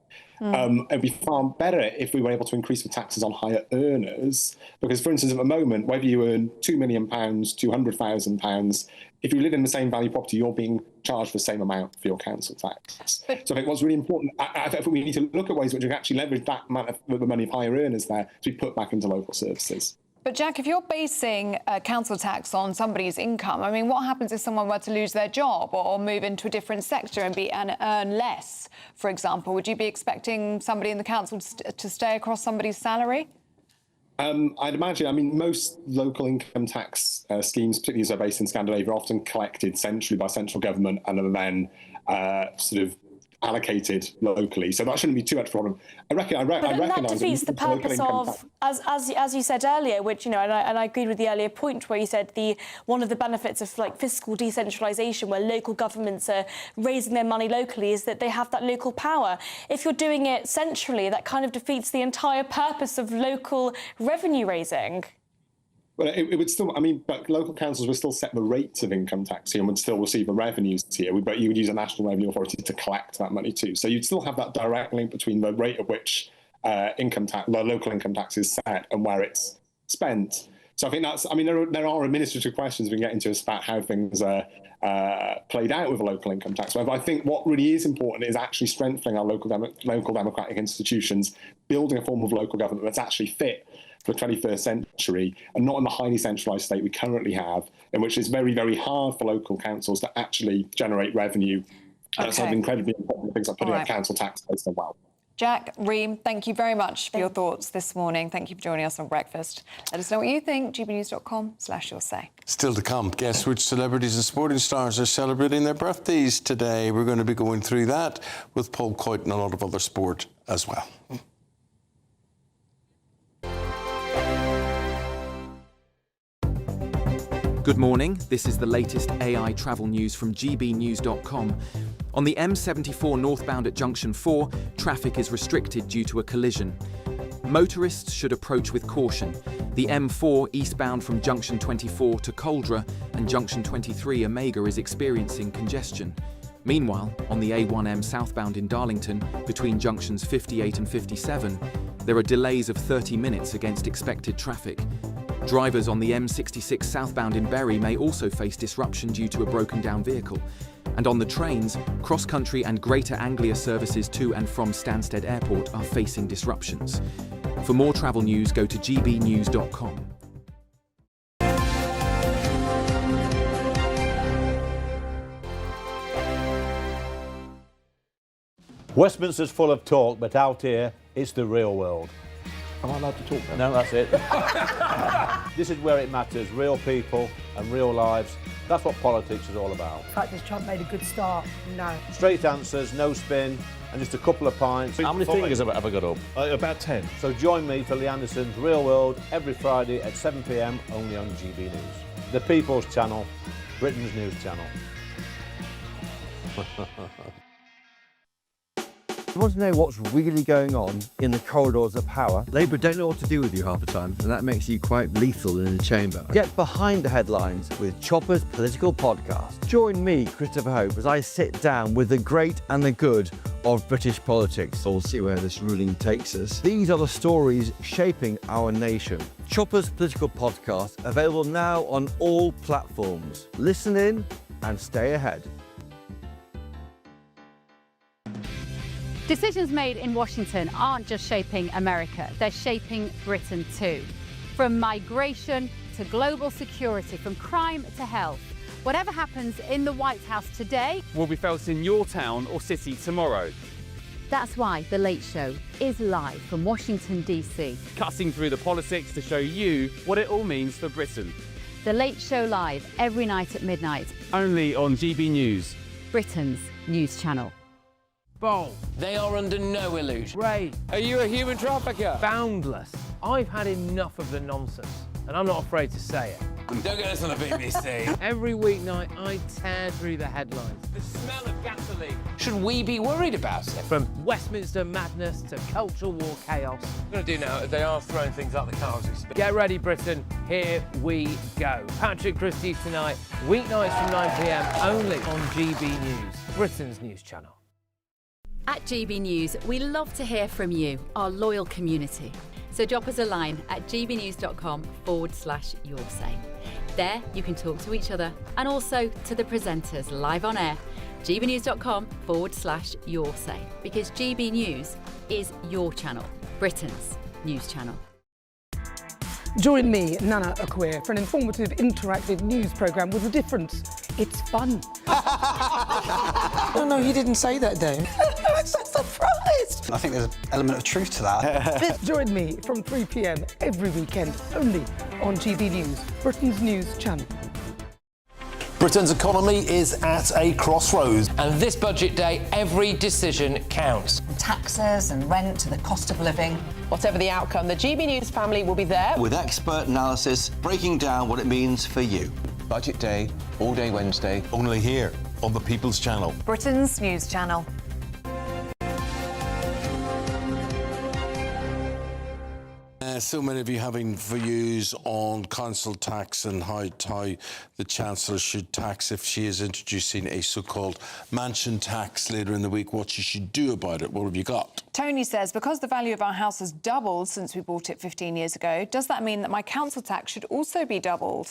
It would be far better if we were able to increase the taxes on higher earners, because, for instance, at the moment, whether you earn £2 million, £200,000, if you live in the same value property, you're being charged the same amount for your council tax. So I think what's really important, I think we need to look at ways which we can actually leverage that amount of the money of higher earners there to be put back into local services. But Jack, if you're basing council tax on somebody's income, what happens if someone were to lose their job or move into a different sector and earn less, for example? Would you be expecting somebody in the council to stay across somebody's salary? I'd imagine, most local income tax schemes, particularly as they're based in Scandinavia, are often collected centrally by central government and are then sort of allocated locally, so that shouldn't be too much of a problem. I recognise that defeats the purpose of, as you said earlier, which and I agreed with the earlier point where you said one of the benefits of fiscal decentralisation, where local governments are raising their money locally, is that they have that local power. If you're doing it centrally, that kind of defeats the entire purpose of local revenue raising. Well, it would still, but local councils would still set the rates of income tax here and would still receive the revenues here, but you would use a national revenue authority to collect that money too. So you'd still have that direct link between the rate at which the local income tax is set and where it's spent. So I think that's, I mean, there are administrative questions we can get into about how things are played out with a local income tax. But I think what really is important is actually strengthening our local democratic institutions, building a form of local government that's actually fit for the 21st century and not in the highly centralised state we currently have, in which it's very, very hard for local councils to actually generate revenue. That's incredibly important things like putting up council tax based on wealth. Jack, Reem, thank you very much for your thoughts this morning. Thank you for joining us on Breakfast. Let us know what you think. gbnews.com/your say. Still to come, guess which celebrities and sporting stars are celebrating their birthdays today. We're going to be going through that with Paul Coyte and a lot of other sport as well. Good morning. This is the latest AI travel news from gbnews.com. On the M74 northbound at Junction 4, traffic is restricted due to a collision. Motorists should approach with caution. The M4 eastbound from Junction 24 to Coldra and Junction 23 Omega is experiencing congestion. Meanwhile, on the A1M southbound in Darlington, between junctions 58 and 57, there are delays of 30 minutes against expected traffic. Drivers on the M66 southbound in Bury may also face disruption due to a broken down vehicle. And on the trains, cross-country and Greater Anglia services to and from Stansted Airport are facing disruptions. For more travel news, go to gbnews.com. Westminster's full of talk, but out here, it's the real world. Am I allowed to talk then? No, that's it. This is where it matters, real people and real lives. That's what politics is all about. The fact that Trump made a good start, no. Straight answers, no spin, and just a couple of pints. How many fingers have I got up? About 10. So join me for Lee Anderson's Real World every Friday at 7 p.m. only on GB News. The People's Channel, Britain's news channel. You want to know what's really going on in the corridors of power? Labour don't know what to do with you half the time, and that makes you quite lethal in the chamber. Get behind the headlines with Chopper's Political Podcast. Join me, Christopher Hope, as I sit down with the great and the good of British politics. We'll see where this ruling takes us. These are the stories shaping our nation. Chopper's Political Podcast, available now on all platforms. Listen in and stay ahead. Decisions made in Washington aren't just shaping America, they're shaping Britain too. From migration to global security, from crime to health. Whatever happens in the White House today will be felt in your town or city tomorrow. That's why The Late Show is live from Washington, D.C. Cutting through the politics to show you what it all means for Britain. The Late Show live every night at midnight. Only on GB News, Britain's news channel. Bold. They are under no illusion. Ray. Are you a human trafficker? Boundless. I've had enough of the nonsense, and I'm not afraid to say it. Don't get this on the BBC. Every weeknight, I tear through the headlines. The smell of gasoline. Should we be worried about it? From Westminster madness to cultural war chaos. What I'm going to do now is they are throwing things out the car as we speak. Get ready, Britain. Here we go. Patrick Christie's tonight, weeknights from 9 p.m. only on GB News, Britain's news channel. At GB News, we love to hear from you, our loyal community. So drop us a line at gbnews.com/your say. There you can talk to each other and also to the presenters live on air. gbnews.com/your say, because GB News is your channel, Britain's news channel. Join me, Nana Akwe, for an informative, interactive news programme with a difference. It's fun. No, he didn't say that, Dave. I'm so surprised. I think there's an element of truth to that. Join me from 3 p.m. every weekend, only on GB News, Britain's news channel. Britain's economy is at a crossroads. And this budget day, every decision counts. From taxes and rent to the cost of living. Whatever the outcome, the GB News family will be there with expert analysis breaking down what it means for you. Budget day, all day Wednesday. Only here on the People's Channel. Britain's news channel. So many of you having views on council tax and how the Chancellor should tax if she is introducing a so-called mansion tax later in the week, what she should do about it. What have you got? Tony says, because the value of our house has doubled since we bought it 15 years ago, does that mean that my council tax should also be doubled?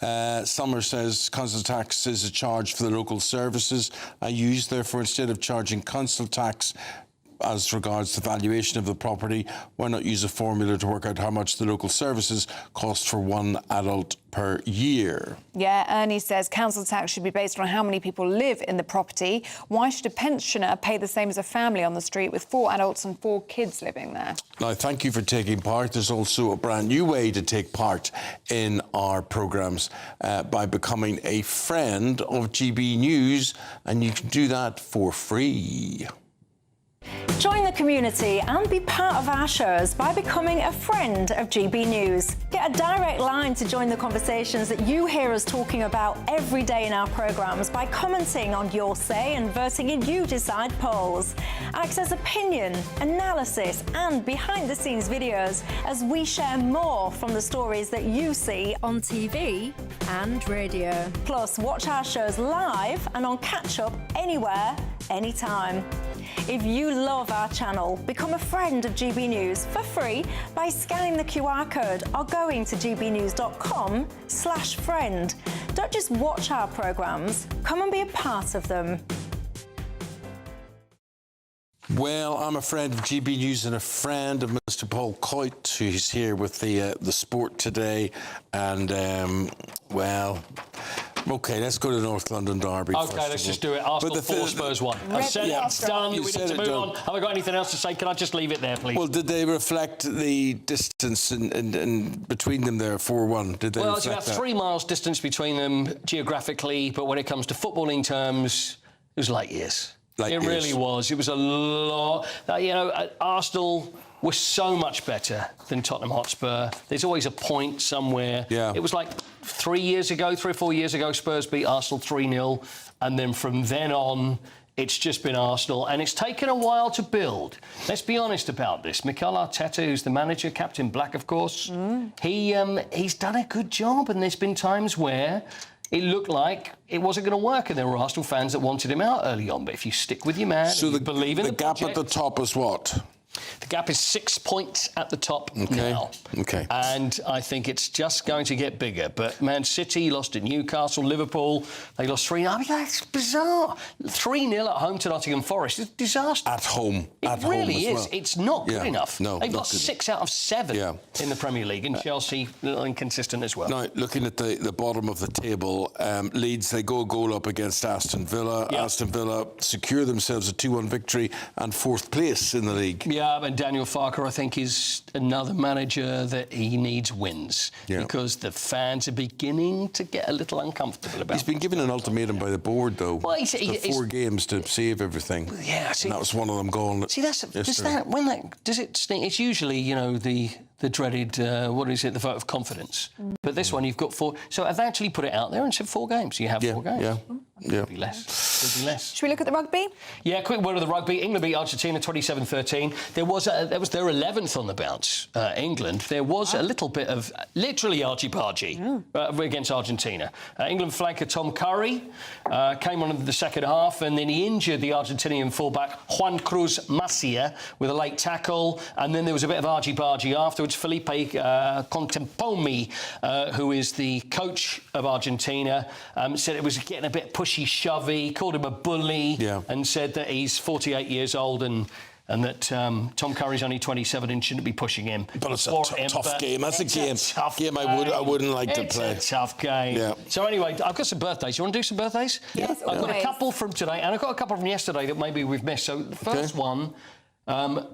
Summer says council tax is a charge for the local services I use. Therefore, instead of charging council tax as regards the valuation of the property, why not use a formula to work out how much the local services cost for one adult per year? Yeah, Ernie says council tax should be based on how many people live in the property. Why should a pensioner pay the same as a family on the street with 4 adults and 4 kids living there? Now, thank you for taking part. There's also a brand new way to take part in our programmes by becoming a friend of GB News, and you can do that for free. Join the community and be part of our shows by becoming a friend of GB News. Get a direct line to join the conversations that you hear us talking about every day in our programmes by commenting on Your Say and voting in You Decide polls. Access opinion, analysis and behind-the-scenes videos as we share more from the stories that you see on TV and radio. Plus, watch our shows live and on catch-up anywhere, anytime. If you love our channel, become a friend of GB News for free by scanning the QR code or going to gbnews.com/friend. Don't just watch our programmes, come and be a part of them. Well, I'm a friend of GB News and a friend of Mr. Paul Coyte, who's here with the sport today. And, well, OK, let's go to North London Derby. OK, let's just do it. Arsenal 4, Spurs 1. I've said it's done. We need to move on. Have I got anything else to say? Can I just leave it there, please? Well, did they reflect the distance in between them there, 4-1? Did they well, it's reflect about 3 miles distance between them geographically, but when it comes to footballing terms, it was light years. It really was. It was a lot. You know, Arsenal were so much better than Tottenham Hotspur. There's always a point somewhere. Yeah. It was like 3 or 4 years ago, Spurs beat Arsenal 3-0. And then from then on, it's just been Arsenal. And it's taken a while to build. Let's be honest about this. Mikel Arteta, who's the manager, Captain Black, of course, he's done a good job. And there's been times where it looked like it wasn't going to work, and there were Arsenal fans that wanted him out early on. But if you stick with your man, so you believe in the gap project, at the top is what? The gap is 6 points at the top now. OK. And I think it's just going to get bigger. But Man City lost at Newcastle, Liverpool, they lost 3-0. I mean, that's bizarre. 3-0 at home to Nottingham Forest is a disaster. At home. It really is. Well. It's not good enough. No, they've lost 6 out of 7 in the Premier League, and Chelsea a little inconsistent as well. Now, looking at the bottom of the table, Leeds, they go a goal up against Aston Villa. Yeah. Aston Villa secure themselves a 2-1 victory and 4th place in the league. Yeah, and Daniel Farke, I think, is another manager that he needs wins because the fans are beginning to get a little uncomfortable about it. He's been given an ultimatum by the board, though. Well, he's 4 games to save everything. Yeah, and that was one of them gone. See, does it sneak? It's usually, you know, the dreaded, what is it, the vote of confidence. But this one, you've got 4. So I've actually put it out there and said 4 games. You have 4 games. Could be less. Could be less. Should we look at the rugby? Yeah, quick word of the rugby. England beat Argentina 27-13. There was their 11th on the bounce, England. There was a little bit of literally argy-bargy against Argentina. England flanker Tom Curry came on in the second half, and then he injured the Argentinian fullback Juan Cruz Macia with a late tackle, and then there was a bit of argy-bargy afterwards. Felipe Contempomi, who is the coach of Argentina, said it was getting a bit pushy-shovey, called him a bully, and said that he's 48 years old and that Tom Curry's only 27 and shouldn't be pushing him. But it's a tough game. That's a game I wouldn't like to play. It's a tough game. Yeah. So anyway, I've got some birthdays. You want to do some birthdays? Yes. I've got a couple from today, and I've got a couple from yesterday that maybe we've missed. So the first one,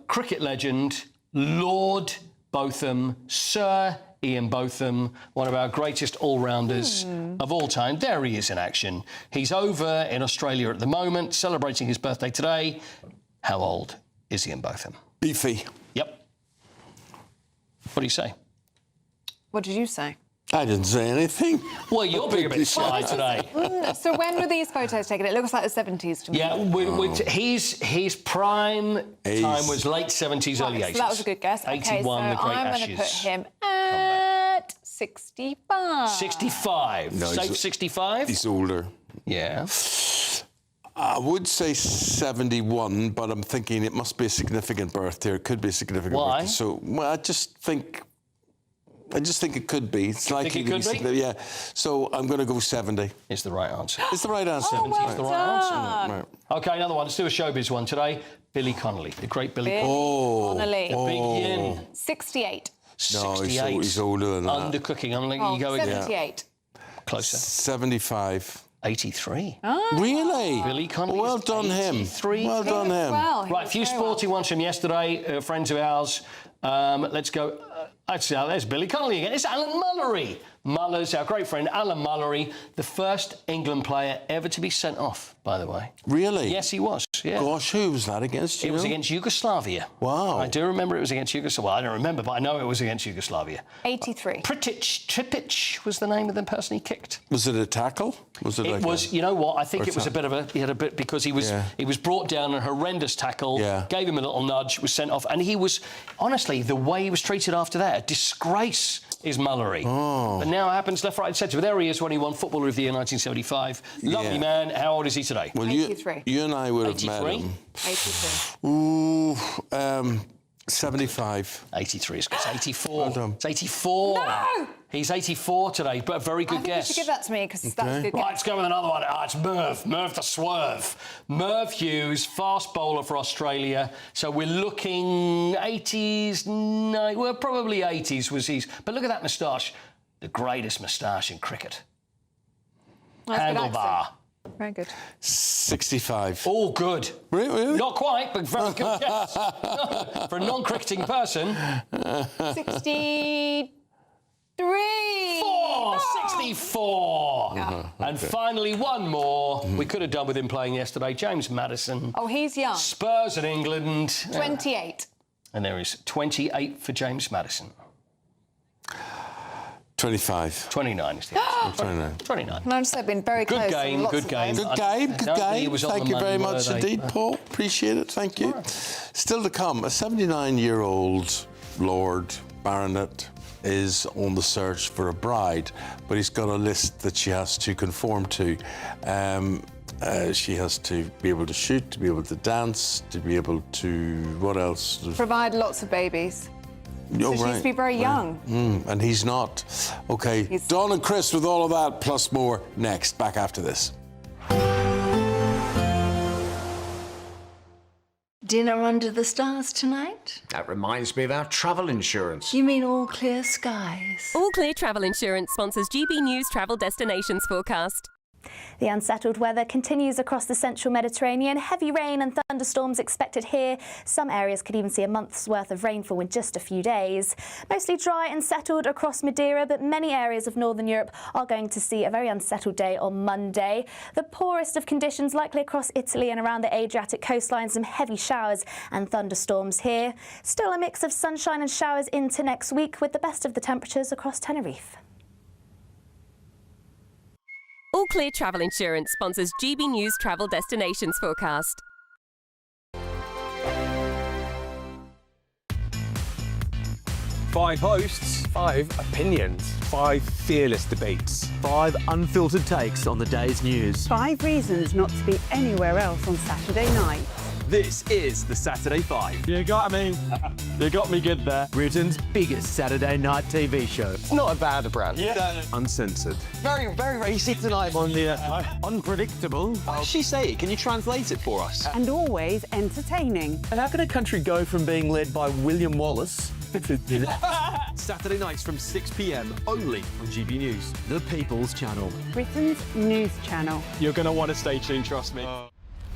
cricket legend, Lord Botham, Sir Ian Botham, one of our greatest all-rounders of all time. There he is in action. He's over in Australia at the moment, celebrating his birthday today. How old is Ian Botham? Beefy. Yep. What do you say? What did you say? I didn't say anything. Well, you're being a bit sly today. So when were these photos taken? It looks like the 70s to me. Yeah, his prime time was late 70s, early 80s. So that was a good guess. 81, so the Great I'm Ashes. going to put him at 65. 65. No, Safe 65? He's older. Yeah. I would say 71, but I'm thinking it must be a significant birth here. It could be a significant Why? birth. So, well, I just think it could be. It's likely to be significant. Yeah. So I'm going to go 70. It's the right answer. It's the right answer. 70 is the right answer. Right. OK, another one. Let's do a showbiz one today. Billy Connolly, the great Billy Connolly. Connolly. The big yin. 68. No, 68. he's older than that. Undercooking. I'm letting you go again. 78. Closer. 75. 83. Really? Billy Connolly. Well done him. 83. Well done him. Well, Right, a few sporty ones from yesterday, friends of ours. Let's go. Actually, there's Billy Connolly again. It's Alan Mullery. Muller's our great friend, Alan Mullery, the first England player ever to be sent off, by the way. Really? Yes, he was. Yeah. Gosh, who was that against? It was against Yugoslavia. Wow. I do remember it was against Yugoslavia. Well, I don't remember, but I know it was against Yugoslavia. 83. Tripic was the name of the person he kicked. Was it a tackle? Was it? It was. You know what? I think it was a bit of a. He had a bit because he was brought down a horrendous tackle. Yeah. Gave him a little nudge. Was sent off, and he was honestly the way he was treated after that. A disgrace is Mullery. Oh. But now it happens left, right, and centre. But there he is when he won Footballer of the Year 1975. Lovely man. How old is he today? Well, 83. You and I would have 83? met him. 83. Ooh, 75. 83 is good. It's 84. Well done. It's 84. No! He's 84 today, but a very good I think guess. you should give that to me because that's a good Right, guess. let's go with another one. It's Merv. Merv the Swerve. Merv Hughes, fast bowler for Australia. So we're looking 80s, well, probably 80s was his. But look at that moustache. The greatest moustache in cricket. That's a good Handlebar. accent. Very good. 65. All good. Really? Not quite, but very good guess. For a non-cricketing person. 63. 64. And finally, one more. We could have done with him playing yesterday. James Maddison. Oh, he's young. Spurs and England. 28. And there is 28 for James Maddison. 25. 29 is the answer. 29. 29. And I just have been very Good close. game, in lots good of game. ways. Good game, I good don't think he game. was on Thank the you very money, much were they? indeed, Paul. Appreciate it. Thank you. Still to come, a 79-year-old Lord Baronet is on the search for a bride, but he's got a list that she has to conform to. She has to be able to shoot, to be able to dance, to be able to... what else? Provide lots of babies. Oh, So she needs to be very young. And he's not. OK, Dawn and Chris with all of that, plus more, next. Back after this. Dinner under the stars tonight? That reminds me of our travel insurance. You mean all clear skies? All Clear Travel Insurance sponsors GB News Travel Destinations forecast. The unsettled weather continues across the central Mediterranean. Heavy rain and thunderstorms expected here. Some areas could even see a month's worth of rainfall in just a few days. Mostly dry and settled across Madeira, but many areas of northern Europe are going to see a very unsettled day on Monday. The poorest of conditions likely across Italy and around the Adriatic coastline. Some heavy showers and thunderstorms here. Still a mix of sunshine and showers into next week, with the best of the temperatures across Tenerife. All Clear Travel Insurance sponsors GB News Travel Destinations forecast. 5 hosts, 5 opinions, 5 fearless debates, 5 unfiltered takes on the day's news. 5 reasons not to be anywhere else on Saturday night. This is the Saturday 5. You got me. You got me good there. Britain's biggest Saturday night TV show. It's not a bad brand. Yeah. Uncensored. Very easy tonight. On the unpredictable. What did she say? Can you translate it for us? And always entertaining. And how can a country go from being led by William Wallace Saturday nights from 6 p.m. only on GB News, the People's Channel. Britain's news channel. You're going to want to stay tuned, trust me.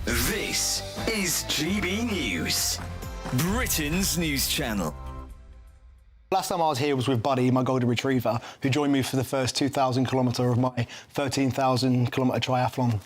This is GB News, Britain's news channel. Last time I was here was with Buddy, my golden retriever, who joined me for the first 2,000 kilometre of my 13,000 kilometre triathlon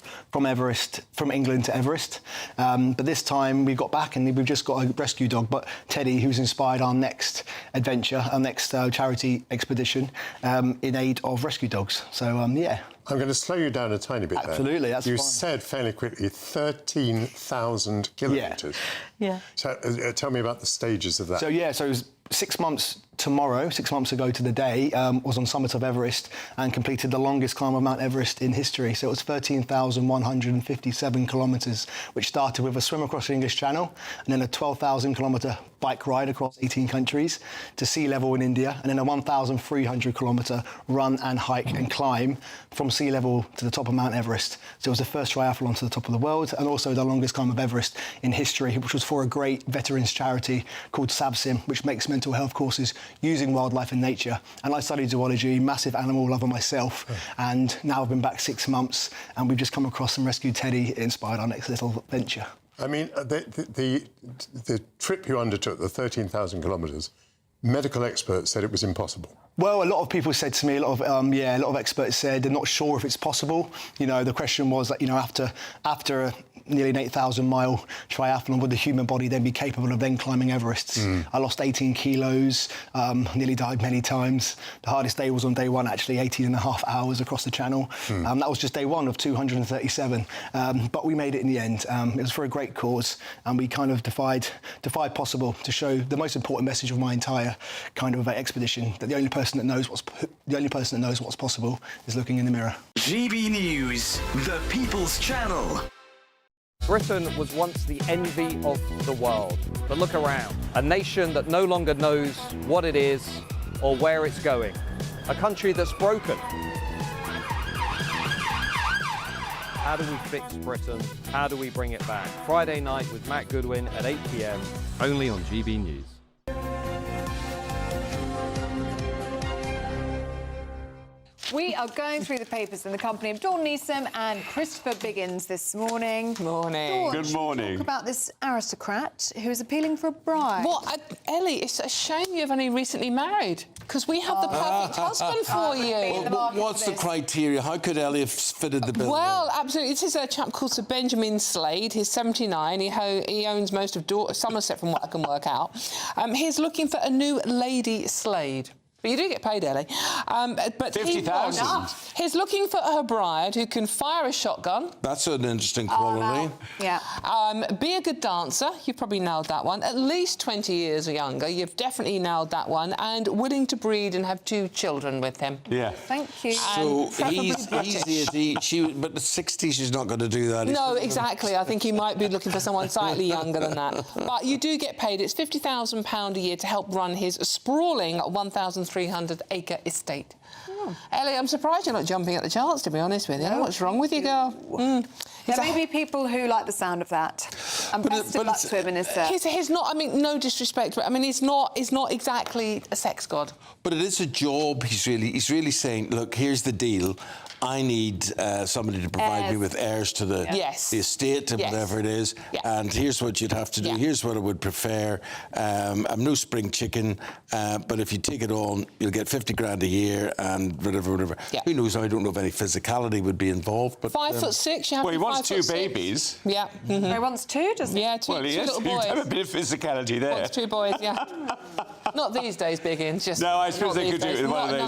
from England to Everest. But this time we got back and we've just got a rescue dog, but Teddy, who's inspired our next adventure, our next charity expedition in aid of rescue dogs. So, yeah. I'm going to slow you down a tiny bit there. Absolutely, that's You fine. said fairly quickly 13,000 kilometres. Yeah. So, tell me about the stages of that. So, yeah, so it was 6 months tomorrow, 6 months ago to the day, was on summit of Everest and completed the longest climb of Mount Everest in history. So it was 13,157 kilometres, which started with a swim across the English Channel and then a 12,000 kilometre bike ride across 18 countries to sea level in India, and then a 1,300 kilometre run and hike and climb from sea level to the top of Mount Everest. So it was the first triathlon to the top of the world and also the longest climb of Everest in history, which was for a great veterans charity called SABSIM, which makes mental health courses using wildlife and nature. And I studied zoology, massive animal lover myself, and now I've been back 6 months and we've just come across and rescued Teddy. It inspired our next little venture. I mean, the trip you undertook, the 13,000 kilometres, medical experts said it was impossible. Well, a lot of people said to me, a lot of experts said they're not sure if it's possible. You know, the question was that, you know, after a nearly an 8,000-mile triathlon, would the human body then be capable of then climbing Everest? I lost 18 kilos, nearly died many times. The hardest day was on day one, actually, 18 and a half hours across the channel. That was just day one of 237. But we made it in the end. It was for a great cause, and we kind of defied possible to show the most important message of my entire kind of expedition, that the only person that knows what's possible is looking in the mirror. GB News, the People's Channel. Britain was once the envy of the world, but look around. A nation that no longer knows what it is or where it's going. A country that's broken. How do we fix Britain? How do we bring it back? Friday night with Matt Goodwin at 8 p.m, only on GB News. We are going through the papers in the company of Dawn Neeson and Christopher Biggins this morning. Morning. Dawn, Good morning. Talk about this aristocrat who's appealing for a bride. Well, Ellie, it's a shame you've only recently married, because we have the perfect husband for you. What's the criteria? How could Ellie have fitted the bill? Well, absolutely. This is a chap called Sir Benjamin Slade. He's 79. He owns most of Somerset, from what I can work out. He's looking for a new Lady Slade. But you do get paid, Ellie. But 50,000. He's looking for her bride who can fire a shotgun. That's an interesting quality. Yeah. Be a good dancer. You've probably nailed that one. At least 20 years or younger. You've definitely nailed that one. And willing to breed and have 2 children with him. Yeah. Thank you. So he's easy. But at 60, she's not going to do that. No, exactly. I think he might be looking for someone slightly younger than that. But you do get paid. It's £50,000 a year to help run his sprawling 1,300-acre estate. Oh. Ellie, I'm surprised you're not jumping at the chance, to be honest with you. No. What's wrong with you, girl? There may be people who like the sound of that. And best of luck to him in his he's not, I mean, no disrespect, but I mean, he's not exactly a sex god. But it is a job. He's really saying, look, here's the deal. I need somebody to provide me with heirs to the estate and whatever it is. And here's what you'd have to do. Here's what I would prefer. I'm no spring chicken, but if you take it on, you'll get 50 grand a year and whatever. Who knows? I don't know if any physicality would be involved. But 5'6", you have well, he wants 2 5'6". babies. Yeah. He wants 2, doesn't he? Yeah, 2 little boys. Have a bit of physicality there. Wants 2 boys, yeah. Not these days, Biggins. Just no, I suppose they could do it with one of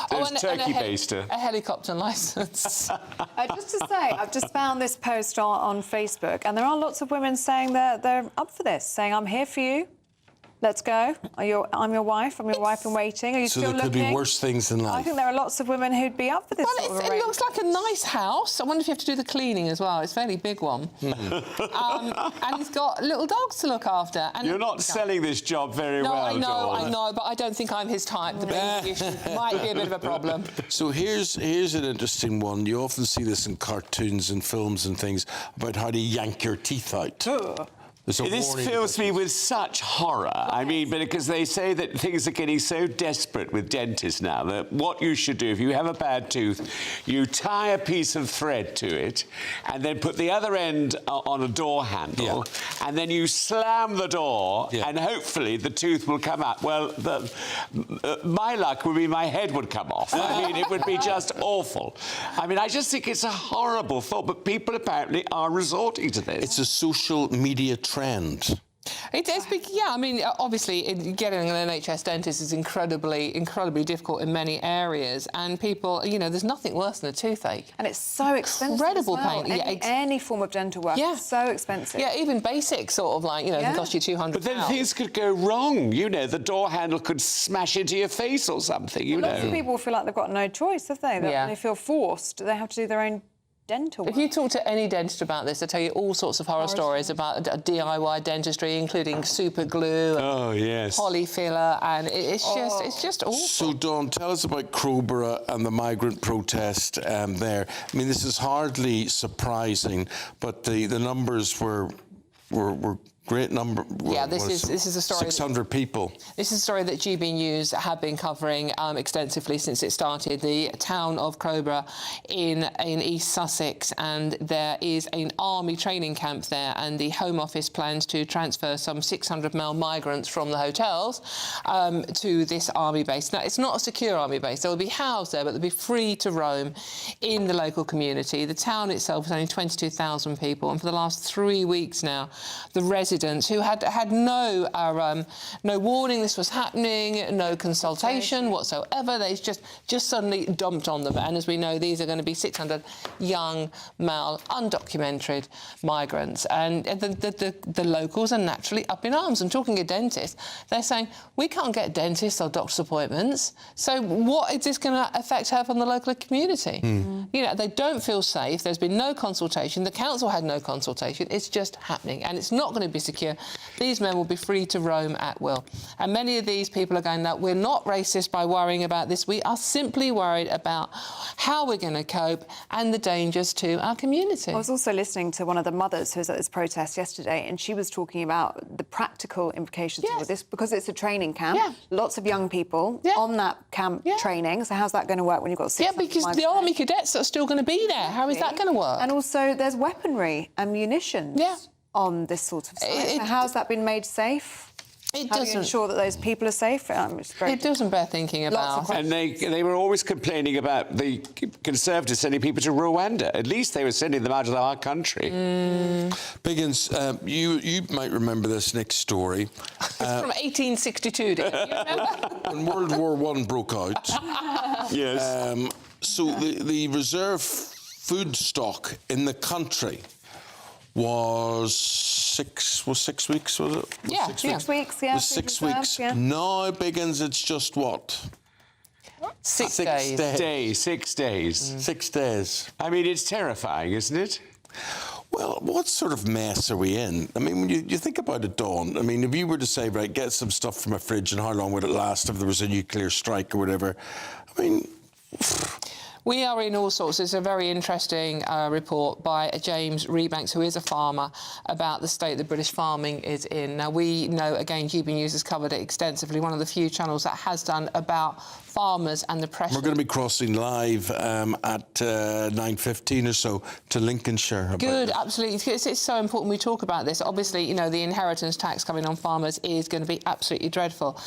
those turkey baster. A helicopter licence. Just to say, I've just found this post on Facebook, and there are lots of women saying they're up for this, saying, I'm here for you. Let's go. I'm your wife. I'm your wife in waiting. Are you still looking? So there could be worse things in life. I think there are lots of women who'd be up for this sort of it looks like a nice house. I wonder if you have to do the cleaning as well. It's a fairly big one. And he's got little dogs to look after. And you're not selling this job very well, I know, but I don't think I'm his type. The baby issue might be a bit of a problem. So here's an interesting one. You often see this in cartoons and films and things about how to yank your teeth out. There's a This warning fills about me with such horror. I mean, because they say that things are getting so desperate with dentists now that what you should do, if you have a bad tooth, you tie a piece of thread to it and then put the other end on a door handle and then you slam the door and hopefully the tooth will come out. Well, my luck would be my head would come off. I mean, it would be just awful. I mean, I just think it's a horrible thought, but people apparently are resorting to this. It's a social media trend. Yeah, I mean, obviously, getting an NHS dentist is incredibly difficult in many areas, and people, you know, there's nothing worse than a toothache. And it's so expensive. Incredible as well. pain. Any form of dental work is so expensive. Yeah, even basic sort of like, you know, can cost you £200. But then things could go wrong. You know, the door handle could smash into your face or something, you know. Lots of people feel like they've got no choice, have they? They feel forced. They have to do their own dental work. If you talk to any dentist about this, they'll tell you all sorts of horror stories about DIY dentistry, including super glue and polyfiller, and it's just awful. So, Dawn, tell us about Crowborough and the migrant protest there. I mean, this is hardly surprising, but the numbers were great number. Yeah, this is a story. 600 people. This is a story that GB News have been covering extensively since it started. The town of Crowborough in East Sussex, and there is an army training camp there, and the Home Office plans to transfer some 600 male migrants from the hotels to this army base. Now, it's not a secure army base. They'll be housed there, but they'll be free to roam in the local community. The town itself is only 22,000 people, and for the last 3 weeks now, the residents who had no warning this was happening, no consultation whatsoever, they just suddenly dumped on them. And as we know, these are going to be 600 young, male, undocumented migrants. And the locals are naturally up in arms. And talking to dentists, they're saying, we can't get dentists or doctor's appointments, so what is this going to affect her from the local community? You know, they don't feel safe. There's been no consultation. The council had no consultation. It's just happening, and it's not going to be secure. These men will be free to roam at will. And many of these people are going, no, we're not racist by worrying about this. We are simply worried about how we're going to cope and the dangers to our community. I was also listening to one of the mothers who was at this protest yesterday, and she was talking about the practical implications of this, because it's a training camp. Lots of young people on that camp training. So how's that going to work when you've got 600 because the army cadets are still going to be there. How is that going to work? And also there's weaponry and munitions on this sort of site. So how's that been made safe? How do you ensure that those people are safe? It doesn't bear thinking about. And they were always complaining about the Conservatives sending people to Rwanda. At least they were sending them out of our country. Biggins, you might remember this next story. It's from 1862, do you remember? When World War I broke out. Yes. So the reserve food stock in the country was 6 weeks, was it? Yeah, 6 weeks, yeah. Was 6 weeks. Now, Biggins, it's just what? 6 days. 6 days. 6 days. I mean, it's terrifying, isn't it? Well, what sort of mess are we in? I mean, when you think about it, Dawn, I mean, if you were to say, right, get some stuff from a fridge and how long would it last if there was a nuclear strike or whatever, I mean... We are in all sorts. It's a very interesting report by James Rebanks, who is a farmer, about the state that British farming is in. Now, we know, again, GB News has covered it extensively, one of the few channels that has done about farmers and the pressure. We're going to be crossing live at 9:15 or so to Lincolnshire. Good, absolutely. It's so important we talk about this. Obviously, you know, the inheritance tax coming on farmers is going to be absolutely dreadful.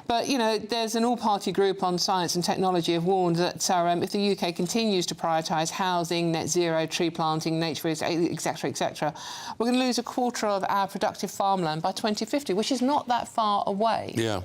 But, you know, there's an all-party group on science and technology have warned that if the UK continues to prioritise housing, net zero, tree planting, nature, etc., etc., we're going to lose a quarter of our productive farmland by 2050, which is not that far away. Yeah.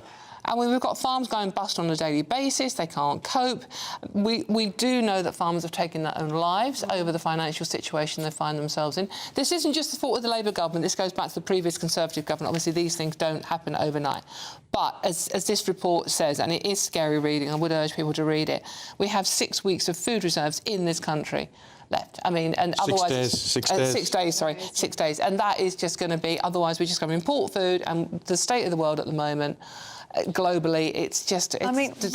And we've got farms going bust on a daily basis. They can't cope. We do know that farmers have taken their own lives over the financial situation they find themselves in. This isn't just the fault of the Labour government. This goes back to the previous Conservative government. Obviously, these things don't happen overnight. But as this report says, and it is scary reading, I would urge people to read it, we have 6 weeks of food reserves in this country left. I mean, and otherwise... 6 days. 6 days, sorry. 6 days. And that is just going to be... Otherwise, we're just going to import food, and the state of the world at the moment... globally, it's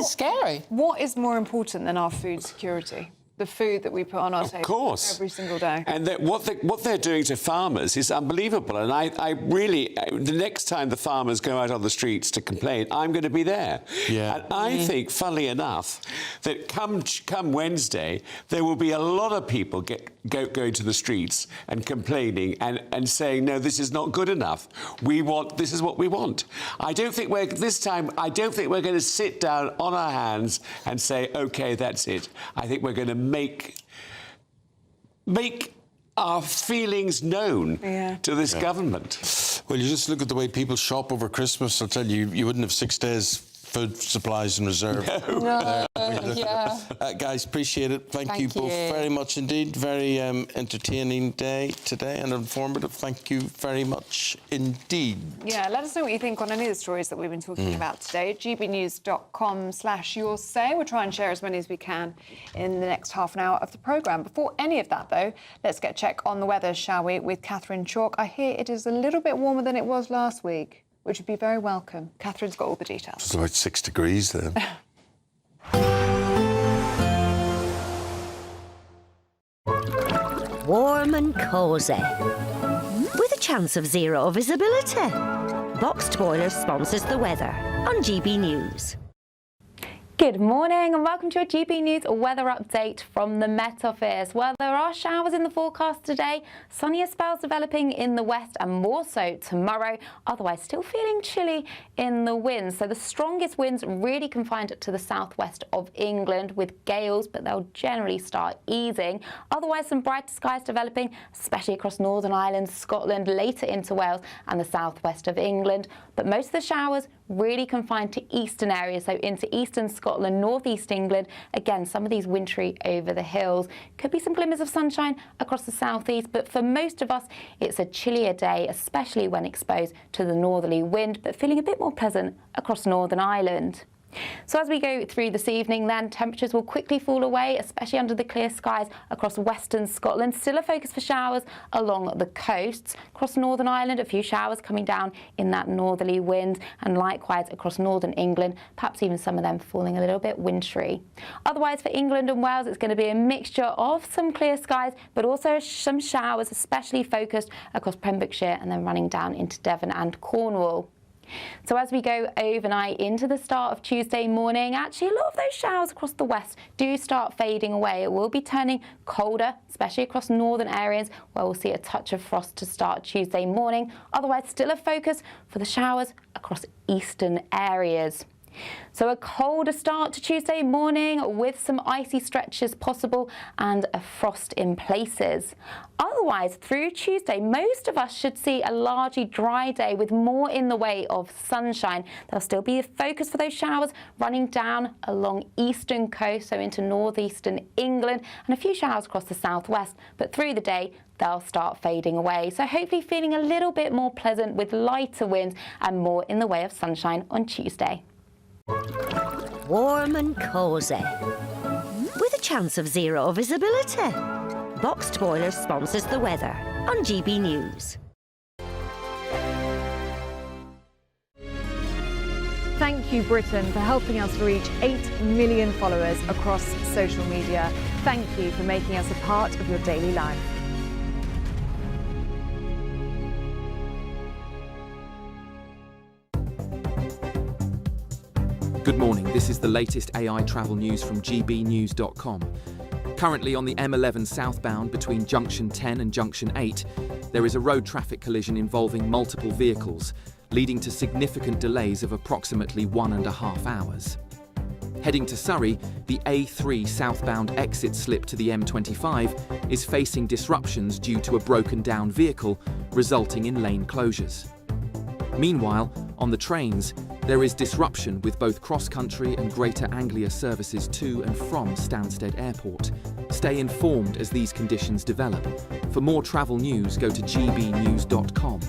scary. What is more important than our food security? the food that we put on our table. Of course. Every single day. And what they're doing to farmers is unbelievable. And I really, the next time the farmers go out on the streets to complain, I'm going to be there. Yeah. And I think, funnily enough, that come Wednesday, there will be a lot of people going to the streets and complaining and saying, no, this is not good enough. This is what we want. I don't think we're going to sit down on our hands and say, OK, that's it. I think we're going to make our feelings known to this government. Well, you just look at the way people shop over Christmas. I'll tell you, you wouldn't have 6 days food supplies in reserve. No, yeah. Guys, appreciate it. Thank you both very much indeed. Very entertaining day today and informative. Thank you very much indeed. Yeah, let us know what you think on any of the stories that we've been talking about today. gbnews.com/yoursay. We'll try and share as many as we can in the next half an hour of the programme. Before any of that, though, let's get a check on the weather, shall we, with Catherine Chalk. I hear it is a little bit warmer than it was last week, which would be very welcome. Catherine's got all the details. It's about 6 degrees then. Warm and cosy, with a chance of zero visibility. Boxed Boilers sponsors the weather on GB News. Good morning and welcome to a GB News weather update from the Met Office. Well, there are showers in the forecast today, sunnier spells developing in the west and more so tomorrow, otherwise still feeling chilly in the winds. So the strongest winds really confined to the southwest of England with gales, but they'll generally start easing. Otherwise, some brighter skies developing, especially across Northern Ireland, Scotland, later into Wales and the southwest of England. But most of the showers really confined to eastern areas, so into eastern Scotland, northeast England. Again, some of these wintry over the hills. Could be some glimmers of sunshine across the southeast, but for most of us, it's a chillier day, especially when exposed to the northerly wind, but feeling a bit more pleasant across Northern Ireland. So as we go through this evening then, temperatures will quickly fall away, especially under the clear skies across western Scotland. Still a focus for showers along the coasts. Across Northern Ireland, a few showers coming down in that northerly wind, and likewise across northern England, perhaps even some of them falling a little bit wintry. Otherwise for England and Wales, it's going to be a mixture of some clear skies, but also some showers, especially focused across Pembrokeshire and then running down into Devon and Cornwall. So as we go overnight into the start of Tuesday morning, actually a lot of those showers across the west do start fading away. It will be turning colder, especially across northern areas where we'll see a touch of frost to start Tuesday morning. Otherwise, still a focus for the showers across eastern areas. So a colder start to Tuesday morning with some icy stretches possible and a frost in places. Otherwise, through Tuesday, most of us should see a largely dry day with more in the way of sunshine. There'll still be a focus for those showers running down along eastern coast, so into northeastern England, and a few showers across the southwest. But through the day, they'll start fading away. So hopefully feeling a little bit more pleasant with lighter winds and more in the way of sunshine on Tuesday. Warm and cosy, with a chance of zero visibility. Boxed Boilers sponsors the weather on GB News. Thank you, Britain, for helping us reach 8 million followers across social media. Thank you for making us a part of your daily life. Good morning, this is the latest AI travel news from gbnews.com. Currently on the M11 southbound between Junction 10 and Junction 8, there is a road traffic collision involving multiple vehicles, leading to significant delays of approximately 1.5 hours. Heading to Surrey, the A3 southbound exit slip to the M25 is facing disruptions due to a broken down vehicle, resulting in lane closures. Meanwhile, on the trains, there is disruption with both cross-country and Greater Anglia services to and from Stansted Airport. Stay informed as these conditions develop. For more travel news, go to gbnews.com.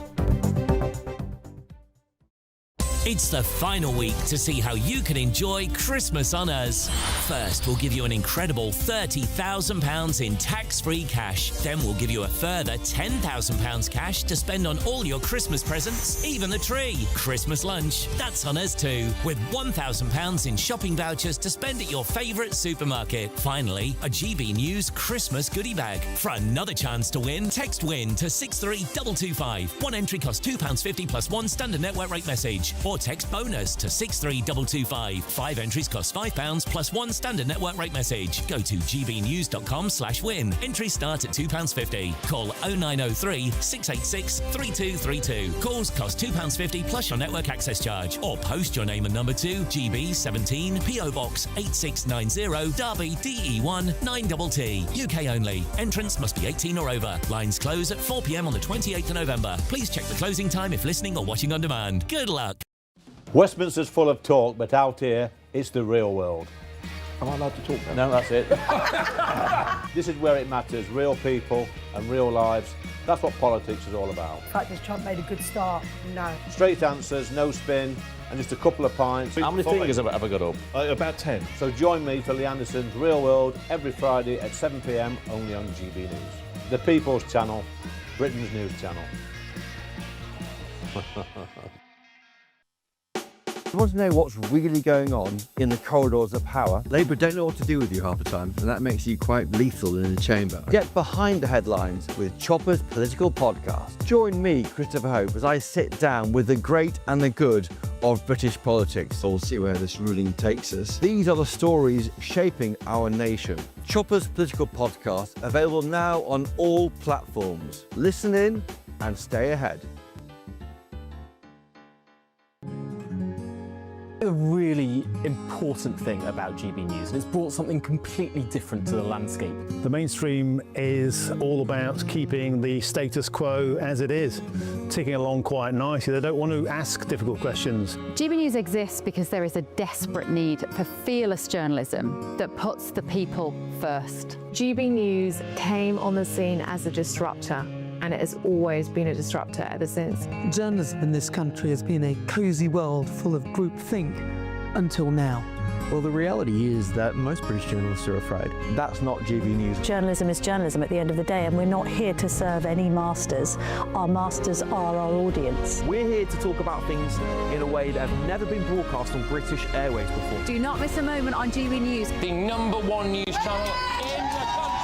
It's the final week to see how you can enjoy Christmas on us. First, we'll give you an incredible £30,000 in tax-free cash. Then we'll give you a further £10,000 cash to spend on all your Christmas presents, even the tree. Christmas lunch, that's on us too, with £1,000 in shopping vouchers to spend at your favourite supermarket. Finally, a GB News Christmas goodie bag. For another chance to win, text WIN to 63225. One entry costs £2.50 plus one standard network rate message. Or text BONUS to 63225. 5 entries cost £5 plus one standard network rate message. Go to gbnews.com/win. Entries start at £2.50. Call 0903 686 3232. Calls cost £2.50 plus your network access charge. Or post your name and number to GB 17 PO Box 8690 Derby DE1 9TT. UK only. Entrance must be 18 or over. Lines close at 4 p.m. on the 28th of November. Please check the closing time if listening or watching on demand. Good luck. Westminster's full of talk, but out here, it's the real world. Am I allowed to talk now? No, that's it. This is where it matters, real people and real lives. That's what politics is all about. In fact, has Trump made a good start? No. Straight answers, no spin, and just a couple of pints. How many fingers have I got up? About 10. So join me for Lee Anderson's Real World every Friday at 7 p.m. only on GB News. The People's Channel, Britain's news channel. You want to know what's really going on in the corridors of power? Labour don't know what to do with you half the time, and that makes you quite lethal in the chamber. Get behind the headlines with Chopper's Political Podcast. Join me, Christopher Hope, as I sit down with the great and the good of British politics. We'll see where this ruling takes us. These are the stories shaping our nation. Chopper's Political Podcast, available now on all platforms. Listen in and stay ahead. A really important thing about GB News, and it's brought something completely different to the landscape. The mainstream is all about keeping the status quo as it is, ticking along quite nicely. They don't want to ask difficult questions. GB News exists because there is a desperate need for fearless journalism that puts the people first. GB News came on the scene as a disruptor, and it has always been a disruptor ever since. Journalism in this country has been a cosy world full of groupthink until now. Well, the reality is that most British journalists are afraid. That's not GB News. Journalism is journalism at the end of the day, and we're not here to serve any masters. Our masters are our audience. We're here to talk about things in a way that have never been broadcast on British airways before. Do not miss a moment on GB News. The #1 news channel in the country.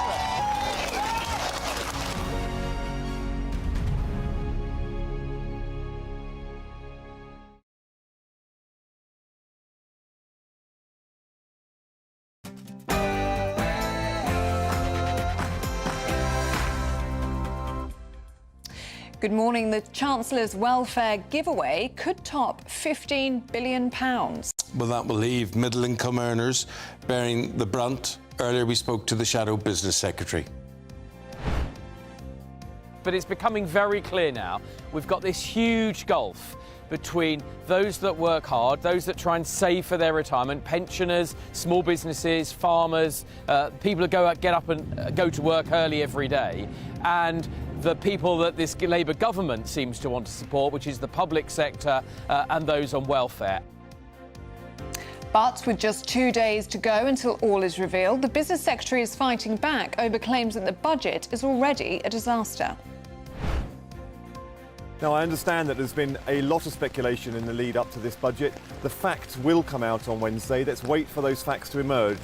Good morning. The Chancellor's welfare giveaway could top £15 billion. Well, that will leave middle-income earners bearing the brunt. Earlier, we spoke to the Shadow Business Secretary. But it's becoming very clear now. We've got this huge gulf between those that work hard, those that try and save for their retirement, pensioners, small businesses, farmers, people who get up and go to work early every day, and the people that this Labour government seems to want to support, which is the public sector and those on welfare. But with just 2 days to go until all is revealed, the Business Secretary is fighting back over claims that the budget is already a disaster. Now, I understand that there's been a lot of speculation in the lead up to this budget. The facts will come out on Wednesday. Let's wait for those facts to emerge.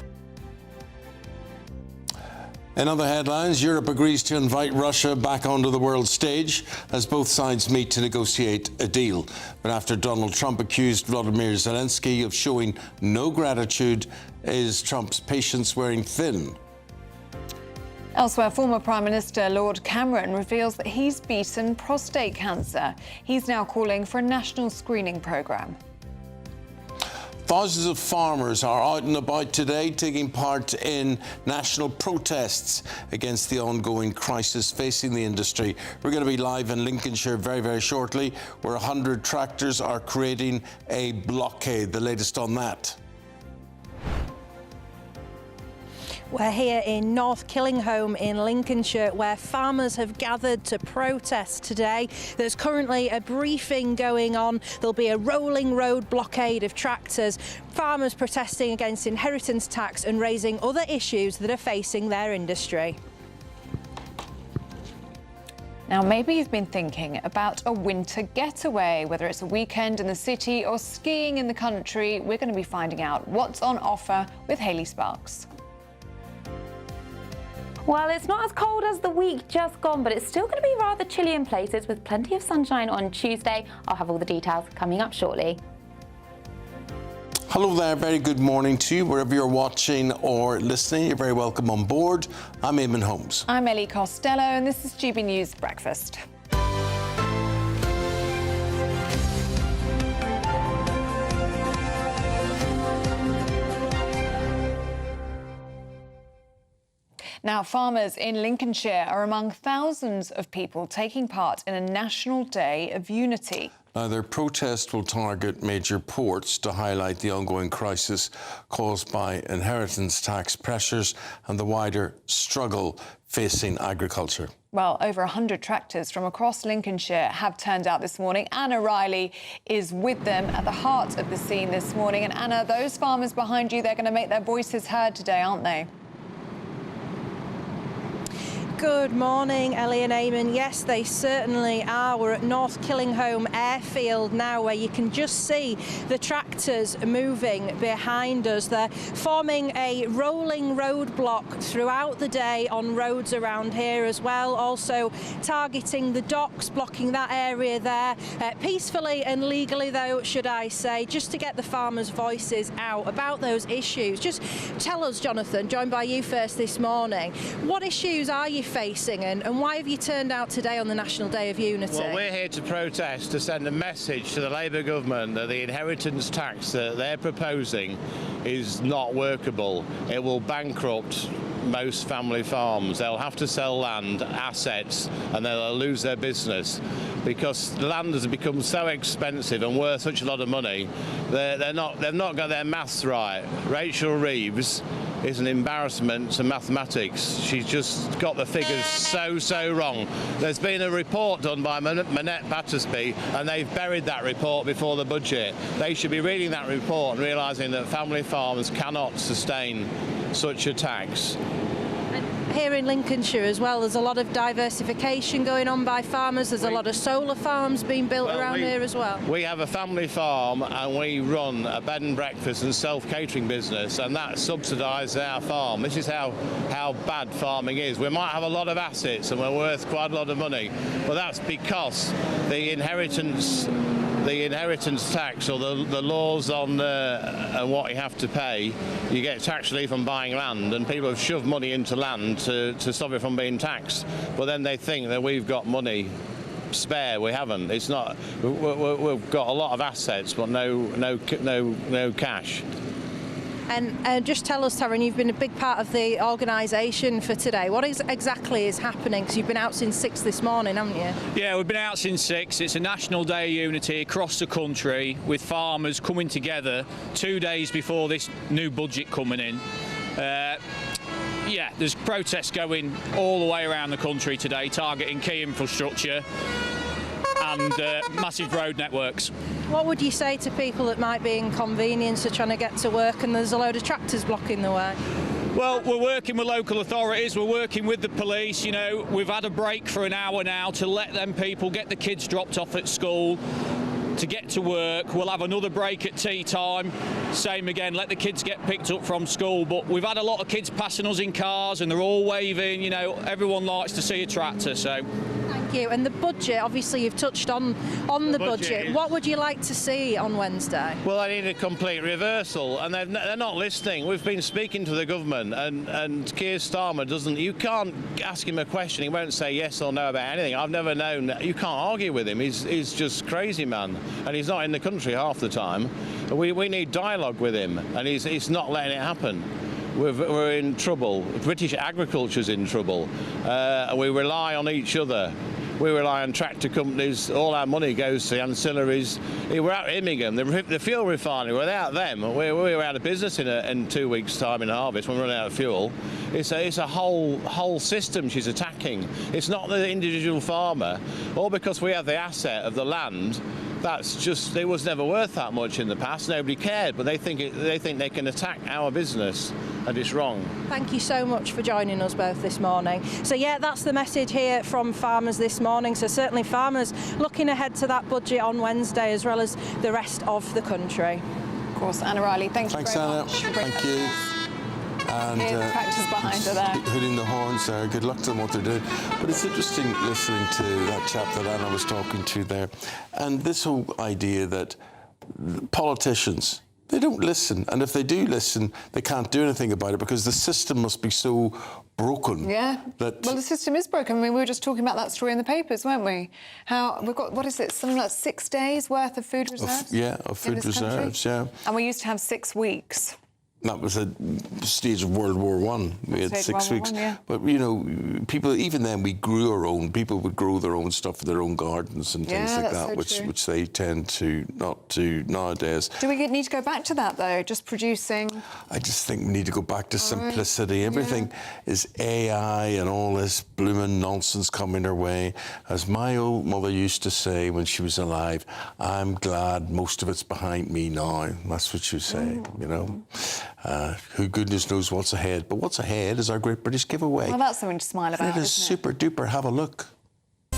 In other headlines, Europe agrees to invite Russia back onto the world stage as both sides meet to negotiate a deal. But after Donald Trump accused Volodymyr Zelensky of showing no gratitude, is Trump's patience wearing thin? Elsewhere, former Prime Minister Lord Cameron reveals that he's beaten prostate cancer. He's now calling for a national screening programme. Thousands of farmers are out and about today taking part in national protests against the ongoing crisis facing the industry. We're going to be live in Lincolnshire very, very shortly, where 100 tractors are creating a blockade. The latest on that. We're here in North Killingholme in Lincolnshire, where farmers have gathered to protest today. There's currently a briefing going on. There'll be a rolling road blockade of tractors, farmers protesting against inheritance tax and raising other issues that are facing their industry. Now, maybe you've been thinking about a winter getaway, whether it's a weekend in the city or skiing in the country. We're going to be finding out what's on offer with Hayley Sparks. Well, it's not as cold as the week just gone, but it's still going to be rather chilly in places with plenty of sunshine on Tuesday. I'll have all the details coming up shortly. Hello there, very good morning to you, wherever you're watching or listening. You're very welcome on board. I'm Eamonn Holmes. I'm Ellie Costello, and this is GB News Breakfast. Now, farmers in Lincolnshire are among thousands of people taking part in a national day of unity. Their protest will target major ports to highlight the ongoing crisis caused by inheritance tax pressures and the wider struggle facing agriculture. Well, over 100 tractors from across Lincolnshire have turned out this morning. Anna Riley is with them at the heart of the scene this morning. And Anna, those farmers behind you, they're going to make their voices heard today, aren't they? Good morning, Ellie and Eamonn. Yes, they certainly are. We're at North Killingholme Airfield now, where you can just see the tractors moving behind us. They're forming a rolling roadblock throughout the day on roads around here as well, also targeting the docks, blocking that area there, peacefully and legally though, should I say, just to get the farmers' voices out about those issues. Just tell us, Jonathan, joined by you first this morning, what issues are you facing and why have you turned out today on the National Day of Unity? Well, we're here to protest, to send a message to the Labour government that the inheritance tax that they're proposing is not workable. It will bankrupt most family farms. They'll have to sell land, assets, and they'll lose their business because land has become so expensive and worth such a lot of money. They've not got their maths right. Rachel Reeves is an embarrassment to mathematics. She's just got the figures so wrong. There's been a report done by Manette Battersby and they've buried that report before the budget. They should be reading that report and realising that family farmers cannot sustain such a tax. Here in Lincolnshire as well, there's a lot of diversification going on by farmers. There's a lot of solar farms being built around here as well. We have a family farm and we run a bed and breakfast and self-catering business, and that subsidises our farm. This is how bad farming is. We might have a lot of assets and we're worth quite a lot of money, but that's because the inheritance tax or the laws on what you have to pay, you get tax relief on buying land, and people have shoved money into land to stop it from being taxed. But then they think that we've got money spare. We haven't. It's not. We've got a lot of assets, but no cash. And just tell us, Taryn, you've been a big part of the organisation for today. What exactly is happening? Because you've been out since 6 this morning, haven't you? Yeah, we've been out since 6. It's a national day of unity across the country with farmers coming together 2 days before this new budget coming in. Yeah, there's protests going all the way around the country today, targeting key infrastructure and massive road networks. What would you say to people that might be inconvenienced or trying to get to work and there's a load of tractors blocking the way? Well, we're working with local authorities, we're working with the police, you know, we've had a break for an hour now to let them people get the kids dropped off at school, to get to work. We'll have another break at tea time, same again, let the kids get picked up from school. But we've had a lot of kids passing us in cars and they're all waving, you know, everyone likes to see a tractor, so. Thank you. And the budget, obviously you've touched on the budget. What would you like to see on Wednesday? Well, I need a complete reversal, and they're not listening. We've been speaking to the government, and Keir Starmer doesn't. You can't ask him a question; he won't say yes or no about anything. I've never known. You can't argue with him. He's just crazy, man, and he's not in the country half the time. We need dialogue with him, and he's not letting it happen. We're in trouble. British agriculture's in trouble. We rely on each other. We rely on tractor companies. All our money goes to ancillaries. We're out of Immingham, the fuel refinery. Without them, we're out of business in 2 weeks' time in harvest when we run out of fuel. It's a whole system she's attacking. It's not the individual farmer, all because we have the asset of the land. It was never worth that much in the past. Nobody cared, but they think they can attack our business, and it's wrong. Thank you so much for joining us both this morning. So yeah, that's the message here from farmers this morning. So certainly farmers looking ahead to that budget on Wednesday, as well as the rest of the country. Of course, Anna Riley, thank you very much. Thank you. And the tractors behind her there. Hooting the horns there. Good luck to them what they're doing. But it's interesting listening to that chap that Anna was talking to there. And this whole idea that politicians, they don't listen. And if they do listen, they can't do anything about it because the system must be so broken. Yeah. Well, the system is broken. I mean, we were just talking about that story in the papers, weren't we? How we've got, what is it, something like 6 days worth of food reserves? Of food reserves, yeah. And we used to have 6 weeks. That was a stage of World War I. We had 6 weeks. Yeah. But, you know, people, even then, we grew our own. People would grow their own stuff in their own gardens and things like that, which they tend to not do nowadays. Do we need to go back to that, though, just producing? I just think we need to go back to simplicity. Everything is AI and all this blooming nonsense coming our way. As my old mother used to say when she was alive, I'm glad most of it's behind me now. That's what she would say, you know. Who goodness knows what's ahead, but what's ahead is our Great British Giveaway. Well, that's something to smile about, It is super duper. Have a look.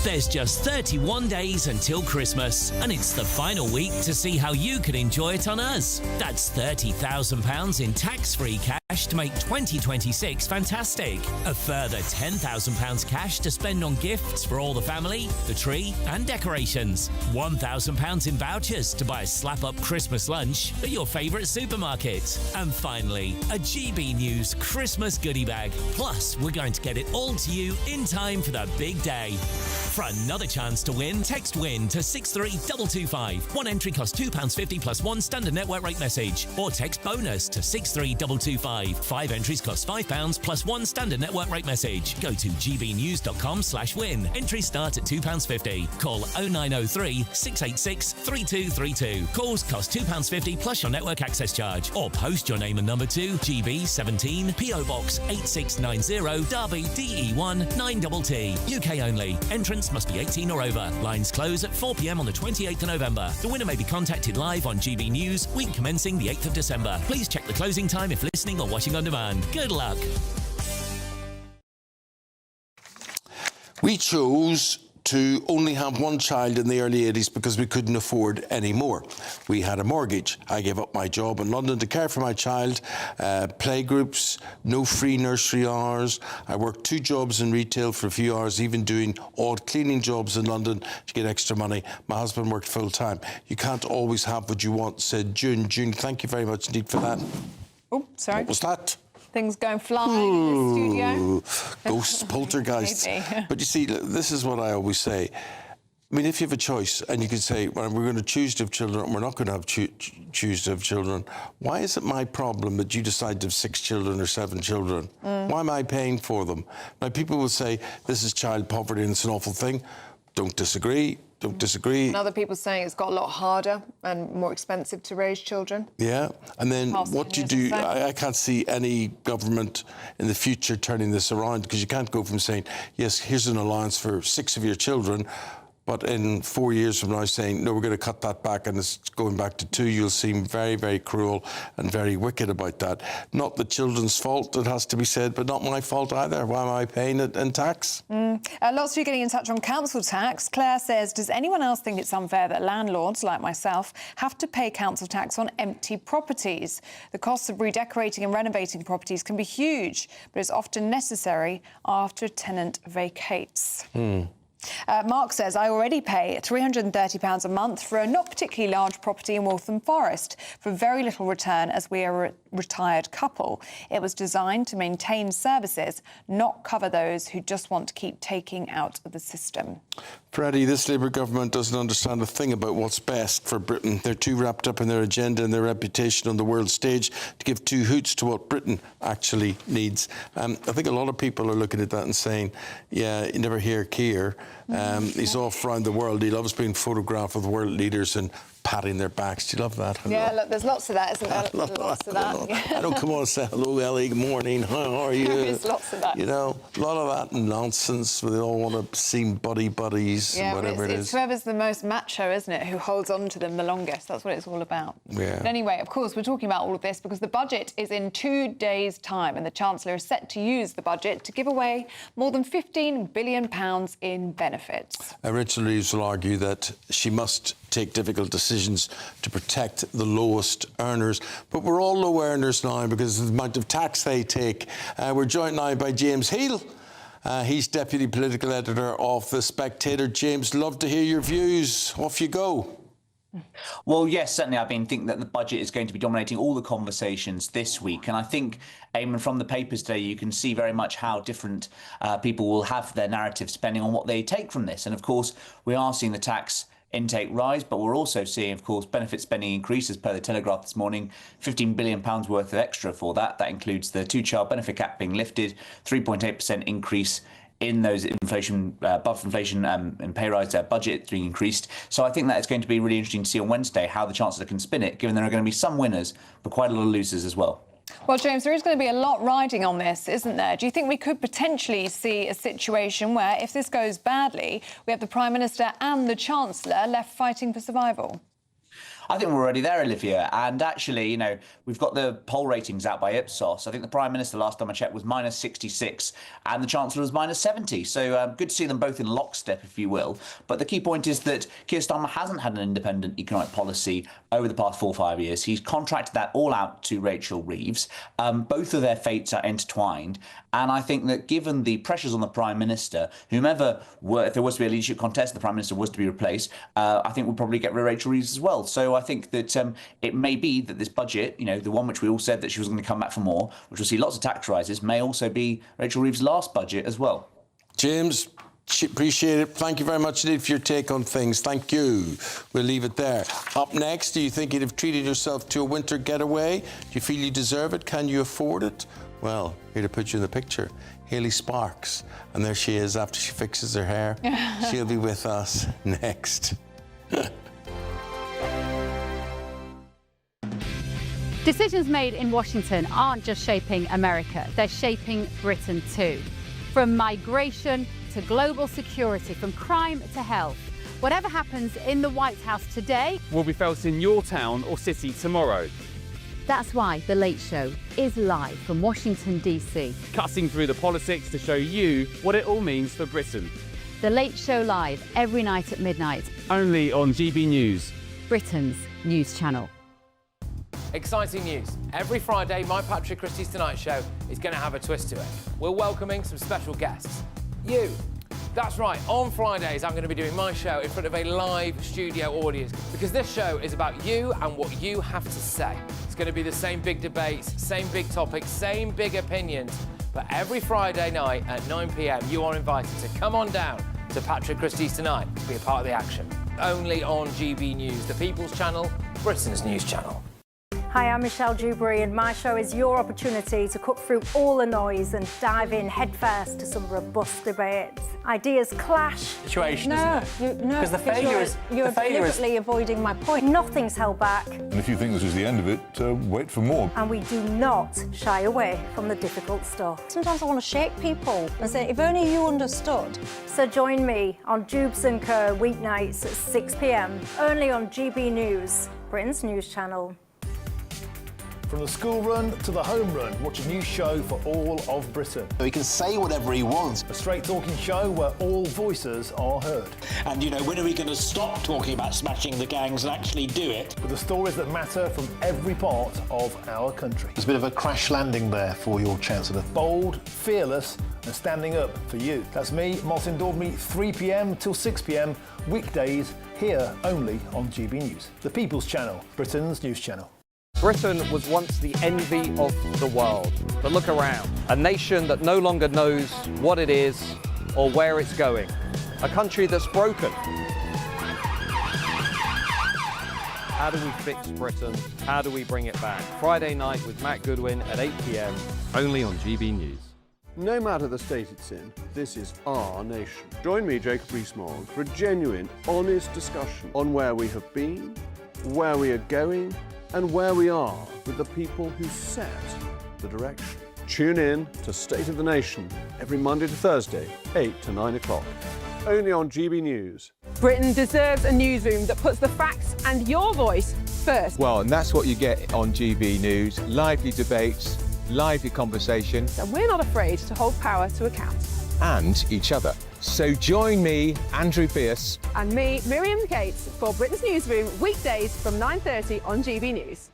There's just 31 days until Christmas, and it's the final week to see how you can enjoy it on us. That's £30,000 in tax-free cash to make 2026 fantastic. A further £10,000 cash to spend on gifts for all the family, the tree and decorations. £1,000 in vouchers to buy a slap-up Christmas lunch at your favourite supermarket. And finally, a GB News Christmas goodie bag. Plus, we're going to get it all to you in time for the big day. For another chance to win, text WIN to 63225. One entry costs £2.50 plus one standard network rate message. Or text BONUS to 63225. 5 entries cost £5 plus one standard network rate message. Go to gbnews.com/win. Entries start at £2.50. Call 0903 686 3232. Calls cost £2.50 plus your network access charge. Or post your name and number to GB 17 PO Box 8690 Derby DE1 9TT. UK only. Entrance must be 18 or over. Lines close at 4 p.m. on the 28th of November. The winner may be contacted live on GB News, week commencing the 8th of December. Please check the closing time if listening or watching on demand. Good luck. We chose to only have one child in the early 80s because we couldn't afford any more. We had a mortgage. I gave up my job in London to care for my child, playgroups, no free nursery hours. I worked 2 jobs in retail for a few hours, even doing odd cleaning jobs in London to get extra money. My husband worked full time. You can't always have what you want, said June. June, thank you very much indeed for that. Oh, sorry. What was that? Things going flying in the studio. Ghosts, poltergeists. But you see, this is what I always say. I mean, if you have a choice and you can say, well, we're going to choose to have children and we're not going to have choose to have children, why is it my problem that you decide to have 6 children or 7 children? Why am I paying for them? Now, people will say, this is child poverty and it's an awful thing. Don't disagree. Don't disagree. And other people saying it's got a lot harder and more expensive to raise children. Yeah, and then what do you do? I can't see any government in the future turning this around, because you can't go from saying, yes, here's an allowance for 6 of your children, but in 4 years from now saying, no, we're going to cut that back and it's going back to 2. You'll seem very, very cruel and very wicked about that. Not the children's fault, it has to be said, but not my fault either. Why am I paying it in tax? Lots of you getting in touch on council tax. Claire says, does anyone else think it's unfair that landlords, like myself, have to pay council tax on empty properties? The costs of redecorating and renovating properties can be huge, but it's often necessary after a tenant vacates. Mark says, I already pay £330 a month for a not particularly large property in Waltham Forest for very little return, as we are a retired couple. It was designed to maintain services, not cover those who just want to keep taking out of the system. Freddie, this Labour government doesn't understand a thing about what's best for Britain. They're too wrapped up in their agenda and their reputation on the world stage to give 2 hoots to what Britain actually needs. I think a lot of people are looking at that and saying, yeah, you never hear Keir. He's off around the world. He loves being photographed with world leaders and patting their backs. Do you love that? Yeah, look, there's lots of that, isn't there? Lots of that. I don't come on and say, hello, Ellie, good morning, how are you? There's lots of that. You know, a lot of that nonsense where they all want to seem buddies, Yeah, whatever it it's is. whoever's the most macho, isn't it, who holds on to them the longest. That's what it's all about. Yeah. But anyway, of course, we're talking about all of this because the budget is in 2 days' time and the Chancellor is set to use the budget to give away more than £15 billion in benefits. Rachel Reeves will argue that she must take difficult decisions to protect the lowest earners. But we're all low earners now because of the amount of tax they take. We're joined now by James Heal. He's Deputy Political Editor of The Spectator. James, love to hear your views. Off you go. Well, yes, certainly. I think that the budget is going to be dominating all the conversations this week. And I think, Eamonn, from the papers today, you can see very much how different people will have their narratives depending on what they take from this. And, of course, we are seeing the tax intake rise, but we're also seeing, of course, benefit spending increases per the Telegraph this morning, £15 billion worth of extra for that. That includes the two-child benefit cap being lifted, 3.8% increase in those inflation, above inflation and pay rise budget being increased. So I think that is going to be really interesting to see on Wednesday how the Chancellor can spin it, given there are going to be some winners, but quite a lot of losers as well. Well, James, there is going to be a lot riding on this, isn't there? Do you think we could potentially see a situation where, if this goes badly, we have the Prime Minister and the Chancellor left fighting for survival? I think we're already there, Olivia. And actually, you know, we've got the poll ratings out by Ipsos. I think the Prime Minister, last time I checked, was -66 and the Chancellor was -70. So good to see them both in lockstep, if you will. But the key point is that Keir Starmer hasn't had an independent economic policy over the past 4 or 5 years. He's contracted that all out to Rachel Reeves. Both of their fates are intertwined. And I think that given the pressures on the Prime Minister, whomever were, if there was to be a leadership contest, the Prime Minister was to be replaced, I think we'll probably get rid of Rachel Reeves as well. So I think that it may be that this budget, you know, the one which we all said that she was going to come back for more, which will see lots of tax rises, may also be Rachel Reeves' last budget as well. James, appreciate it. Thank you very much indeed for your take on things. Thank you. We'll leave it there. Up next, do you think you'd have treated yourself to a winter getaway? Do you feel you deserve it? Can you afford it? Well, here to put you in the picture, Hayley Sparks. And there she is after she fixes her hair. She'll be with us next. Decisions made in Washington aren't just shaping America, they're shaping Britain too. From migration to global security, from crime to health. Whatever happens in the White House today will be felt in your town or city tomorrow. That's why The Late Show is live from Washington, D.C. Cutting through the politics to show you what it all means for Britain. The Late Show live every night at midnight. Only on GB News, Britain's news channel. Exciting news. Every Friday, my Patrick Christie's Tonight Show is going to have a twist to it. We're welcoming some special guests. You. That's right, on Fridays I'm going to be doing my show in front of a live studio audience because this show is about you and what you have to say. It's going to be the same big debates, same big topics, same big opinions, but every Friday night at 9 p.m. you are invited to come on down to Patrick Christie's Tonight to be a part of the action. Only on GB News, the People's Channel, Britain's news channel. Hi, I'm Michelle Dewberry and my show is your opportunity to cut through all the noise and dive in headfirst to some robust debates. Ideas clash. Situation, isn't it? No, because the failure is... You're deliberately avoiding my point. Nothing's held back. And if you think this is the end of it, wait for more. And we do not shy away from the difficult stuff. Sometimes I want to shake people and say, if only you understood. So join me on Jubes & Co weeknights at 6 p.m. only on GB News, Britain's news channel. From the school run to the home run, watch a new show for all of Britain. He can say whatever he wants. A straight-talking show where all voices are heard. And, you know, when are we going to stop talking about smashing the gangs and actually do it? With the stories that matter from every part of our country. There's a bit of a crash landing there for your Chancellor. Bold, fearless and standing up for you. That's me, Martin Daubney, 3 p.m. till 6 p.m, weekdays, here only on GB News. The People's Channel, Britain's news channel. Britain was once the envy of the world, but look around. A nation that no longer knows what it is or where it's going. A country that's broken. How do we fix Britain? How do we bring it back? Friday night with Matt Goodwin at 8 p.m, only on GB News. No matter the state it's in, this is our nation. Join me, Jacob Rees-Mogg, for a genuine, honest discussion on where we have been, where we are going, and where we are with the people who set the direction. Tune in to State of the Nation every Monday to Thursday, 8 to 9 o'clock. Only on GB News. Britain deserves a newsroom that puts the facts and your voice first. Well, and that's what you get on GB News. Lively debates, lively conversations. And we're not afraid to hold power to account. And each other. So join me, Andrew Pierce. And me, Miriam Gates, for Britain's Newsroom, weekdays from 9:30 on GB News.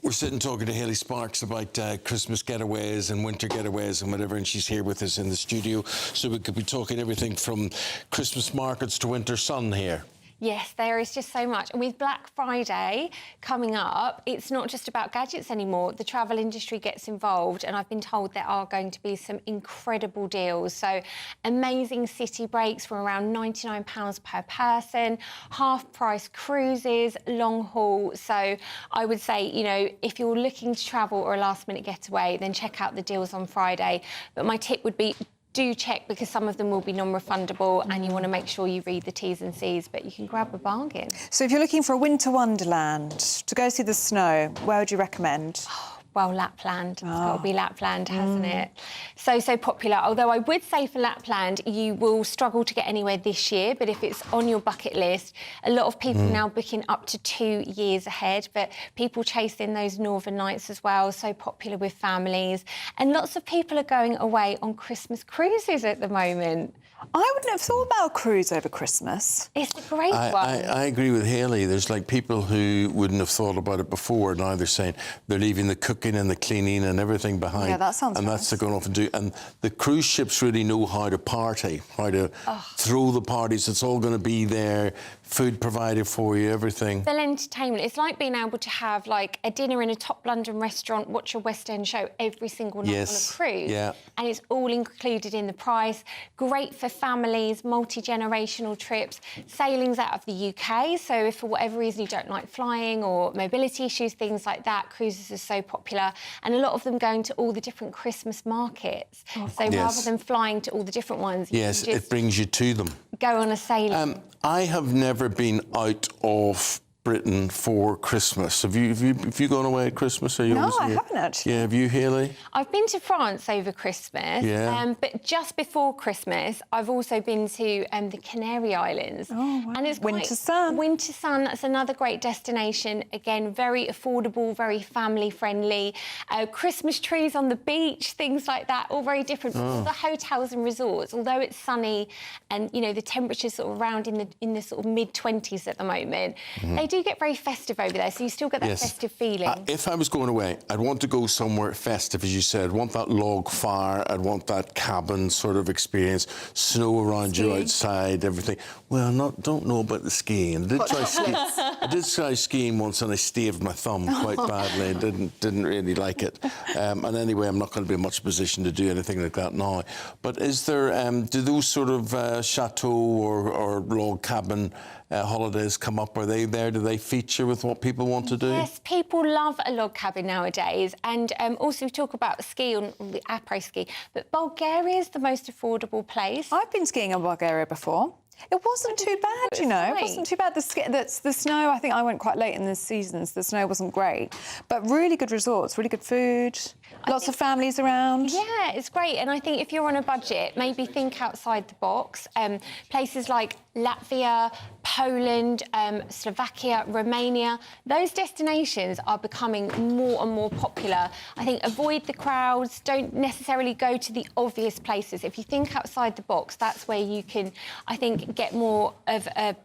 We're sitting talking to Hayley Sparks about Christmas getaways and winter getaways and whatever, and she's here with us in the studio. So we could be talking everything from Christmas markets to winter sun here. Yes, there is just so much. And with Black Friday coming up, it's not just about gadgets anymore. The travel industry gets involved, and I've been told there are going to be some incredible deals. So amazing city breaks for around £99 per person, half-price cruises, long haul. So I would say, you know, if you're looking to travel or a last-minute getaway, then check out the deals on Friday. But my tip would be, do check, because some of them will be non-refundable and you want to make sure you read the T's and C's, but you can grab a bargain. So if you're looking for a winter wonderland to go see the snow, where would you recommend? Well, Lapland. It's got to be Lapland, hasn't it? So popular. Although I would say for Lapland, you will struggle to get anywhere this year, but if it's on your bucket list, a lot of people now booking up to 2 years ahead, but people chasing those Northern Nights as well, so popular with families. And lots of people are going away on Christmas cruises at the moment. I wouldn't have thought about a cruise over Christmas. It's a great one. I agree with Hayley. There's like people who wouldn't have thought about it before. Now they're saying they're leaving the cooking and the cleaning and everything behind. Yeah, that sounds And nice. that's they're going off and do. And the cruise ships really know how to party, how to throw the parties. It's all going to be there. Food provided for you, everything. Full entertainment. It's like being able to have like a dinner in a top London restaurant, watch a West End show every single night on a cruise. Yeah. And it's all included in the price. Great for families, multi-generational trips, sailings out of the UK. So if for whatever reason you don't like flying or mobility issues, things like that, cruises are so popular. And a lot of them going to all the different Christmas markets. So rather than flying to all the different ones, you can just it brings you to them. go on a sailing. I have never been out of Britain for Christmas. Have you gone away at Christmas? Are you No, always I here? haven't actually. Yeah, have you, Hayley? I've been to France over Christmas, Yeah. but just before Christmas, I've also been to the Canary Islands. Oh, wow. And it's Winter sun. Winter sun, that's another great destination. Again, very affordable, very family-friendly. Christmas trees on the beach, things like that, all very different. All the hotels and resorts, although it's sunny and, you know, the temperature's sort of around in the sort of mid-20s at the moment, they do get very festive over there, so you still get that festive feeling. If I was going away, I'd want to go somewhere festive, as you said. I'd want that log fire, I'd want that cabin sort of experience, snow around you outside, everything. Well, don't know about the skiing. I did try skiing once and I staved my thumb quite badly and didn't really like it. And anyway, I'm not going to be in much position to do anything like that now. But is there, do those sort of chateau or log cabin holidays come up? Are they there? Do they feature with what people want to do? Yes, people love a log cabin nowadays. And also we talk about ski on the après ski, but Bulgaria is the most affordable place. I've been skiing in Bulgaria before. It wasn't too bad, you know. It wasn't too bad. The snow, I think I went quite late in the seasons. The snow wasn't great. But really good resorts, really good food, lots of families around. Yeah, it's great. And I think if you're on a budget, maybe think outside the box. Places like Latvia, Poland, Slovakia, Romania, those destinations are becoming more and more popular. I think avoid the crowds, don't necessarily go to the obvious places. If you think outside the box, that's where you can, I think, get more of a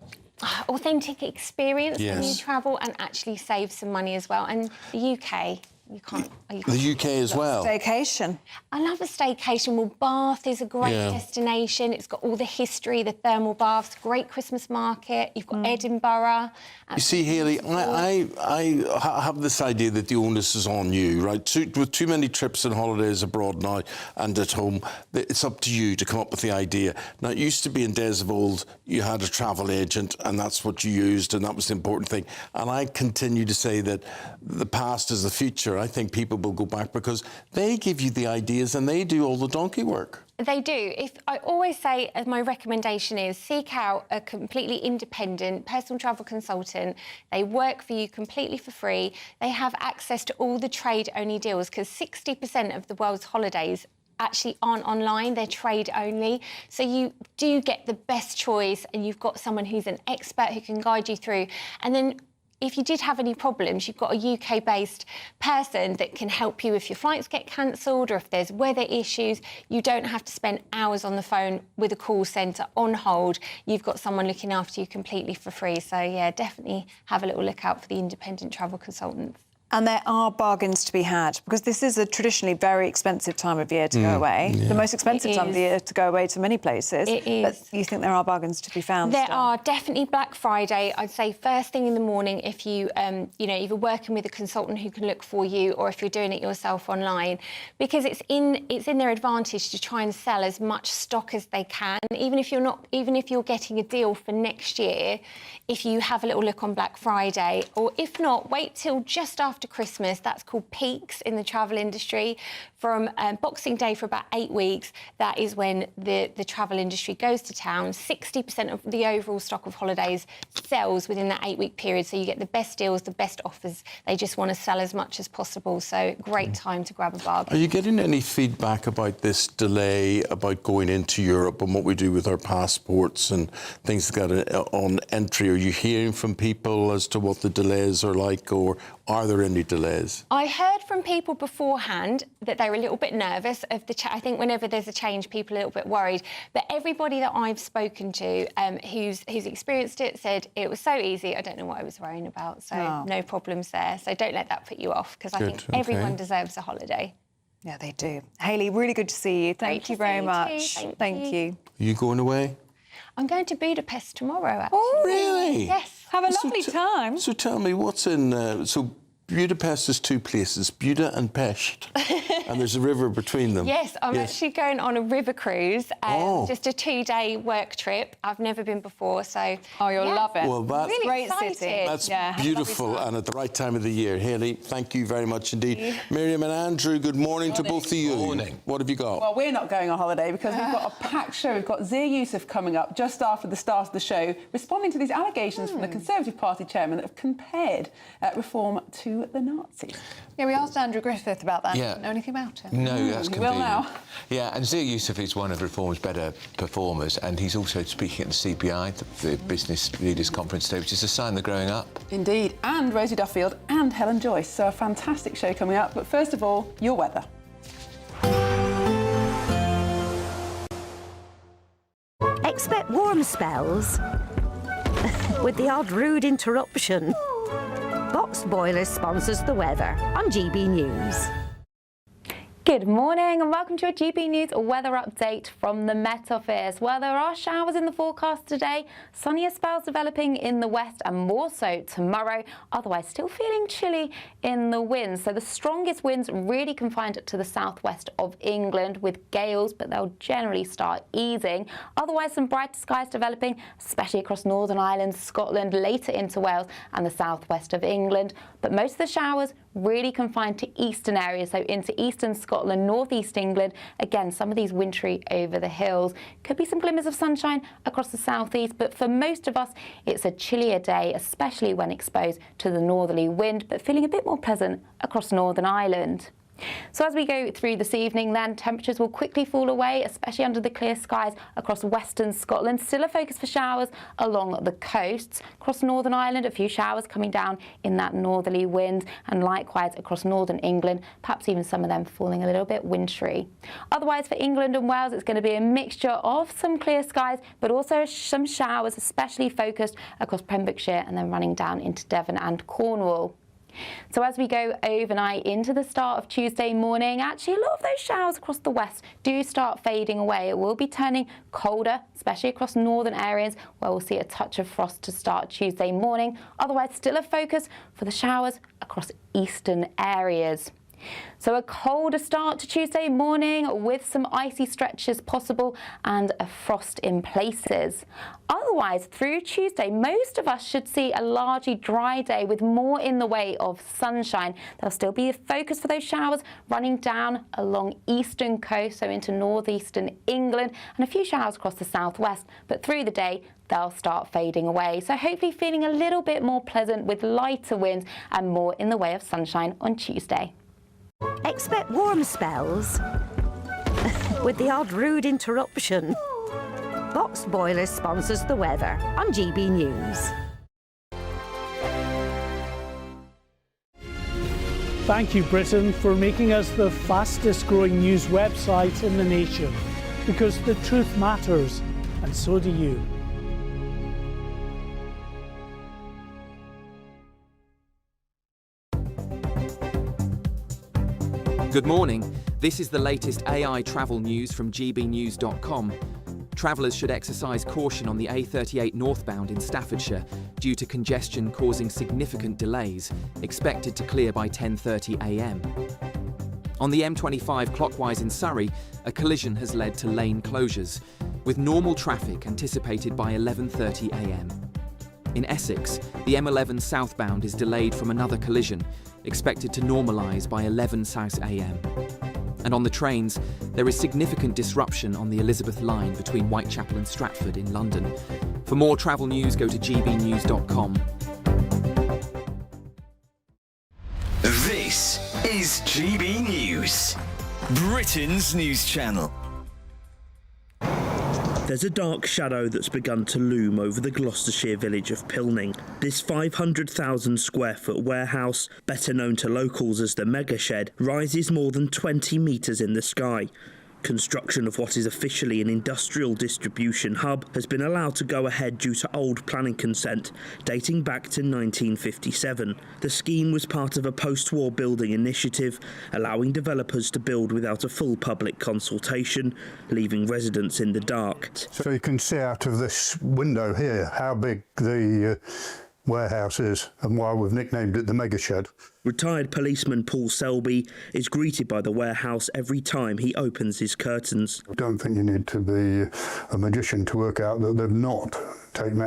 authentic experience when you travel and actually save some money as well. And the UK. You can't. The UK as well. Staycation. I love a staycation. Well, Bath is a great destination. It's got all the history, the thermal baths, great Christmas market. You've got Edinburgh. You see, Hayley, I have this idea that the onus is on you, right? With too many trips and holidays abroad now and at home, it's up to you to come up with the idea. Now, it used to be in days of old, you had a travel agent and that's what you used and that was the important thing. And I continue to say that the past is the future. I think people will go back because they give you the ideas and they do all the donkey work. They do. I always say, as my recommendation is, seek out a completely independent personal travel consultant. They work for you completely for free. They have access to all the trade-only deals because 60% of the world's holidays actually aren't online, they're trade only. So you do get the best choice and you've got someone who's an expert who can guide you through. And then if you did have any problems, you've got a UK-based person that can help you if your flights get cancelled or if there's weather issues. You don't have to spend hours on the phone with a call centre on hold. You've got someone looking after you completely for free. So, yeah, definitely have a little look out for the independent travel consultants. And there are bargains to be had, because this is a traditionally very expensive time of year to go away. Yeah. The most expensive time of the year to go away to many places. It is. But you think there are bargains to be found? There are definitely Black Friday. I'd say first thing in the morning if you, either working with a consultant who can look for you or if you're doing it yourself online, because it's in their advantage to try and sell as much stock as they can. Even if you're getting a deal for next year, if you have a little look on Black Friday, or if not, wait till just after Christmas. That's called peaks in the travel industry. From Boxing Day for about 8 weeks, that is when the travel industry goes to town. 60% of the overall stock of holidays sells within that 8-week period, so you get the best deals, the best offers. They just want to sell as much as possible, so great time to grab a bargain. Are you getting any feedback about this delay about going into Europe and what we do with our passports and things like that on entry? Are you hearing from people as to what the delays are like, or are there any delays? I heard from people beforehand that they were a little bit nervous of the I think whenever there's a change, people are a little bit worried. But everybody that I've spoken to who's experienced it said it was so easy, I don't know what I was worrying about. So no problems there. So don't let that put you off, because I think everyone deserves a holiday. Yeah, they do. Hayley, really good to see you. Thank you very much. Thank you. Are you going away? I'm going to Budapest tomorrow, actually. Oh, really? Yes. Have a lovely time. So tell me, what's in... so Budapest is two places, Buda and Pest, and there's a river between them. Yes, I'm actually going on a river cruise, just a 2-day work trip. I've never been before, so... Oh, you'll love it. Well, that's really great excited. city. That's beautiful and at the right time of the year. Hayley, thank you very much indeed. Miriam and Andrew, good morning to both of you. Morning. What have you got? Well, we're not going on holiday because we've got a packed show. We've got Zia Youssef coming up just after the start of the show, responding to these allegations from the Conservative Party chairman that have compared reform to the Nazis. Yeah, we asked Andrew Griffith about that. Yeah. Don't know anything about it. No, that's convenient. Will now. Yeah, and Zia Youssef is one of Reform's better performers, and he's also speaking at the CPI, the Business Leaders Conference today, which is a sign they're growing up. Indeed, and Rosie Duffield and Helen Joyce. So a fantastic show coming up. But first of all, your weather. Expect warm spells with the odd rude interruption. Box Boilers sponsors the weather on GB News. Good morning and welcome to a GB News weather update from the Met Office. Well, there are showers in the forecast today, sunnier spells developing in the west and more so tomorrow, otherwise still feeling chilly in the winds. So the strongest winds really confined to the southwest of England with gales, but they'll generally start easing. Otherwise, some brighter skies developing, especially across Northern Ireland, Scotland, later into Wales and the southwest of England. But most of the showers really confined to eastern areas, so into eastern Scotland, northeast England. Again, some of these wintry over the hills. Could be some glimmers of sunshine across the southeast, but for most of us, it's a chillier day, especially when exposed to the northerly wind, but feeling a bit more pleasant across Northern Ireland. So as we go through this evening then, temperatures will quickly fall away, especially under the clear skies across western Scotland. Still a focus for showers along the coasts. Across Northern Ireland, a few showers coming down in that northerly wind, and likewise across northern England, perhaps even some of them falling a little bit wintry. Otherwise for England and Wales, it's going to be a mixture of some clear skies, but also some showers, especially focused across Pembrokeshire and then running down into Devon and Cornwall. So as we go overnight into the start of Tuesday morning, actually a lot of those showers across the west do start fading away. It will be turning colder, especially across northern areas where we'll see a touch of frost to start Tuesday morning. Otherwise, still a focus for the showers across eastern areas. So a colder start to Tuesday morning with some icy stretches possible and a frost in places. Otherwise, through Tuesday, most of us should see a largely dry day with more in the way of sunshine. There'll still be a focus for those showers running down along eastern coast, so into northeastern England, and a few showers across the southwest. But through the day, they'll start fading away. So hopefully feeling a little bit more pleasant with lighter winds and more in the way of sunshine on Tuesday. Expect warm spells with the odd rude interruption. Box Boiler sponsors the weather on GB News. Thank you, Britain, for making us the fastest growing news website in the nation, because the truth matters, and so do you. Good morning. This is the latest AI travel news from gbnews.com. Travellers should exercise caution on the A38 northbound in Staffordshire due to congestion causing significant delays, expected to clear by 10:30 a.m. On the M25 clockwise in Surrey, a collision has led to lane closures, with normal traffic anticipated by 11:30 a.m. In Essex, the M11 southbound is delayed from another collision, expected to normalise by 11 South a.m. And on the trains, there is significant disruption on the Elizabeth line between Whitechapel and Stratford in London. For more travel news, go to gbnews.com. This is GB News, Britain's news channel. There's a dark shadow that's begun to loom over the Gloucestershire village of Pilning. This 500,000 square foot warehouse, better known to locals as the Mega Shed, rises more than 20 metres in the sky. Construction of what is officially an industrial distribution hub has been allowed to go ahead due to old planning consent dating back to 1957. The scheme was part of a post-war building initiative allowing developers to build without a full public consultation, leaving residents in the dark. So you can see out of this window here how big the warehouse is and why we've nicknamed it the Mega Shed. Retired policeman Paul Selby is greeted by the warehouse every time he opens his curtains. I don't think you need to be a magician to work out that they've not taken